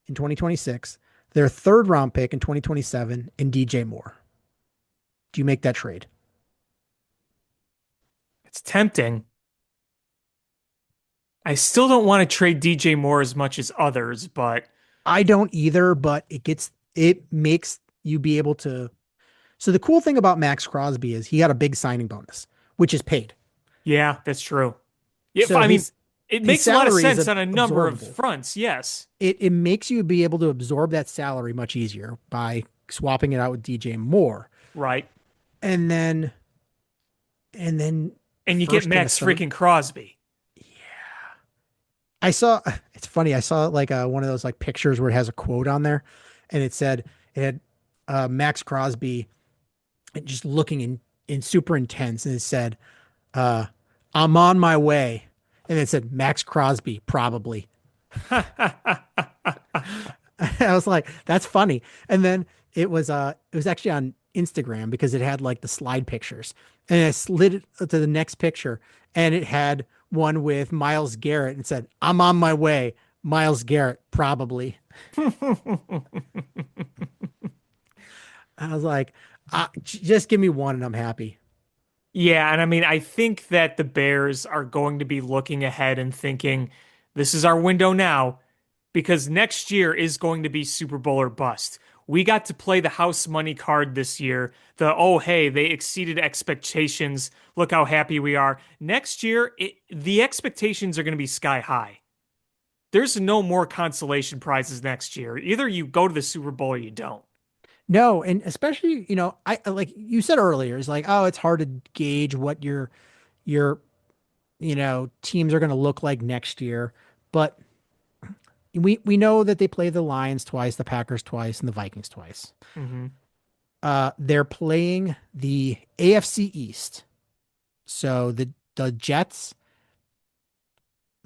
Speaker 2: in 2026, their third round pick in 2027, and DJ Moore. Do you make that trade?
Speaker 3: It's tempting. I still don't want to trade DJ Moore as much as others, but
Speaker 2: I don't either, but it makes you be able to. So the cool thing about Max Crosby is he got a big signing bonus, which is paid.
Speaker 3: yeah, that's true. Yeah,
Speaker 2: So
Speaker 3: I mean, it
Speaker 2: his
Speaker 3: makes a lot of
Speaker 2: salary is
Speaker 3: sense on a number of
Speaker 2: absorbable.
Speaker 3: fronts. Yes.
Speaker 2: It makes you be able to absorb that salary much easier by swapping it out with DJ Moore.
Speaker 3: Right.
Speaker 2: And then and then
Speaker 3: And you get
Speaker 2: first and a
Speaker 3: Max
Speaker 2: third.
Speaker 3: freaking Crosby.
Speaker 2: I saw it's funny. I saw like one of those like pictures where it has a quote on there, and it had Max Crosby just looking in super intense, and it said, "I'm on my way," and it said Max Crosby probably. I was like, "That's funny," and then it was actually on Instagram because it had like the slide pictures, and I slid it to the next picture, and it had one with Miles Garrett and said, "I'm on my way, Miles Garrett probably." I was like, just give me one and I'm happy.
Speaker 3: Yeah, and I mean, I think that the Bears are going to be looking ahead and thinking, this is our window now, because next year is going to be Super Bowl or bust. We got to play the house money card this year. Oh, hey, they exceeded expectations. Look how happy we are. Next year, the expectations are going to be sky high. There's no more consolation prizes next year. Either you go to the Super Bowl or you don't.
Speaker 2: No, and especially, I like you said earlier, it's like, oh, it's hard to gauge what your teams are going to look like next year, but we know that they play the Lions twice, the Packers twice, and the Vikings twice.
Speaker 3: Mm-hmm.
Speaker 2: They're playing the AFC East. So the Jets,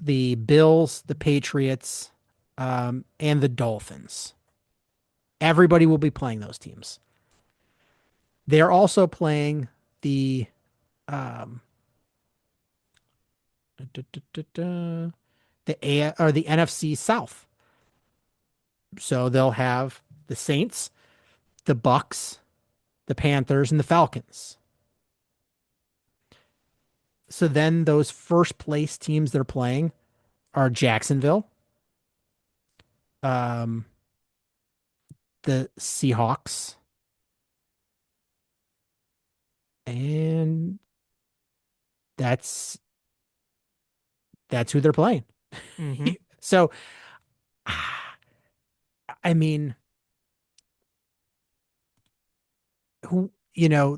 Speaker 2: the Bills, the Patriots, and the Dolphins. Everybody will be playing those teams. They're also playing the um, the A or the NFC South. So they'll have the Saints, the Bucks, the Panthers, and the Falcons. So then those first place teams they're playing are Jacksonville, um, the Seahawks, and that's that's who they're playing.
Speaker 3: Mm-hmm.
Speaker 2: So, I mean, who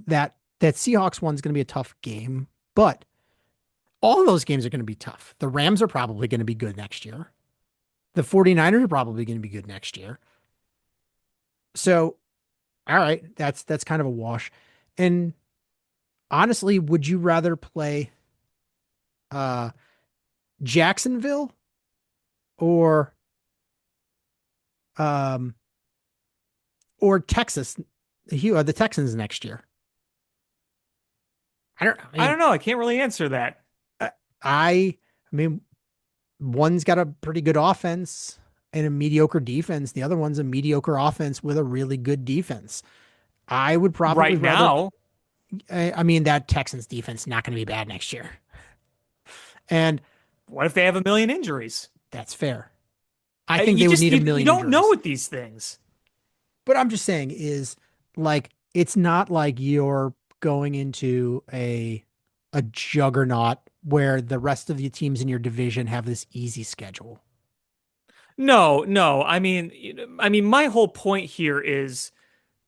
Speaker 2: that Seahawks one's going to be a tough game, but all of those games are going to be tough. The Rams are probably going to be good next year. The 49ers are probably going to be good next year. So, all right, that's kind of a wash. And honestly, would you rather play uh Jacksonville or um or Texas, the Texans next year? I don't.
Speaker 3: I don't know. I can't really answer that.
Speaker 2: I, I mean, one's got a pretty good offense and a mediocre defense. The other one's a mediocre offense with a really good defense. I would probably
Speaker 3: Right
Speaker 2: rather.
Speaker 3: now,
Speaker 2: I mean, that Texans defense is not going to be bad next year, and
Speaker 3: what if they have a million injuries?
Speaker 2: that's fair. I think
Speaker 3: You
Speaker 2: they would
Speaker 3: just
Speaker 2: need a
Speaker 3: you
Speaker 2: million
Speaker 3: don't know
Speaker 2: injuries.
Speaker 3: with these things.
Speaker 2: But I'm just saying is like it's not like you're going into a juggernaut where the rest of the teams in your division have this easy schedule.
Speaker 3: No, no. I mean, my whole point here is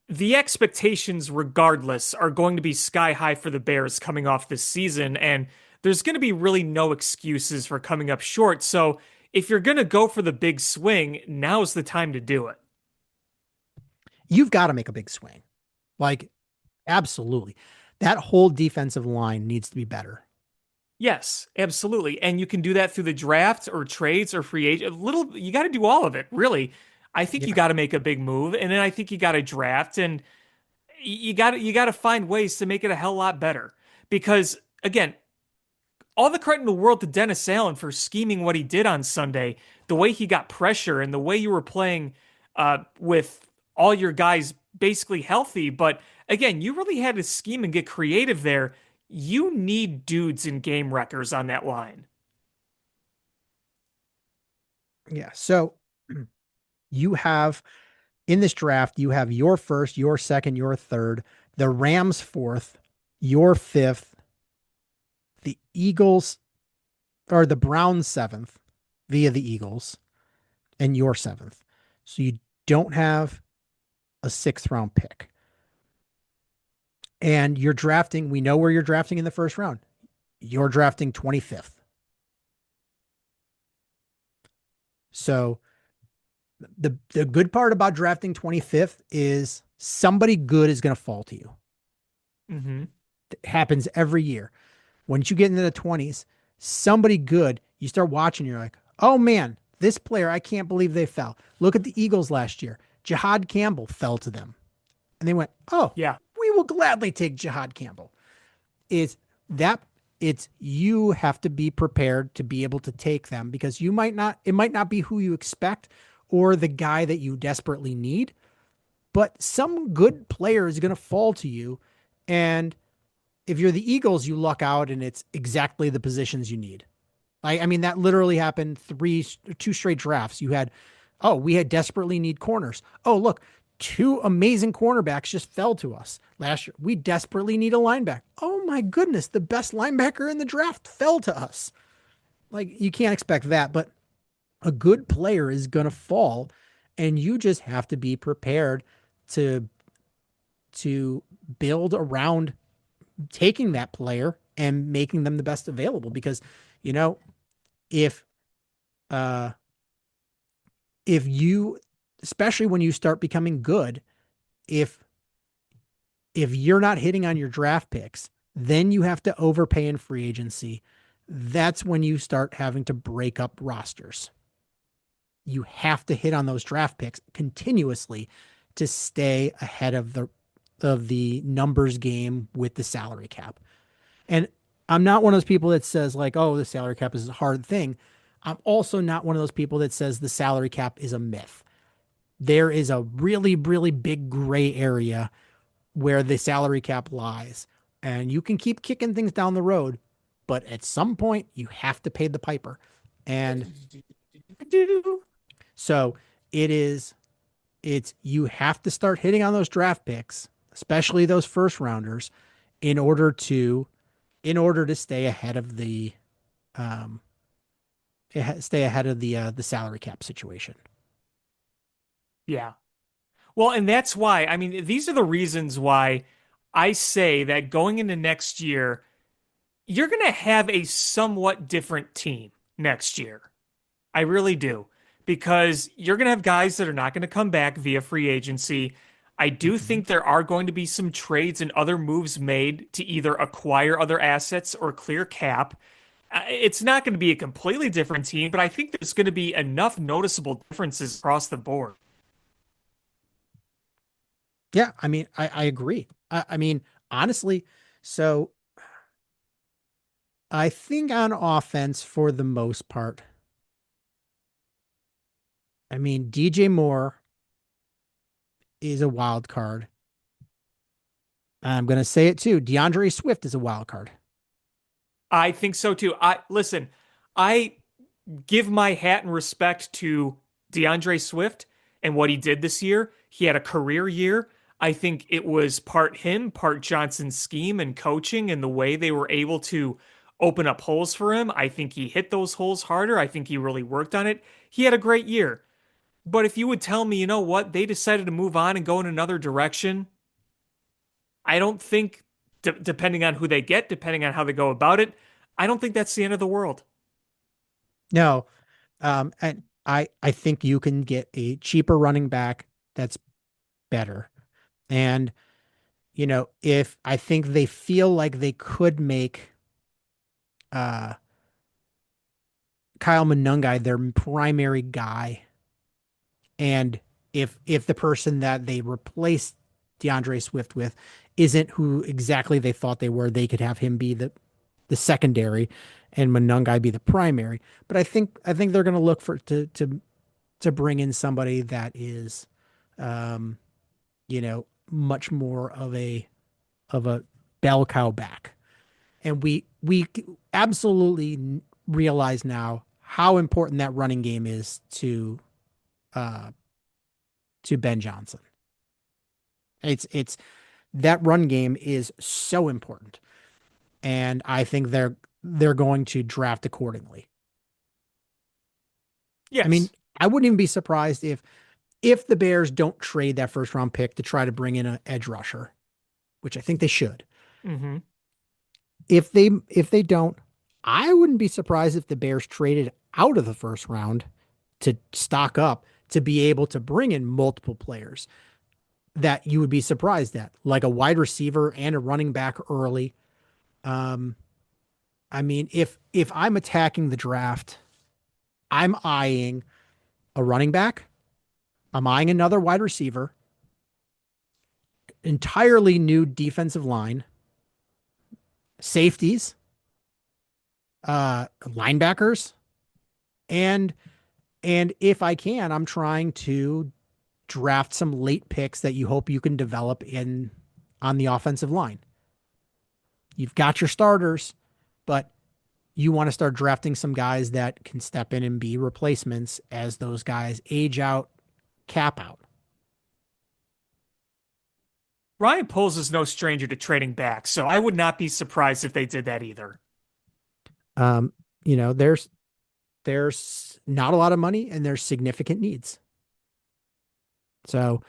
Speaker 3: the expectations, regardless, are going to be sky high for the Bears coming off this season, and there's going to be really no excuses for coming up short. So if you're going to go for the big swing, now's the time to do it.
Speaker 2: You've got to make a big swing. Like absolutely. That whole defensive line needs to be better.
Speaker 3: Yes, absolutely. And you can do that through the draft or trades or free agent. Little, you got to do all of it, really. I think you
Speaker 2: Yeah.
Speaker 3: got to make a big move, and then I think you got to draft, and you got to find ways to make it a hell lot better. Because again, all the credit in the world to Dennis Allen for scheming what he did on Sunday, the way he got pressure and the way you were playing with all your guys basically healthy. But again, you really had to scheme and get creative there. You need dudes and game wreckers on that line.
Speaker 2: Yeah. So you have in this draft, you have your first, your second, your third, the Rams fourth, your fifth, the Eagles or the Browns seventh via the Eagles, and your seventh. So you don't have a sixth round pick. And you're drafting, we know where you're drafting in the first round. You're drafting 25th. So the good part about drafting 25th is somebody good is going to fall to you.
Speaker 3: Mm-hmm.
Speaker 2: It happens every year. Once you get into the 20s, somebody good, you start watching, you're like, oh man, this player, I can't believe they fell. Look at the Eagles last year. Jihad Campbell fell to them. And they went, oh,
Speaker 3: Yeah.
Speaker 2: we will gladly take Jihad Campbell. Is that it's you have to be prepared to be able to take them because you might not, it might not be who you expect or the guy that you desperately need, but some good player is going to fall to you. And if you're the Eagles, you luck out and it's exactly the positions you need. I mean, that literally happened two straight drafts. You had, oh, we had desperately need corners. Oh, look, two amazing cornerbacks just fell to us last year. We desperately need a linebacker. Oh my goodness, the best linebacker in the draft fell to us. Like you can't expect that, but a good player is going to fall and you just have to be prepared to build around taking that player and making them the best available because you know if uh if you especially when you start becoming good if you're not hitting on your draft picks then you have to overpay in free agency. That's when you start having to break up rosters. You have to hit on those draft picks continuously to stay ahead of the numbers game with the salary cap. And I'm not one of those people that says like, oh, the salary cap is a hard thing. I'm also not one of those people that says the salary cap is a myth. There is a really, really big gray area where the salary cap lies. And you can keep kicking things down the road, but at some point you have to pay the piper. And so it's you have to start hitting on those draft picks, especially those first rounders, in order to stay ahead of um the salary cap situation.
Speaker 3: Yeah. Well, and that's why, I mean, these are the reasons why I say that going into next year, you're going to have a somewhat different team next year. I really do. Because you're going to have guys that are not going to come back via free agency. I do
Speaker 2: Mhm.
Speaker 3: think there are going to be some trades and other moves made to either acquire other assets or clear cap. It's not going to be a completely different team, but I think there's going to be enough noticeable differences across the board.
Speaker 2: Yeah, I mean, I agree. I mean, honestly, so I think on offense for the most part. I mean, DJ Moore is a wild card. I'm going to say it too. DeAndre Swift is a wild card.
Speaker 3: I think so too. I listen, I give my hat and respect to DeAndre Swift and what he did this year. He had a career year. I think it was part him, part Johnson's scheme and coaching and the way they were able to open up holes for him. I think he hit those holes harder. I think he really worked on it. He had a great year. But if you would tell me, you know what, they decided to move on and go in another direction, I don't think, depending on who they get, depending on how they go about it, I don't think that's the end of the world.
Speaker 2: No, and I think you can get a cheaper running back that's better. And if I think they feel like they could make uh Kyle Monungai their primary guy, and if the person that they replace DeAndre Swift with isn't who exactly they thought they were, they could have him be the secondary and Monungai be the primary. But I think they're going to look for to bring in somebody that is, um, much more of a bell cow back. And we absolutely realize now how important that running game is uh to Ben Johnson. It's that run game is so important, and I think they're going to draft accordingly. I mean,
Speaker 3: Yes.
Speaker 2: I wouldn't even be surprised if the Bears don't trade that first round pick to try to bring in an edge rusher, which I think they should.
Speaker 3: Hmm.
Speaker 2: If they don't, I wouldn't be surprised if the Bears traded out of the first round to stock up to be able to bring in multiple players that you would be surprised at, like a wide receiver and a running back early. Um, I mean, if I'm attacking the draft, I'm eyeing a running back, I'm eyeing another wide receiver, entirely new defensive line, safeties, linebackers, and if I can, I'm trying to draft some late picks that you hope you can develop in on the offensive line. You've got your starters, but you want to start drafting some guys that can step in and be replacements as those guys age out, cap out.
Speaker 3: Ryan Poles is no stranger to trading back, so I would not be surprised if they did that either.
Speaker 2: Um, there's not a lot of money and there's significant needs. So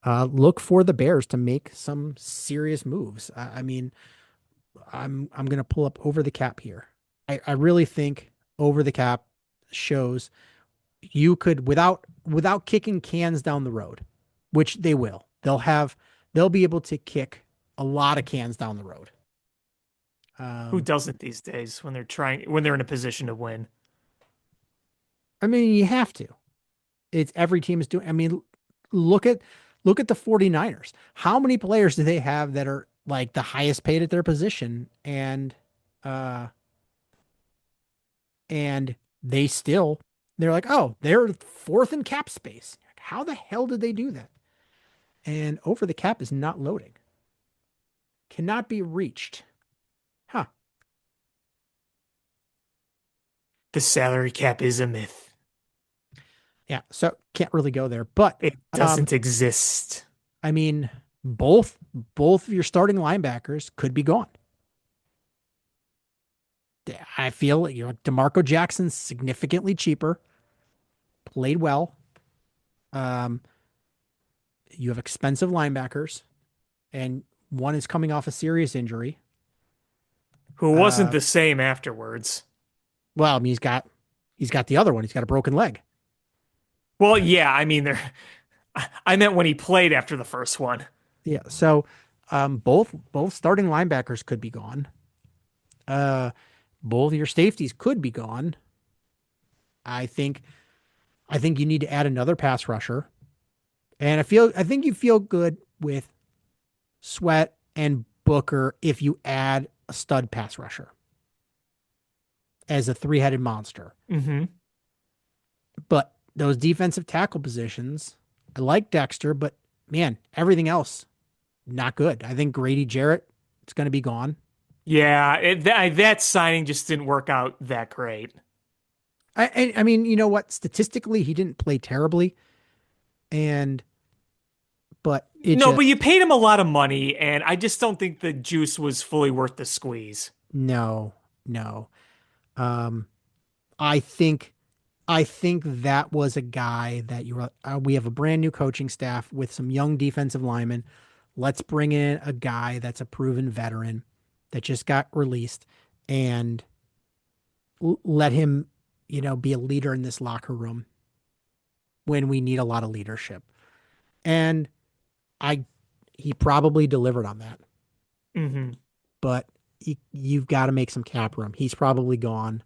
Speaker 2: look for the Bears to make some serious moves. I mean, I'm gonna pull up over the cap here. I really think over the cap shows you could without kicking cans down the road, which they will. They'll be able to kick a lot of cans down the road.
Speaker 3: Who
Speaker 2: Um,
Speaker 3: doesn't these days when they're in a position to win?
Speaker 2: I mean, you have to. It's every team is doing. I mean, look at look at the 49ers. How many players do they have that are like the highest paid at their position uh and they're like, "Oh, they're fourth in cap space." How the hell did they do that? And over the cap is not loading. Cannot be reached. Huh.
Speaker 3: The salary cap is a myth.
Speaker 2: Yeah, so can't really go there. But
Speaker 3: It
Speaker 2: um
Speaker 3: doesn't exist.
Speaker 2: I mean, both of your starting linebackers could be gone. I feel DeMarco Jackson's significantly cheaper, played well. Um, you have expensive linebackers, and one is coming off a serious injury.
Speaker 3: Who wasn't
Speaker 2: Uh,
Speaker 3: the same afterwards.
Speaker 2: well, I mean, he's got the other one. He's got a broken leg.
Speaker 3: Well, yeah, I mean, I meant when he played after the first one.
Speaker 2: Yeah, so both starting linebackers could be gone. Uh, both your safeties could be gone. I think I think you need to add another pass rusher, and I think you feel good with Sweat and Booker if you add a stud pass rusher. as a three-headed monster.
Speaker 3: Mm-hmm.
Speaker 2: But those defensive tackle positions, I like Dexter, but man, everything else, not good. I think Grady Jarrett, it's going to be gone.
Speaker 3: Yeah, that signing just didn't work out that great.
Speaker 2: I mean, you know what? Statistically, he didn't play terribly, and but it
Speaker 3: No, but
Speaker 2: just
Speaker 3: you paid him a lot of money, and I just don't think the juice was fully worth the squeeze.
Speaker 2: no, no. Um, I think I think that was a guy that we have a brand new coaching staff with some young defensive linemen. Let's bring in a guy that's a proven veteran that just got released and let him, be a leader in this locker room when we need a lot of leadership. And I, he probably delivered on that,
Speaker 3: Hmm.
Speaker 2: but you've got to make some cap room. He's probably gone.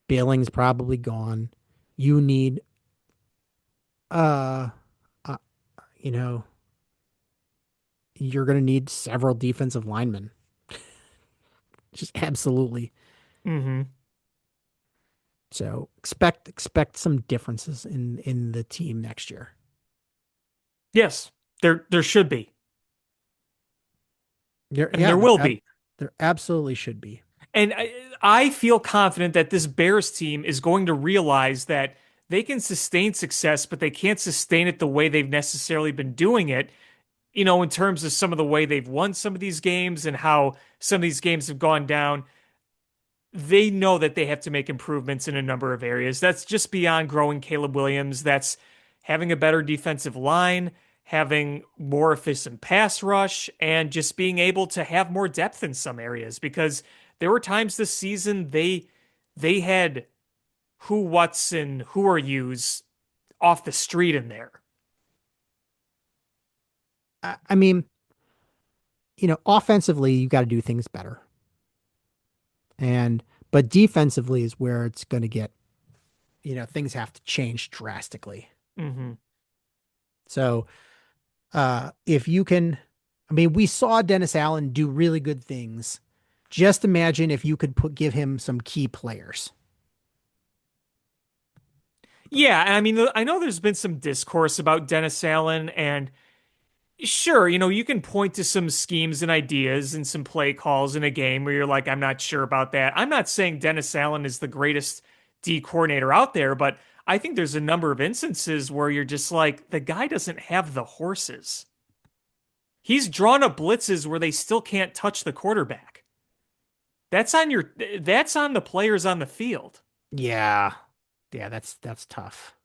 Speaker 2: Billings probably gone. You need, uh, uh you know, you're going to need several defensive linemen. Just absolutely.
Speaker 3: Hmm.
Speaker 2: So expect some differences in the team next year.
Speaker 3: Yes, there should be,
Speaker 2: There,
Speaker 3: and
Speaker 2: yeah,
Speaker 3: there will be.
Speaker 2: there absolutely should be.
Speaker 3: And I feel confident that this Bears team is going to realize that they can sustain success, but they can't sustain it the way they've necessarily been doing it, in terms of some of the way they've won some of these games and how some of these games have gone down. They know that they have to make improvements in a number of areas. That's just beyond growing Caleb Williams. That's having a better defensive line, having more efficient pass rush, and just being able to have more depth in some areas. Because there were times this season they had who, what's, and who are yous off the street in there.
Speaker 2: I mean, offensively, you got to do things better. And but defensively is where it's going to get, things have to change drastically.
Speaker 3: Hmm.
Speaker 2: So, if you can, I mean, we saw Dennis Allen do really good things. Just imagine if you could give him some key players.
Speaker 3: Yeah, I mean, I know there's been some discourse about Dennis Allen, and sure, you can point to some schemes and ideas and some play calls in a game where you're like, I'm not sure about that. I'm not saying Dennis Allen is the greatest D coordinator out there, but I think there's a number of instances where you're just like, the guy doesn't have the horses. He's drawn up blitzes where they still can't touch the quarterback. That's on the players on the field.
Speaker 2: Yeah. Yeah, that's tough.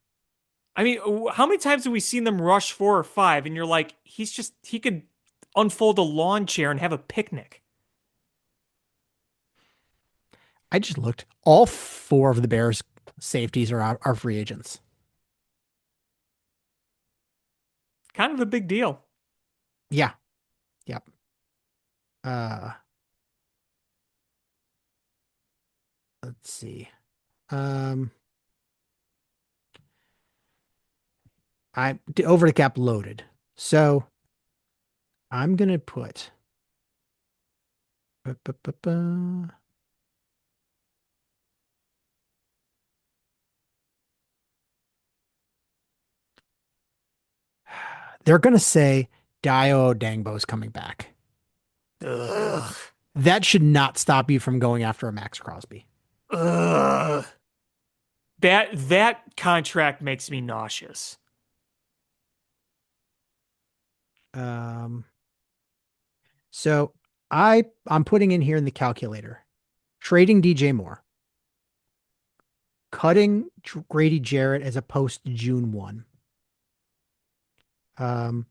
Speaker 3: I mean, how many times have we seen them rush 4 or 5 and you're like, he could unfold a lawn chair and have a picnic.
Speaker 2: I just looked. All four of the Bears safeties are free agents.
Speaker 3: Kind of a big deal.
Speaker 2: Yeah. Yep. Uh, let's see. Um, I over the cap loaded. So I'm gonna put. Ba, ba, ba, ba. They're gonna say Dio Dangbo's coming back.
Speaker 3: Ugh.
Speaker 2: That should not stop you from going after a Max Crosby.
Speaker 3: Ugh. That contract makes me nauseous.
Speaker 2: Um, so I'm putting in here in the calculator, trading DJ Moore, cutting Grady Jarrett as a post June 1. Um,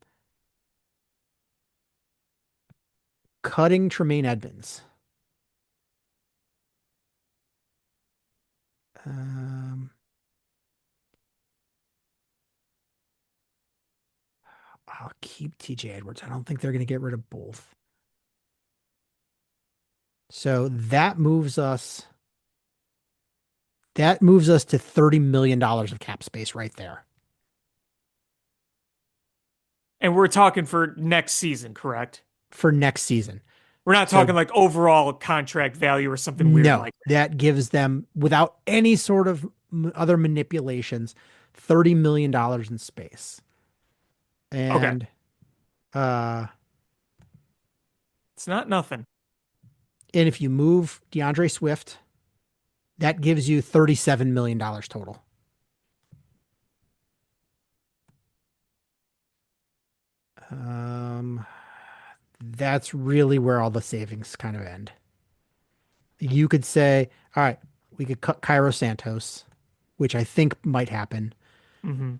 Speaker 2: cutting Tremaine Edmonds. Um, I'll keep TJ Edwards. I don't think they're going to get rid of both. So that moves us to $30 million of cap space right there
Speaker 3: And we're talking for next season, correct?
Speaker 2: for next season.
Speaker 3: We're not
Speaker 2: So
Speaker 3: talking like overall contract value or something weird
Speaker 2: no,
Speaker 3: like that.
Speaker 2: that gives them, without any sort of other manipulations, $30 million in space.
Speaker 3: Okay.
Speaker 2: And uh
Speaker 3: It's not nothing.
Speaker 2: and if you move DeAndre Swift, that gives you $37 million total. Um that's really where all the savings kind of end. You could say, all right, we could cut Cairo Santos, which I think might happen.
Speaker 3: Hmm.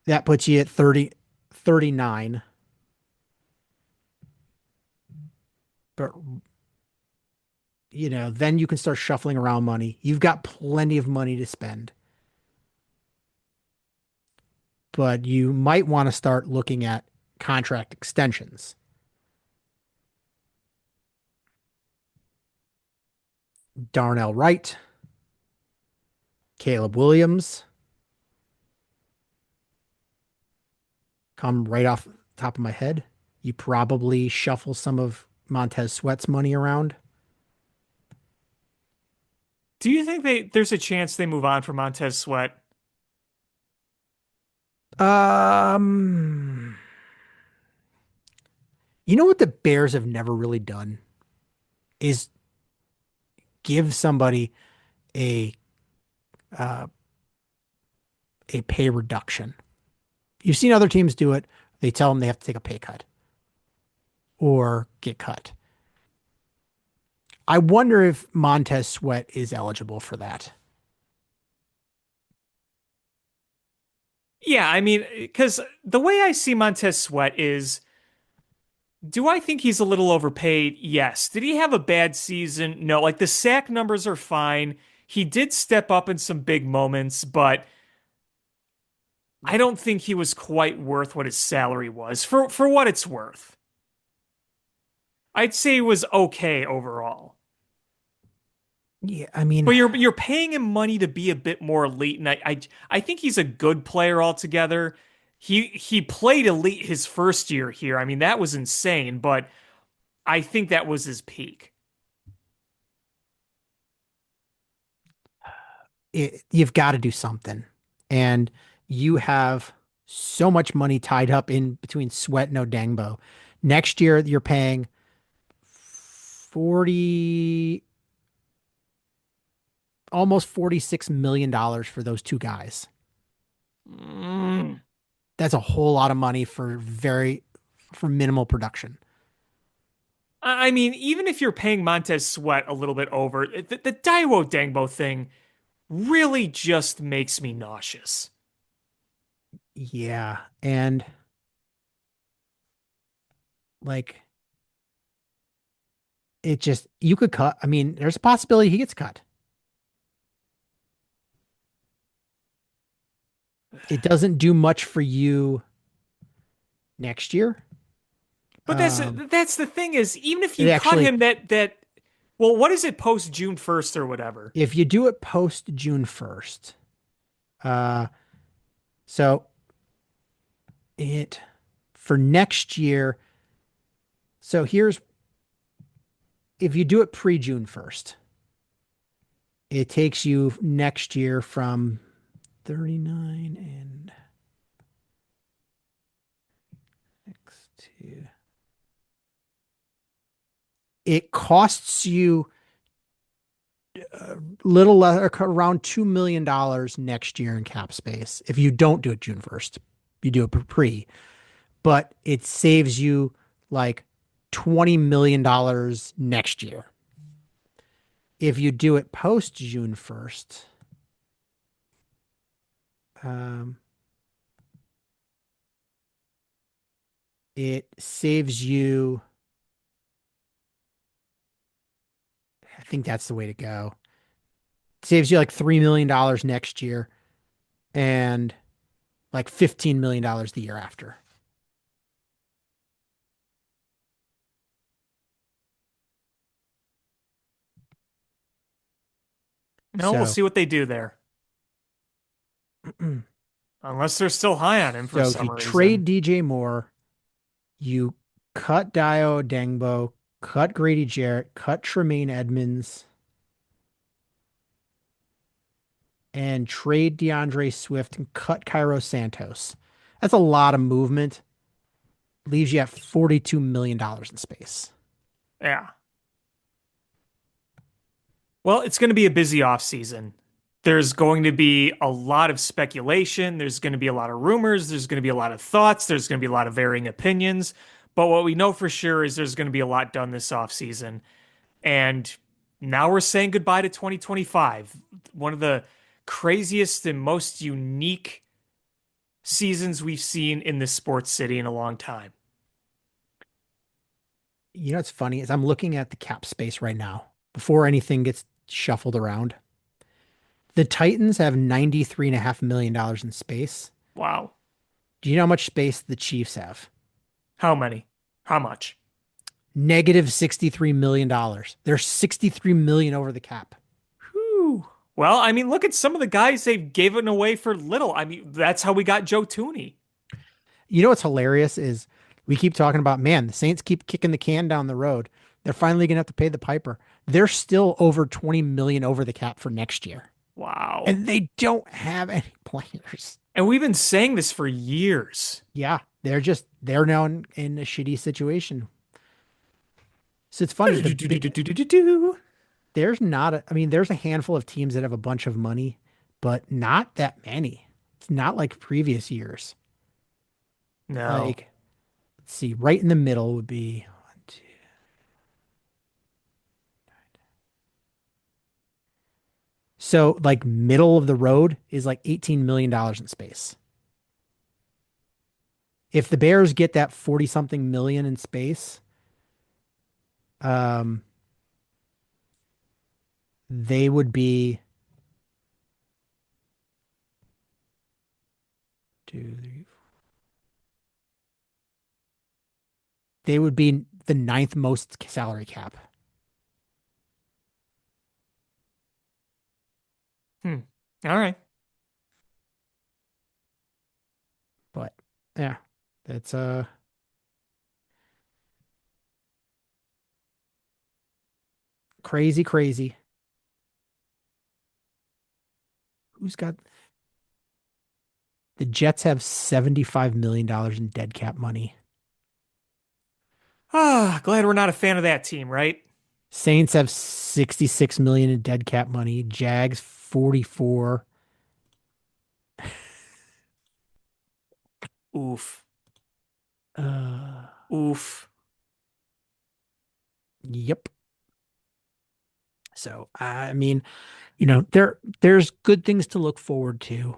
Speaker 2: That puts you at 39. But then you can start shuffling around money. You've got plenty of money to spend, but you might want to start looking at contract extensions. Darnell Wright, Caleb Williams come right off the top of my head. You probably shuffle some of Montez Sweat's money around.
Speaker 3: Do you think there's a chance they move on from Montez Sweat?
Speaker 2: Um, you know what the Bears have never really done is give somebody a uh, a pay reduction. You've seen other teams do it. They tell them they have to take a pay cut or get cut. I wonder if Montez Sweat is eligible for that.
Speaker 3: Yeah, I mean, because the way I see Montez Sweat is, do I think he's a little overpaid? Yes. Did he have a bad season? No. Like the sack numbers are fine. He did step up in some big moments, but I don't think he was quite worth what his salary was for what it's worth. I'd say it was okay overall.
Speaker 2: Yeah, I mean,
Speaker 3: But you're paying him money to be a bit more elite, and I think he's a good player altogether. He played elite his first year here. I mean, that was insane, but I think that was his peak.
Speaker 2: you've got to do something. And you have so much money tied up in between Sweat and Odangbo. Next year, you're paying 40, almost $46 million for those two guys.
Speaker 3: Mm.
Speaker 2: That's a whole lot of money for minimal production.
Speaker 3: I mean, even if you're paying Montez Sweat a little bit over, the Daiwo Dangbo thing really just makes me nauseous.
Speaker 2: Yeah. And like you could cut. I mean, there's a possibility he gets cut. It doesn't do much for you next year.
Speaker 3: But that's the thing is, even if
Speaker 2: It
Speaker 3: you cut
Speaker 2: actually,
Speaker 3: him, that well, what is it post June 1st or whatever?
Speaker 2: if you do it post June 1st, uh, so it for next year. So here's if you do it pre June 1st, it takes you next year from 39 and X to it costs you a little less, around $2 million next year in cap space if you don't do it June 1st. You do it pre, but it saves you like $20 million next year. If you do it post June 1st, um, it saves you, I think that's the way to go. It saves you like $3 million next year and like $15 million the year after.
Speaker 3: No, we'll
Speaker 2: So,
Speaker 3: see what they do there. Unless they're still high on him for
Speaker 2: so if you
Speaker 3: some
Speaker 2: trade
Speaker 3: reason.
Speaker 2: DJ Moore, you cut Dio Dengbo, cut Grady Jarrett, cut Tremaine Edmonds, and trade DeAndre Swift and cut Cairo Santos. That's a lot of movement. Leaves you at $42 million in space.
Speaker 3: Yeah. Well, it's going to be a busy offseason. There's going to be a lot of speculation. There's going to be a lot of rumors. There's going to be a lot of thoughts. There's going to be a lot of varying opinions. But what we know for sure is there's going to be a lot done this offseason. And now we're saying goodbye to 2025. One of the craziest and most unique seasons we've seen in this sports city in a long time.
Speaker 2: You know what's funny is I'm looking at the cap space right now before anything gets shuffled around. The Titans have $93.5 million in space.
Speaker 3: Wow.
Speaker 2: Do you know how much space the Chiefs have?
Speaker 3: How many? How much?
Speaker 2: Negative $63 million. They're $63 million over the cap.
Speaker 3: Whew. Well, I mean, look at some of the guys they've given away for little. I mean, that's how we got Joe Tooney.
Speaker 2: You know what's hilarious is we keep talking about, man, the Saints keep kicking the can down the road. They're finally going to have to pay the piper. They're still over 20 million over the cap for next year.
Speaker 3: Wow.
Speaker 2: And they don't have any players.
Speaker 3: And we've been saying this for years.
Speaker 2: Yeah, they're now in a shitty situation. So it's funny. There's not a, I mean, there's a handful of teams that have a bunch of money, but not that many. It's not like previous years.
Speaker 3: No.
Speaker 2: Like, let's see, right in the middle would be one, two. So like middle of the road is like $18 million in space. If the Bears get that 40 something million in space, um, they would be two, three, four. They would be the ninth most salary cap.
Speaker 3: Hmm. All right.
Speaker 2: But yeah, that's crazy, crazy. Who's got the Jets have $75 million in dead cap money.
Speaker 3: Ah, glad we're not a fan of that team, right?
Speaker 2: Saints have 66 million in dead cap money. Jags 44.
Speaker 3: Oof.
Speaker 2: Uh,
Speaker 3: Oof.
Speaker 2: yep. So I mean, there's good things to look forward to.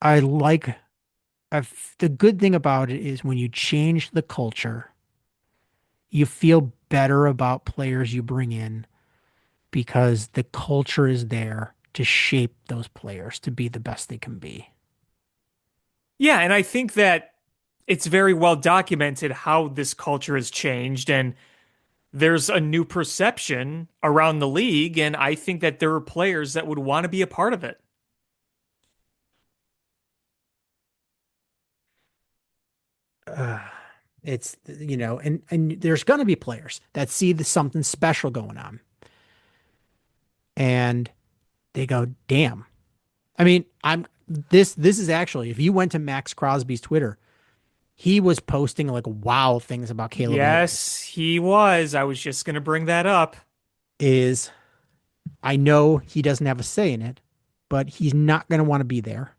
Speaker 2: I like the good thing about it is when you change the culture, you feel better about players you bring in because the culture is there to shape those players to be the best they can be.
Speaker 3: Yeah, and I think that it's very well documented how this culture has changed, and there's a new perception around the league, and I think that there are players that would want to be a part of it.
Speaker 2: Uh, it's and there's going to be players that see something special going on, and they go, "Damn." I mean, I'm this is actually if you went to Max Crosby's Twitter, he was posting like wow things about Caleb Williams.
Speaker 3: Yes, he was. I was just going to bring that up.
Speaker 2: Is I know he doesn't have a say in it, but he's not going to want to be there.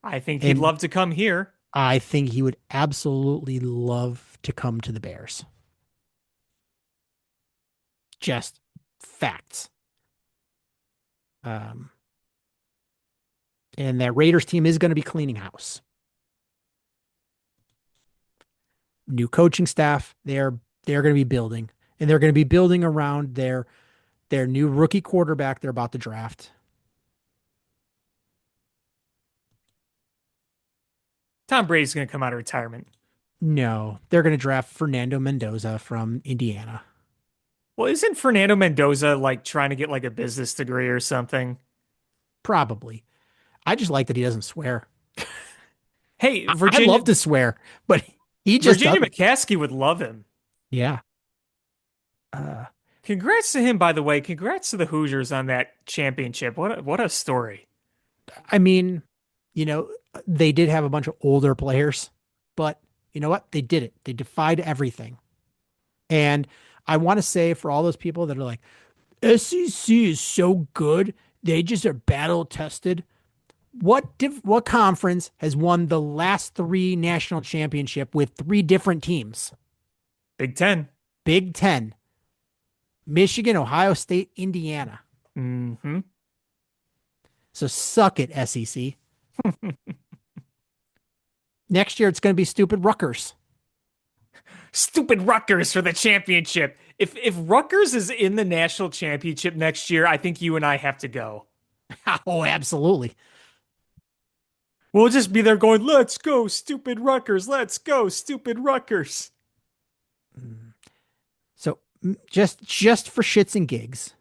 Speaker 3: I think he'd
Speaker 2: And
Speaker 3: love to come here.
Speaker 2: I think he would absolutely love to come to the Bears. Just facts. Um, and that Raiders team is going to be cleaning house. New coaching staff, they're going to be building, and they're going to be building around their new rookie quarterback they're about to draft.
Speaker 3: Tom Brady's going to come out of retirement.
Speaker 2: No, they're going to draft Fernando Mendoza from Indiana.
Speaker 3: Well, isn't Fernando Mendoza like trying to get like a business degree or something?
Speaker 2: Probably. I just like that he doesn't swear.
Speaker 3: Hey,
Speaker 2: I
Speaker 3: Virginia,
Speaker 2: love to swear, but He just
Speaker 3: Virginia
Speaker 2: doesn't.
Speaker 3: McCaskey would love him.
Speaker 2: Yeah. Uh,
Speaker 3: Congrats to him, by the way. Congrats to the Hoosiers on that championship. What a story.
Speaker 2: I mean, you know, they did have a bunch of older players, but you know what? They did it. They defied everything. And I want to say for all those people that are like, SEC is so good, they just are battle tested. What conference has won the last three national championship with three different teams?
Speaker 3: Big Ten.
Speaker 2: Big Ten, Michigan, Ohio State, Indiana.
Speaker 3: Hmm.
Speaker 2: So suck it, SEC. Next year it's going to be stupid Rutgers.
Speaker 3: Stupid Rutgers for the championship. If Rutgers is in the national championship next year, I think you and I have to go.
Speaker 2: Oh, absolutely.
Speaker 3: We'll just be there going, "Let's go, stupid Rutgers. Let's go, stupid Rutgers."
Speaker 2: So just for shits and gigs,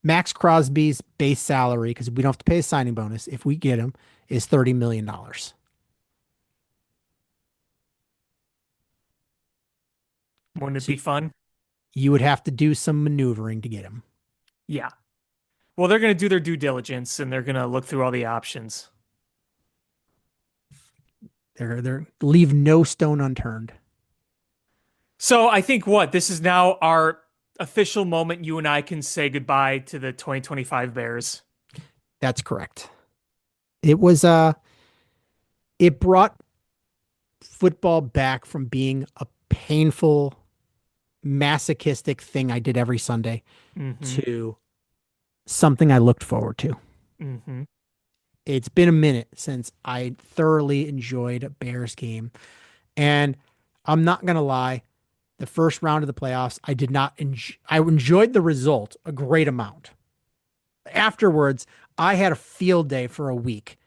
Speaker 2: Max Crosby's base salary, because we don't have to pay a signing bonus if we get him, is $30 million.
Speaker 3: Wouldn't it
Speaker 2: So
Speaker 3: be fun?
Speaker 2: you would have to do some maneuvering to get him.
Speaker 3: Yeah. Well, they're going to do their due diligence and they're going to look through all the options.
Speaker 2: They're leave no stone unturned.
Speaker 3: So I think what this is now our official moment. You and I can say goodbye to the 2025 Bears.
Speaker 2: That's correct. It was it brought football back from being a painful, masochistic thing I did every Sunday to something I looked forward to.
Speaker 3: Mm-hmm.
Speaker 2: It's been a minute since I thoroughly enjoyed a Bears game. And I'm not going to lie, the first round of the playoffs, I did not enjoy. I enjoyed the result a great amount. Afterwards, I had a field day for a week.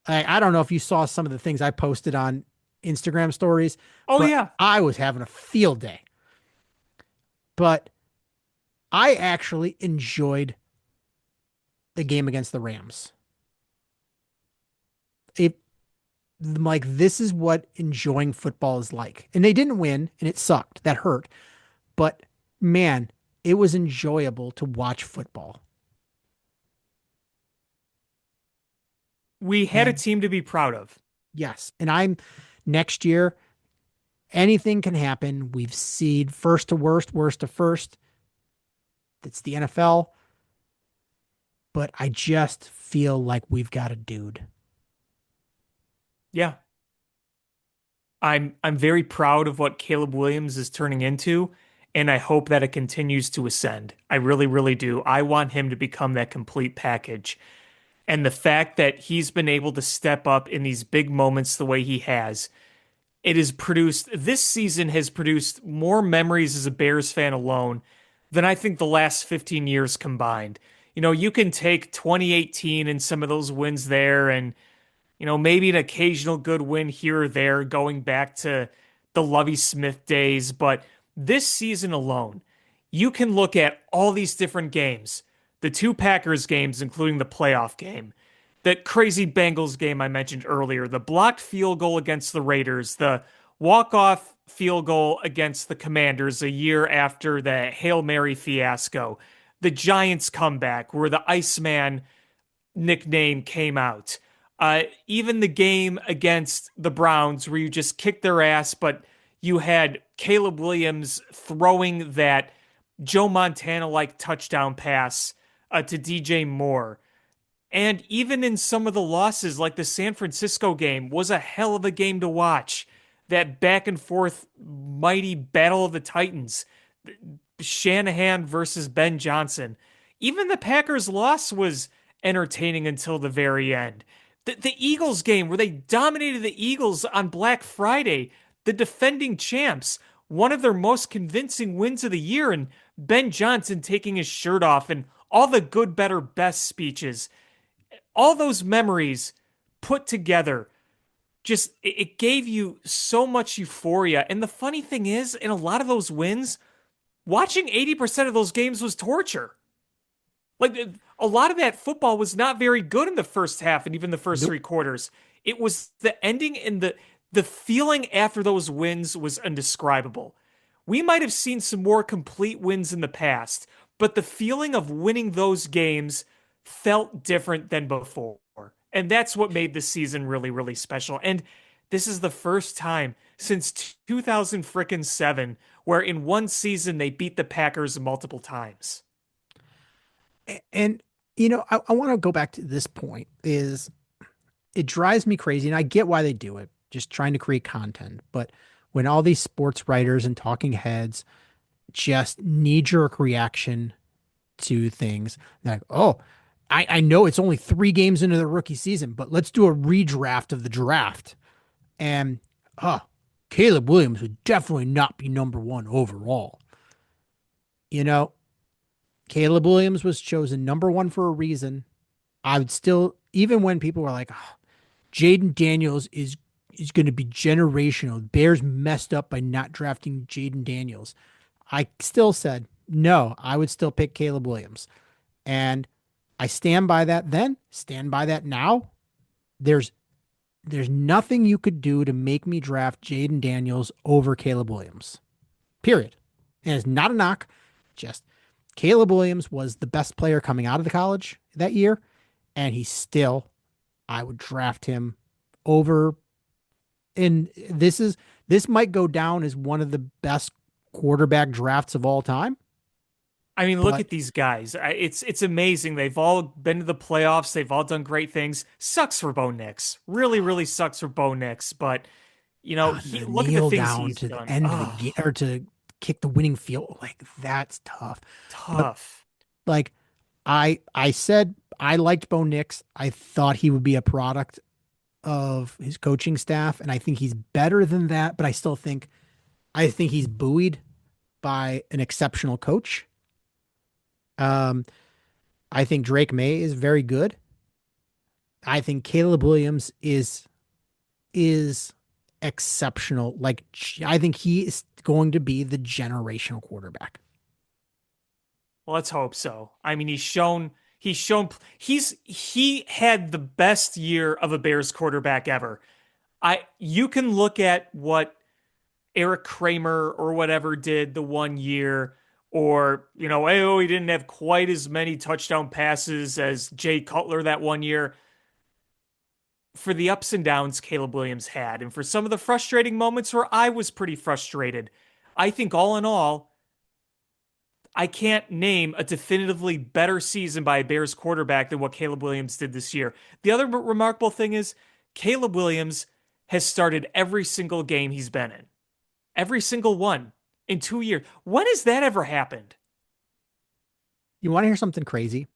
Speaker 2: I don't know if you saw some of the things I posted on Instagram stories.
Speaker 3: Oh,
Speaker 2: but
Speaker 3: yeah.
Speaker 2: I was having a field day. But I actually enjoyed the game against the Rams. Like, this is what enjoying football is like. And they didn't win, and it sucked. That hurt. But man, it was enjoyable to watch football.
Speaker 3: We had a
Speaker 2: And
Speaker 3: team to be proud of.
Speaker 2: yes, and I'm next year, anything can happen. We've seed first to worst, worst to first. That's the NFL. But I just feel like we've got a dude.
Speaker 3: Yeah. I'm very proud of what Caleb Williams is turning into, and I hope that it continues to ascend. I really, really do. I want him to become that complete package. And the fact that he's been able to step up in these big moments the way he has, it has produced, this season has produced more memories as a Bears fan alone than I think the last 15 years combined. You know, you can take 2018 and some of those wins there and maybe an occasional good win here or there going back to the Lovie Smith days. But this season alone, you can look at all these different games, the two Packers games, including the playoff game, that crazy Bengals game I mentioned earlier, the blocked field goal against the Raiders, the walk-off field goal against the Commanders a year after the Hail Mary fiasco, the Giants comeback where the Iceman nickname came out. Even the game against the Browns where you just kicked their ass, but you had Caleb Williams throwing that Joe Montana-like touchdown pass to DJ Moore. And even in some of the losses, like the San Francisco game, was a hell of a game to watch. That back and forth mighty battle of the Titans. Shanahan versus Ben Johnson. Even the Packers' loss was entertaining until the very end. The Eagles game where they dominated the Eagles on Black Friday, the defending champs, one of their most convincing wins of the year, and Ben Johnson taking his shirt off and all the good, better, best speeches. All those memories put together, just it gave you so much euphoria. And the funny thing is, in a lot of those wins, watching 80% of those games was torture. Like, a lot of that football was not very good in the first half and even the first
Speaker 2: Nope.
Speaker 3: three quarters. It was the ending and the feeling after those wins was indescribable. We might have seen some more complete wins in the past, but the feeling of winning those games felt different than before. And that's what made this season really, really special. And this is the first time since 2007 where in one season they beat the Packers multiple times.
Speaker 2: And I want to go back to this point is it drives me crazy, and I get why they do it, just trying to create content. But when all these sports writers and talking heads just knee-jerk reaction to things, like, oh, I know it's only 3 games into the rookie season, but let's do a redraft of the draft. And Caleb Williams would definitely not be number 1 overall. You know, Caleb Williams was chosen number 1 for a reason. I would still, even when people were like, oh, Jaden Daniels is going to be generational. Bears messed up by not drafting Jaden Daniels. I still said, no, I would still pick Caleb Williams. And I stand by that then, stand by that now. There's nothing you could do to make me draft Jaden Daniels over Caleb Williams. Period. And it's not a knock. Just Caleb Williams was the best player coming out of the college that year. And I would draft him over. And this might go down as one of the best quarterback drafts of all time.
Speaker 3: I mean, look at these guys. It's amazing. They've all been to the playoffs. They've all done great things. Sucks for Bo Nix. Really, really sucks for Bo Nix. But look at the things
Speaker 2: down
Speaker 3: he's
Speaker 2: to
Speaker 3: done.
Speaker 2: the end of the game, or to kick the winning field. Like, that's tough.
Speaker 3: Tough.
Speaker 2: But, like, I said I liked Bo Nix. I thought he would be a product of his coaching staff, and I think he's better than that. But I think he's buoyed by an exceptional coach. I think Drake May is very good. I think Caleb Williams is exceptional. Like, I think he is going to be the generational quarterback.
Speaker 3: Well, let's hope so. I mean, he had the best year of a Bears quarterback ever. You can look at what Eric Kramer or whatever did the one year, or, he didn't have quite as many touchdown passes as Jay Cutler that one year. For the ups and downs Caleb Williams had, and for some of the frustrating moments where I was pretty frustrated, I think all in all, I can't name a definitively better season by a Bears quarterback than what Caleb Williams did this year. The other remarkable thing is Caleb Williams has started every single game he's been in. Every single one in 2 years. When has that ever happened?
Speaker 2: You want to hear something crazy?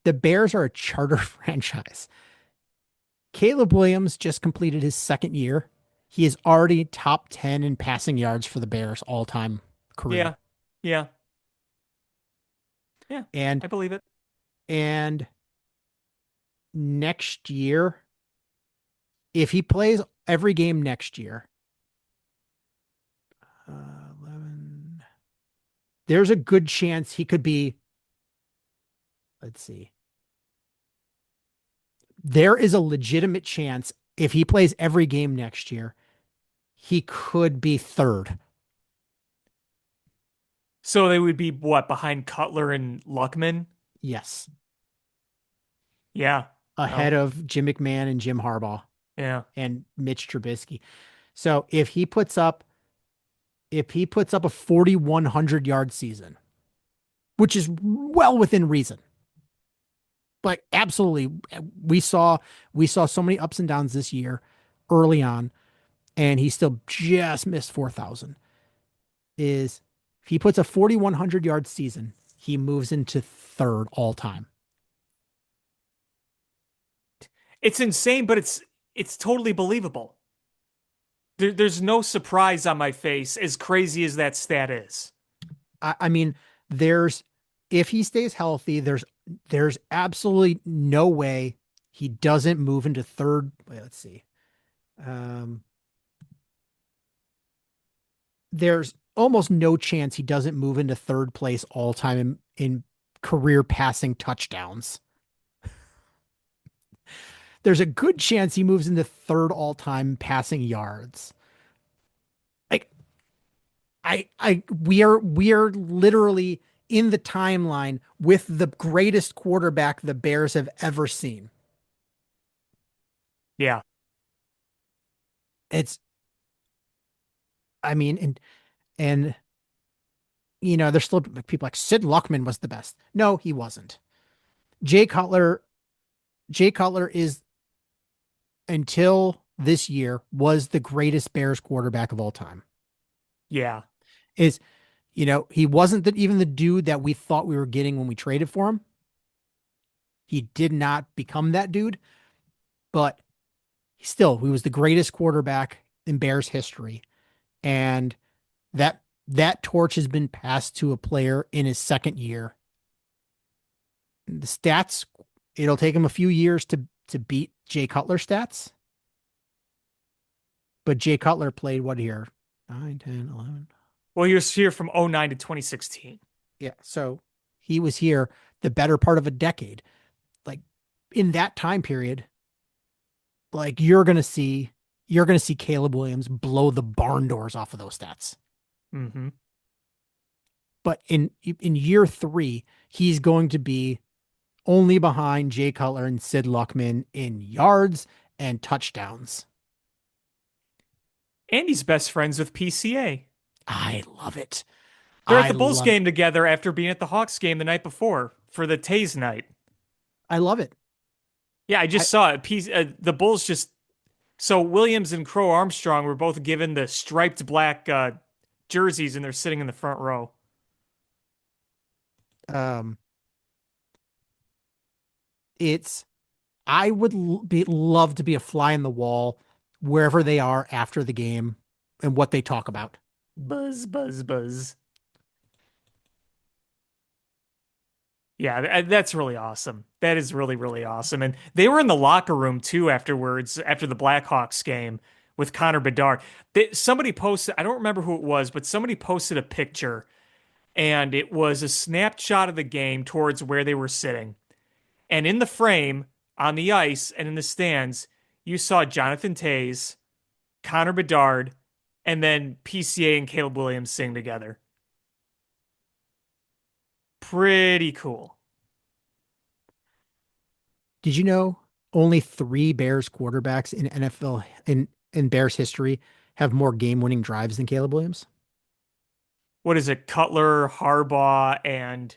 Speaker 2: The Bears are a charter franchise. Caleb Williams just completed his 2nd year. He is already top 10 in passing yards for the Bears all-time career.
Speaker 3: Yeah.
Speaker 2: And
Speaker 3: I believe it.
Speaker 2: And next year, if he plays every game next year, 11, there's a good chance he could be, let's see. There is a legitimate chance if he plays every game next year, he could be 3rd.
Speaker 3: So they would be what, behind Cutler and Luckman?
Speaker 2: Yes.
Speaker 3: Yeah.
Speaker 2: Ahead of Jim McMahon and Jim Harbaugh.
Speaker 3: Yeah.
Speaker 2: And Mitch Trubisky. So if he puts up a 4,100 yard season, which is well within reason. But absolutely, we saw so many ups and downs this year early on, and he still just missed 4,000. If he puts a 4,100 yard season, he moves into 3rd all time.
Speaker 3: It's insane, but it's totally believable. There's no surprise on my face, as crazy as that stat is.
Speaker 2: I mean, if he stays healthy, there's absolutely no way he doesn't move into 3rd. Wait, let's see. There's almost no chance he doesn't move into 3rd place all time in career passing touchdowns. there's a good chance he moves into third all-time passing yards. Like we are literally in the timeline with the greatest quarterback the Bears have ever seen.
Speaker 3: Yeah.
Speaker 2: It's I mean, and there's still like, people like Sid Luckman was the best. No, he wasn't. Jay Cutler, Jay Cutler is until this year was the greatest Bears quarterback of all time.
Speaker 3: Yeah.
Speaker 2: Is he wasn't even the dude that we thought we were getting when we traded for him. He did not become that dude, but he was the greatest quarterback in Bears history. And that torch has been passed to a player in his second year. The stats, it'll take him a few years to beat Jay Cutler stats. But Jay Cutler played what year? 9, 10, 11.
Speaker 3: Well, he was here from '09 to 2016.
Speaker 2: Yeah. So he was here the better part of a decade. Like in that time period, like you're gonna see Caleb Williams blow the barn doors off of those stats.
Speaker 3: Mm-hmm.
Speaker 2: But in year three, he's going to be only behind Jay Cutler and Sid Luckman in yards and touchdowns.
Speaker 3: And he's best friends with PCA.
Speaker 2: I love it.
Speaker 3: They're at
Speaker 2: I
Speaker 3: the Bulls
Speaker 2: love
Speaker 3: game together after being at the Hawks game the night before for the Taze night.
Speaker 2: I love it.
Speaker 3: Yeah, I
Speaker 2: I,
Speaker 3: just saw it. The Bulls just so Williams and Crow Armstrong were both given the striped black jerseys, and they're sitting in the front row.
Speaker 2: um it's I would love to be a fly in the wall wherever they are after the game and what they talk about.
Speaker 3: Buzz, buzz, buzz. Yeah, that's really awesome. That is really, really awesome. And they were in the locker room too afterwards, after the Blackhawks game with Connor Bedard. Somebody posted, I don't remember who it was, but somebody posted a picture and it was a snapshot of the game towards where they were sitting. And in the frame, on the ice and in the stands, you saw Jonathan Taze, Connor Bedard, and then PCA and Caleb Williams sing together. Pretty cool.
Speaker 2: Did you know only 3 Bears quarterbacks in NFL in Bears history have more game-winning drives than Caleb Williams?
Speaker 3: What is it? Cutler, Harbaugh, and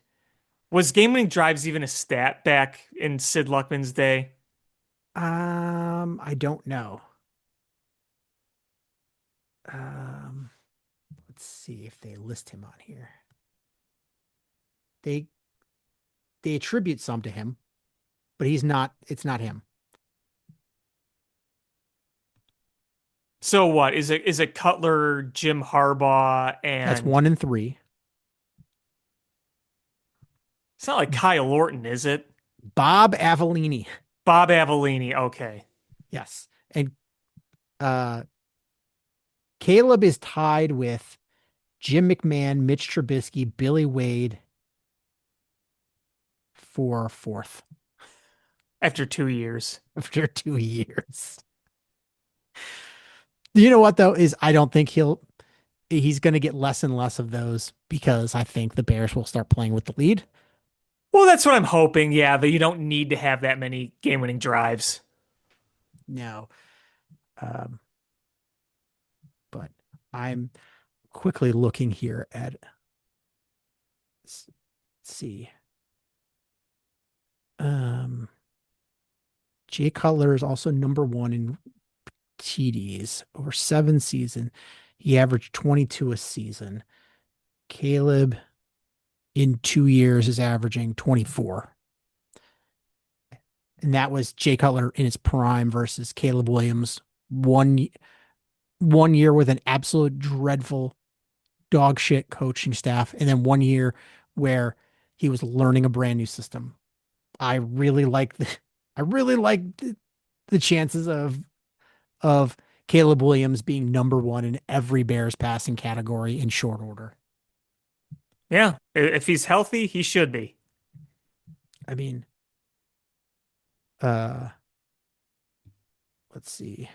Speaker 3: was game winning drives even a stat back in Sid Luckman's day?
Speaker 2: I don't know. Um, let's see if they list him on here. They they attribute some to him, but it's not him.
Speaker 3: So what is it Cutler, Jim Harbaugh,
Speaker 2: That's
Speaker 3: and
Speaker 2: 1 and 3.
Speaker 3: it's not like Kyle Orton, is it?
Speaker 2: Bob Avellini.
Speaker 3: Bob Avellini. Okay.
Speaker 2: Yes. And uh Caleb is tied with Jim McMahon, Mitch Trubisky, Billy Wade for fourth
Speaker 3: After 2 years.
Speaker 2: after 2 years. You know what though is I don't think he's going to get less and less of those because I think the Bears will start playing with the lead.
Speaker 3: Well, that's what I'm hoping. Yeah, that you don't need to have that many game winning drives.
Speaker 2: No. Um, but I'm quickly looking here at let's see. Jay Cutler is also number 1 in TDs over 7 seasons. He averaged 22 a season. Caleb in 2 years is averaging 24. And that was Jay Cutler in his prime versus Caleb Williams one year with an absolute dreadful dog shit coaching staff, and then 1 year where he was learning a brand new system. I really like the chances of Caleb Williams being number 1 in every Bears passing category in short order.
Speaker 3: Yeah, if he's healthy, he should be.
Speaker 2: I mean, uh, let's see.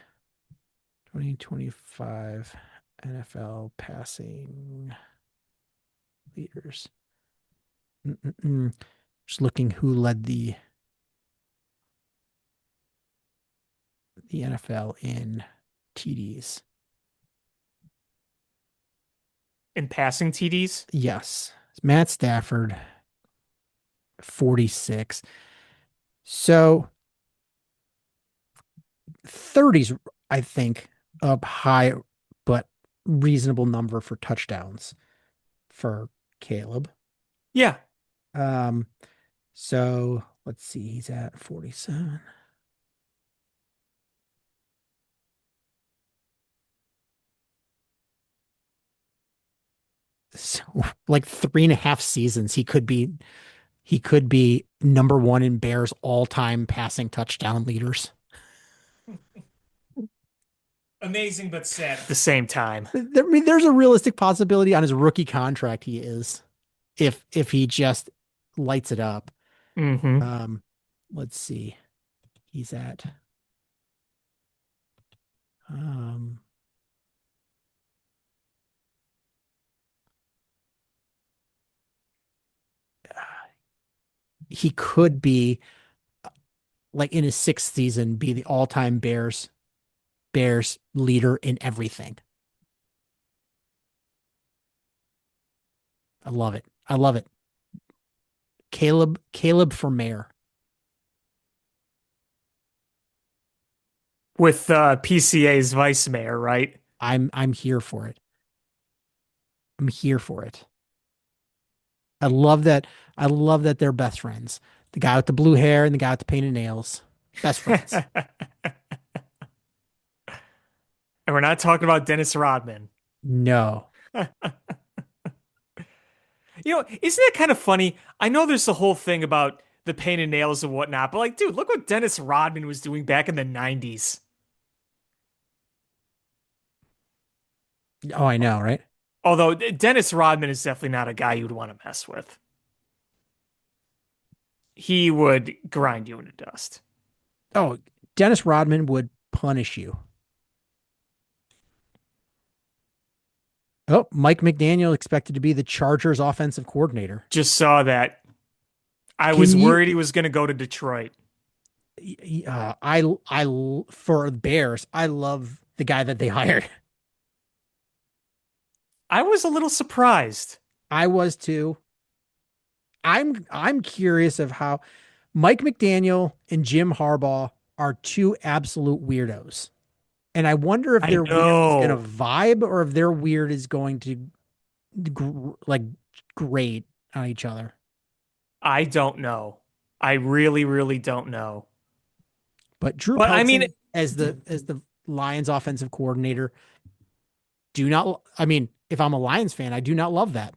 Speaker 2: 2025 NFL passing leaders. Mm-mm-mm. Just looking who led the NFL in TDs.
Speaker 3: In passing TDs?
Speaker 2: Yes. Matt Stafford, 46. So 30s, I think, up high, but reasonable number for touchdowns for Caleb.
Speaker 3: Yeah.
Speaker 2: Um, so let's see, he's at 47. So like 3.5 seasons, he could be number one in Bears all-time passing touchdown leaders.
Speaker 3: Amazing but sad at the same time.
Speaker 2: I mean, there's a realistic possibility on his rookie contract he is, if he just lights it up.
Speaker 3: Hmm.
Speaker 2: Um, let's see. He's at um he could be like in his sixth season be the all-time Bears leader in everything. I love it. I love it. Caleb for mayor.
Speaker 3: With PCA's vice mayor, right?
Speaker 2: I'm here for it. I'm here for it. I love that. I love that they're best friends. The guy with the blue hair and the guy with the painted nails. Best friends.
Speaker 3: And we're not talking about Dennis Rodman.
Speaker 2: No.
Speaker 3: Isn't that kind of funny? I know there's the whole thing about the painted nails and whatnot, but like, dude, look what Dennis Rodman was doing back in the 90s.
Speaker 2: Oh, I know, right?
Speaker 3: Although Dennis Rodman is definitely not a guy you'd want to mess with. He would grind you into dust.
Speaker 2: Oh, Dennis Rodman would punish you. Oh, Mike McDaniel expected to be the Chargers offensive coordinator.
Speaker 3: Just saw that. I
Speaker 2: Can
Speaker 3: was
Speaker 2: you
Speaker 3: worried he was going to go to Detroit.
Speaker 2: for Bears, I love the guy that they hired.
Speaker 3: I was a little surprised.
Speaker 2: I was too. I'm curious of how Mike McDaniel and Jim Harbaugh are two absolute weirdos. And I wonder if
Speaker 3: I
Speaker 2: their weird is going to
Speaker 3: know.
Speaker 2: vibe or if their weird is going to like grade on each other.
Speaker 3: I don't know. I really, really don't know.
Speaker 2: But Drew
Speaker 3: But I mean,
Speaker 2: Pelton as the Lions offensive coordinator, I mean, if I'm a Lions fan, I do not love that.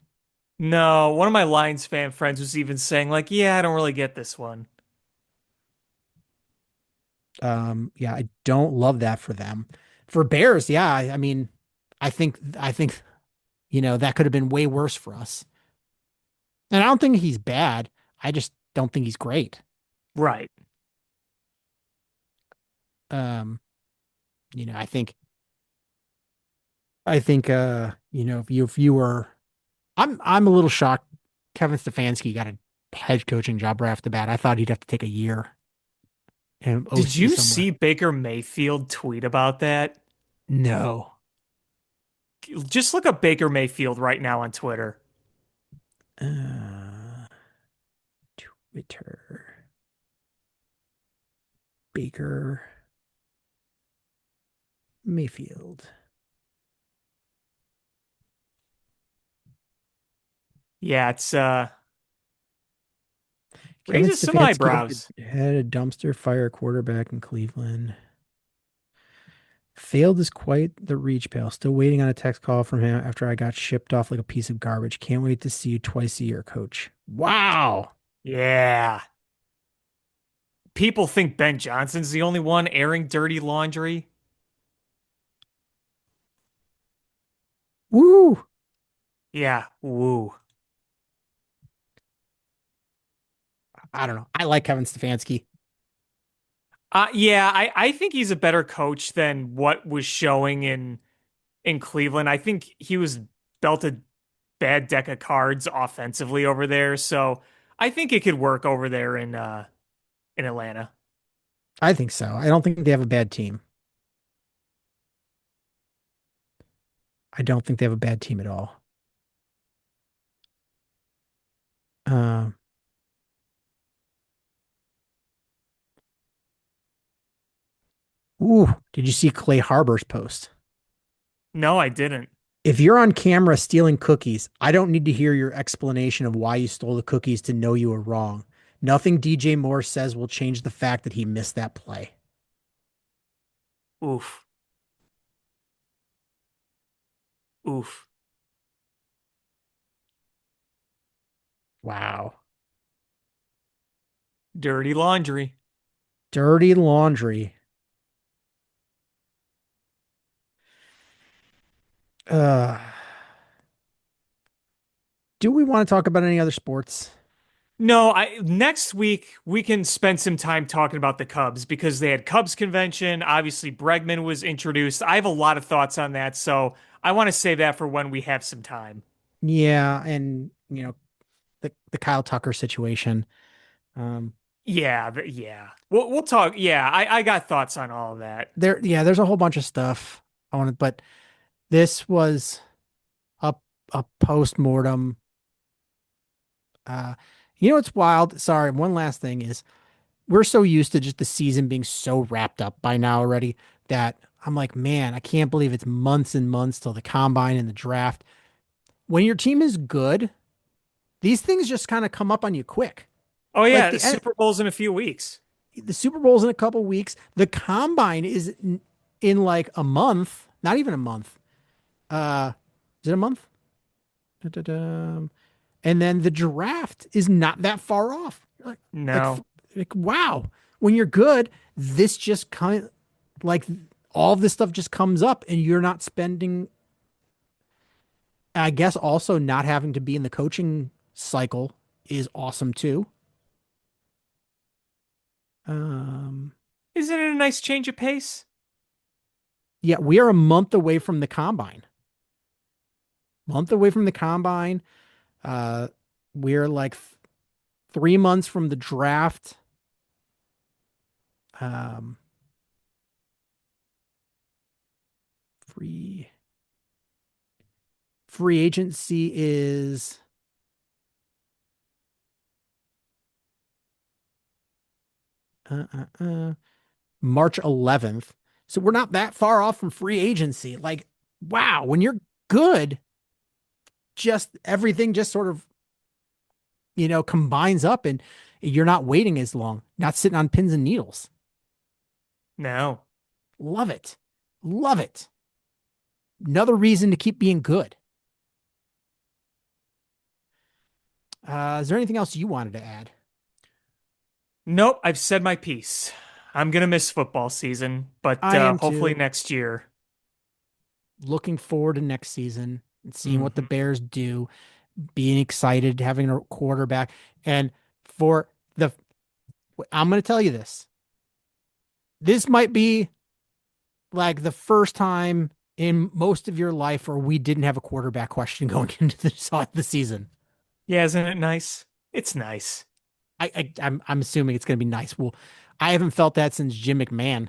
Speaker 3: no, one of my Lions fan friends was even saying, like, yeah, I don't really get this one.
Speaker 2: Yeah, I don't love that for them. For Bears, yeah, I mean, I think that could have been way worse for us. And I don't think he's bad. I just don't think he's great.
Speaker 3: Right.
Speaker 2: Um, I think if you were I'm a little shocked Kevin Stefanski got a head coaching job right off the bat. I thought he'd have to take a year and
Speaker 3: Did
Speaker 2: OC
Speaker 3: you
Speaker 2: somewhere.
Speaker 3: see Baker Mayfield tweet about that?
Speaker 2: No.
Speaker 3: Just look up Baker Mayfield right now on Twitter.
Speaker 2: Uh, Twitter. Baker Mayfield.
Speaker 3: Yeah, it's
Speaker 2: Kevin
Speaker 3: raises some
Speaker 2: Stefanski
Speaker 3: eyebrows.
Speaker 2: had a dumpster fire quarterback in Cleveland. Failed is quite the reach, pal. Still waiting on a text call from him after I got shipped off like a piece of garbage. Can't wait to see you twice a year, coach. Wow.
Speaker 3: Yeah. People think Ben Johnson's the only one airing dirty laundry.
Speaker 2: Woo.
Speaker 3: Yeah, woo.
Speaker 2: I don't know. I like Kevin Stefanski.
Speaker 3: Yeah, I think he's a better coach than what was showing in Cleveland. I think he was dealt a bad deck of cards offensively over there, so I think it could work over there in Atlanta.
Speaker 2: I think so. I don't think they have a bad team. I don't think they have a bad team at all. Um, did you see Clay Harbor's post?
Speaker 3: No, I didn't.
Speaker 2: If you're on camera stealing cookies, I don't need to hear your explanation of why you stole the cookies to know you were wrong. Nothing DJ Moore says will change the fact that he missed that play.
Speaker 3: Oof. Oof.
Speaker 2: Wow.
Speaker 3: Dirty laundry.
Speaker 2: Dirty laundry. Uh, do we want to talk about any other sports?
Speaker 3: No, next week we can spend some time talking about the Cubs because they had Cubs convention. Obviously, Bregman was introduced. I have a lot of thoughts on that, so I want to save that for when we have some time.
Speaker 2: Yeah, and the Kyle Tucker situation.
Speaker 3: Yeah. We'll talk. Yeah, I got thoughts on all of that.
Speaker 2: There's a whole bunch of stuff I wanted, but this was a a post-mortem. Uh, what's wild? Sorry, one last thing is we're so used to just the season being so wrapped up by now already that I'm like, man, I can't believe it's months and months till the combine and the draft. When your team is good, these things just kind of come up on you quick.
Speaker 3: Oh
Speaker 2: Like
Speaker 3: yeah, Super Bowl's in a few weeks.
Speaker 2: the Super Bowl's in a couple weeks. The combine is in like a month, not even a month. Is it a month? Da-da-da. And then the draft is not that far off. Like,
Speaker 3: No.
Speaker 2: like wow, when you're good, this just kind of like all of this stuff just comes up, and you're not spending. I guess also not having to be in the coaching cycle is awesome too. Um,
Speaker 3: Isn't it a nice change of pace?
Speaker 2: yeah, we are a month away from the combine. Month away from the combine. Uh, we're like 3 months from the draft. Um, free free agency is March 11th. So we're not that far off from free agency. Like, wow, when you're good, just everything just sort of, combines up, and you're not waiting as long, not sitting on pins and needles.
Speaker 3: No.
Speaker 2: Love it. Love it. Another reason to keep being good. Is there anything else you wanted to add?
Speaker 3: Nope, I've said my piece. I'm gonna miss football season, but
Speaker 2: I am
Speaker 3: hopefully
Speaker 2: too.
Speaker 3: next year.
Speaker 2: Looking forward to next season and seeing what the
Speaker 3: Mhm.
Speaker 2: Bears do, being excited, having a quarterback. And for the, I'm going to tell you this. This might be like the first time in most of your life where we didn't have a quarterback question going into the season.
Speaker 3: Yeah, isn't it nice? It's nice.
Speaker 2: I'm assuming it's going to be nice. Well, I haven't felt that since Jim McMahon.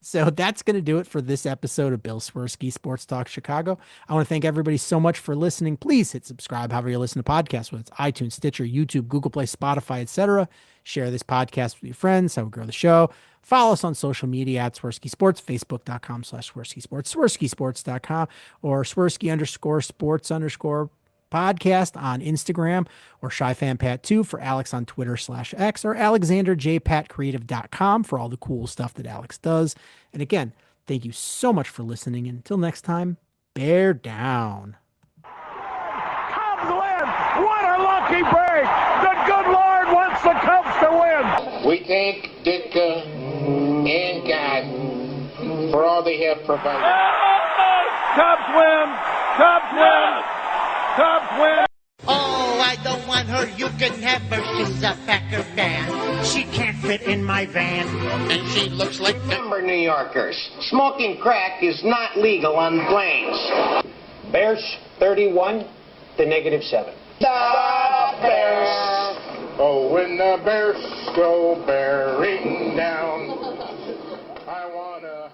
Speaker 2: So that's going to do it for this episode of Bill Swerski Sports Talk Chicago. I want to thank everybody so much for listening. Please hit subscribe however you listen to podcasts, whether it's iTunes, Stitcher, YouTube, Google Play, Spotify, etc. Share this podcast with your friends. How we grow the show. Follow us on social media at Swerski Sports, Facebook.com/Swerski Sports, SwerskiSports.com, or Swerski_sports_ podcast on Instagram, or ShyFanPat2 for Alex on Twitter/X, or AlexanderJPatCreative.com for all the cool stuff that Alex does. And again, thank you so much for listening. And until next time, bear down.
Speaker 4: Cubs win! What a lucky break! The good Lord wants the Cubs to win!
Speaker 5: We thank Ditka and God for all they have provided.
Speaker 4: Cubs win! Cubs win! Cubs win!
Speaker 6: Oh, I don't want her her, you can have her. She's a Packer fan. She can't fit in my van.
Speaker 5: And she looks like... Remember, New Yorkers, smoking crack is not legal on planes.
Speaker 7: Bears 31 to -7.
Speaker 5: The Bears.
Speaker 4: Oh, when the Bears go bearing down, I wanna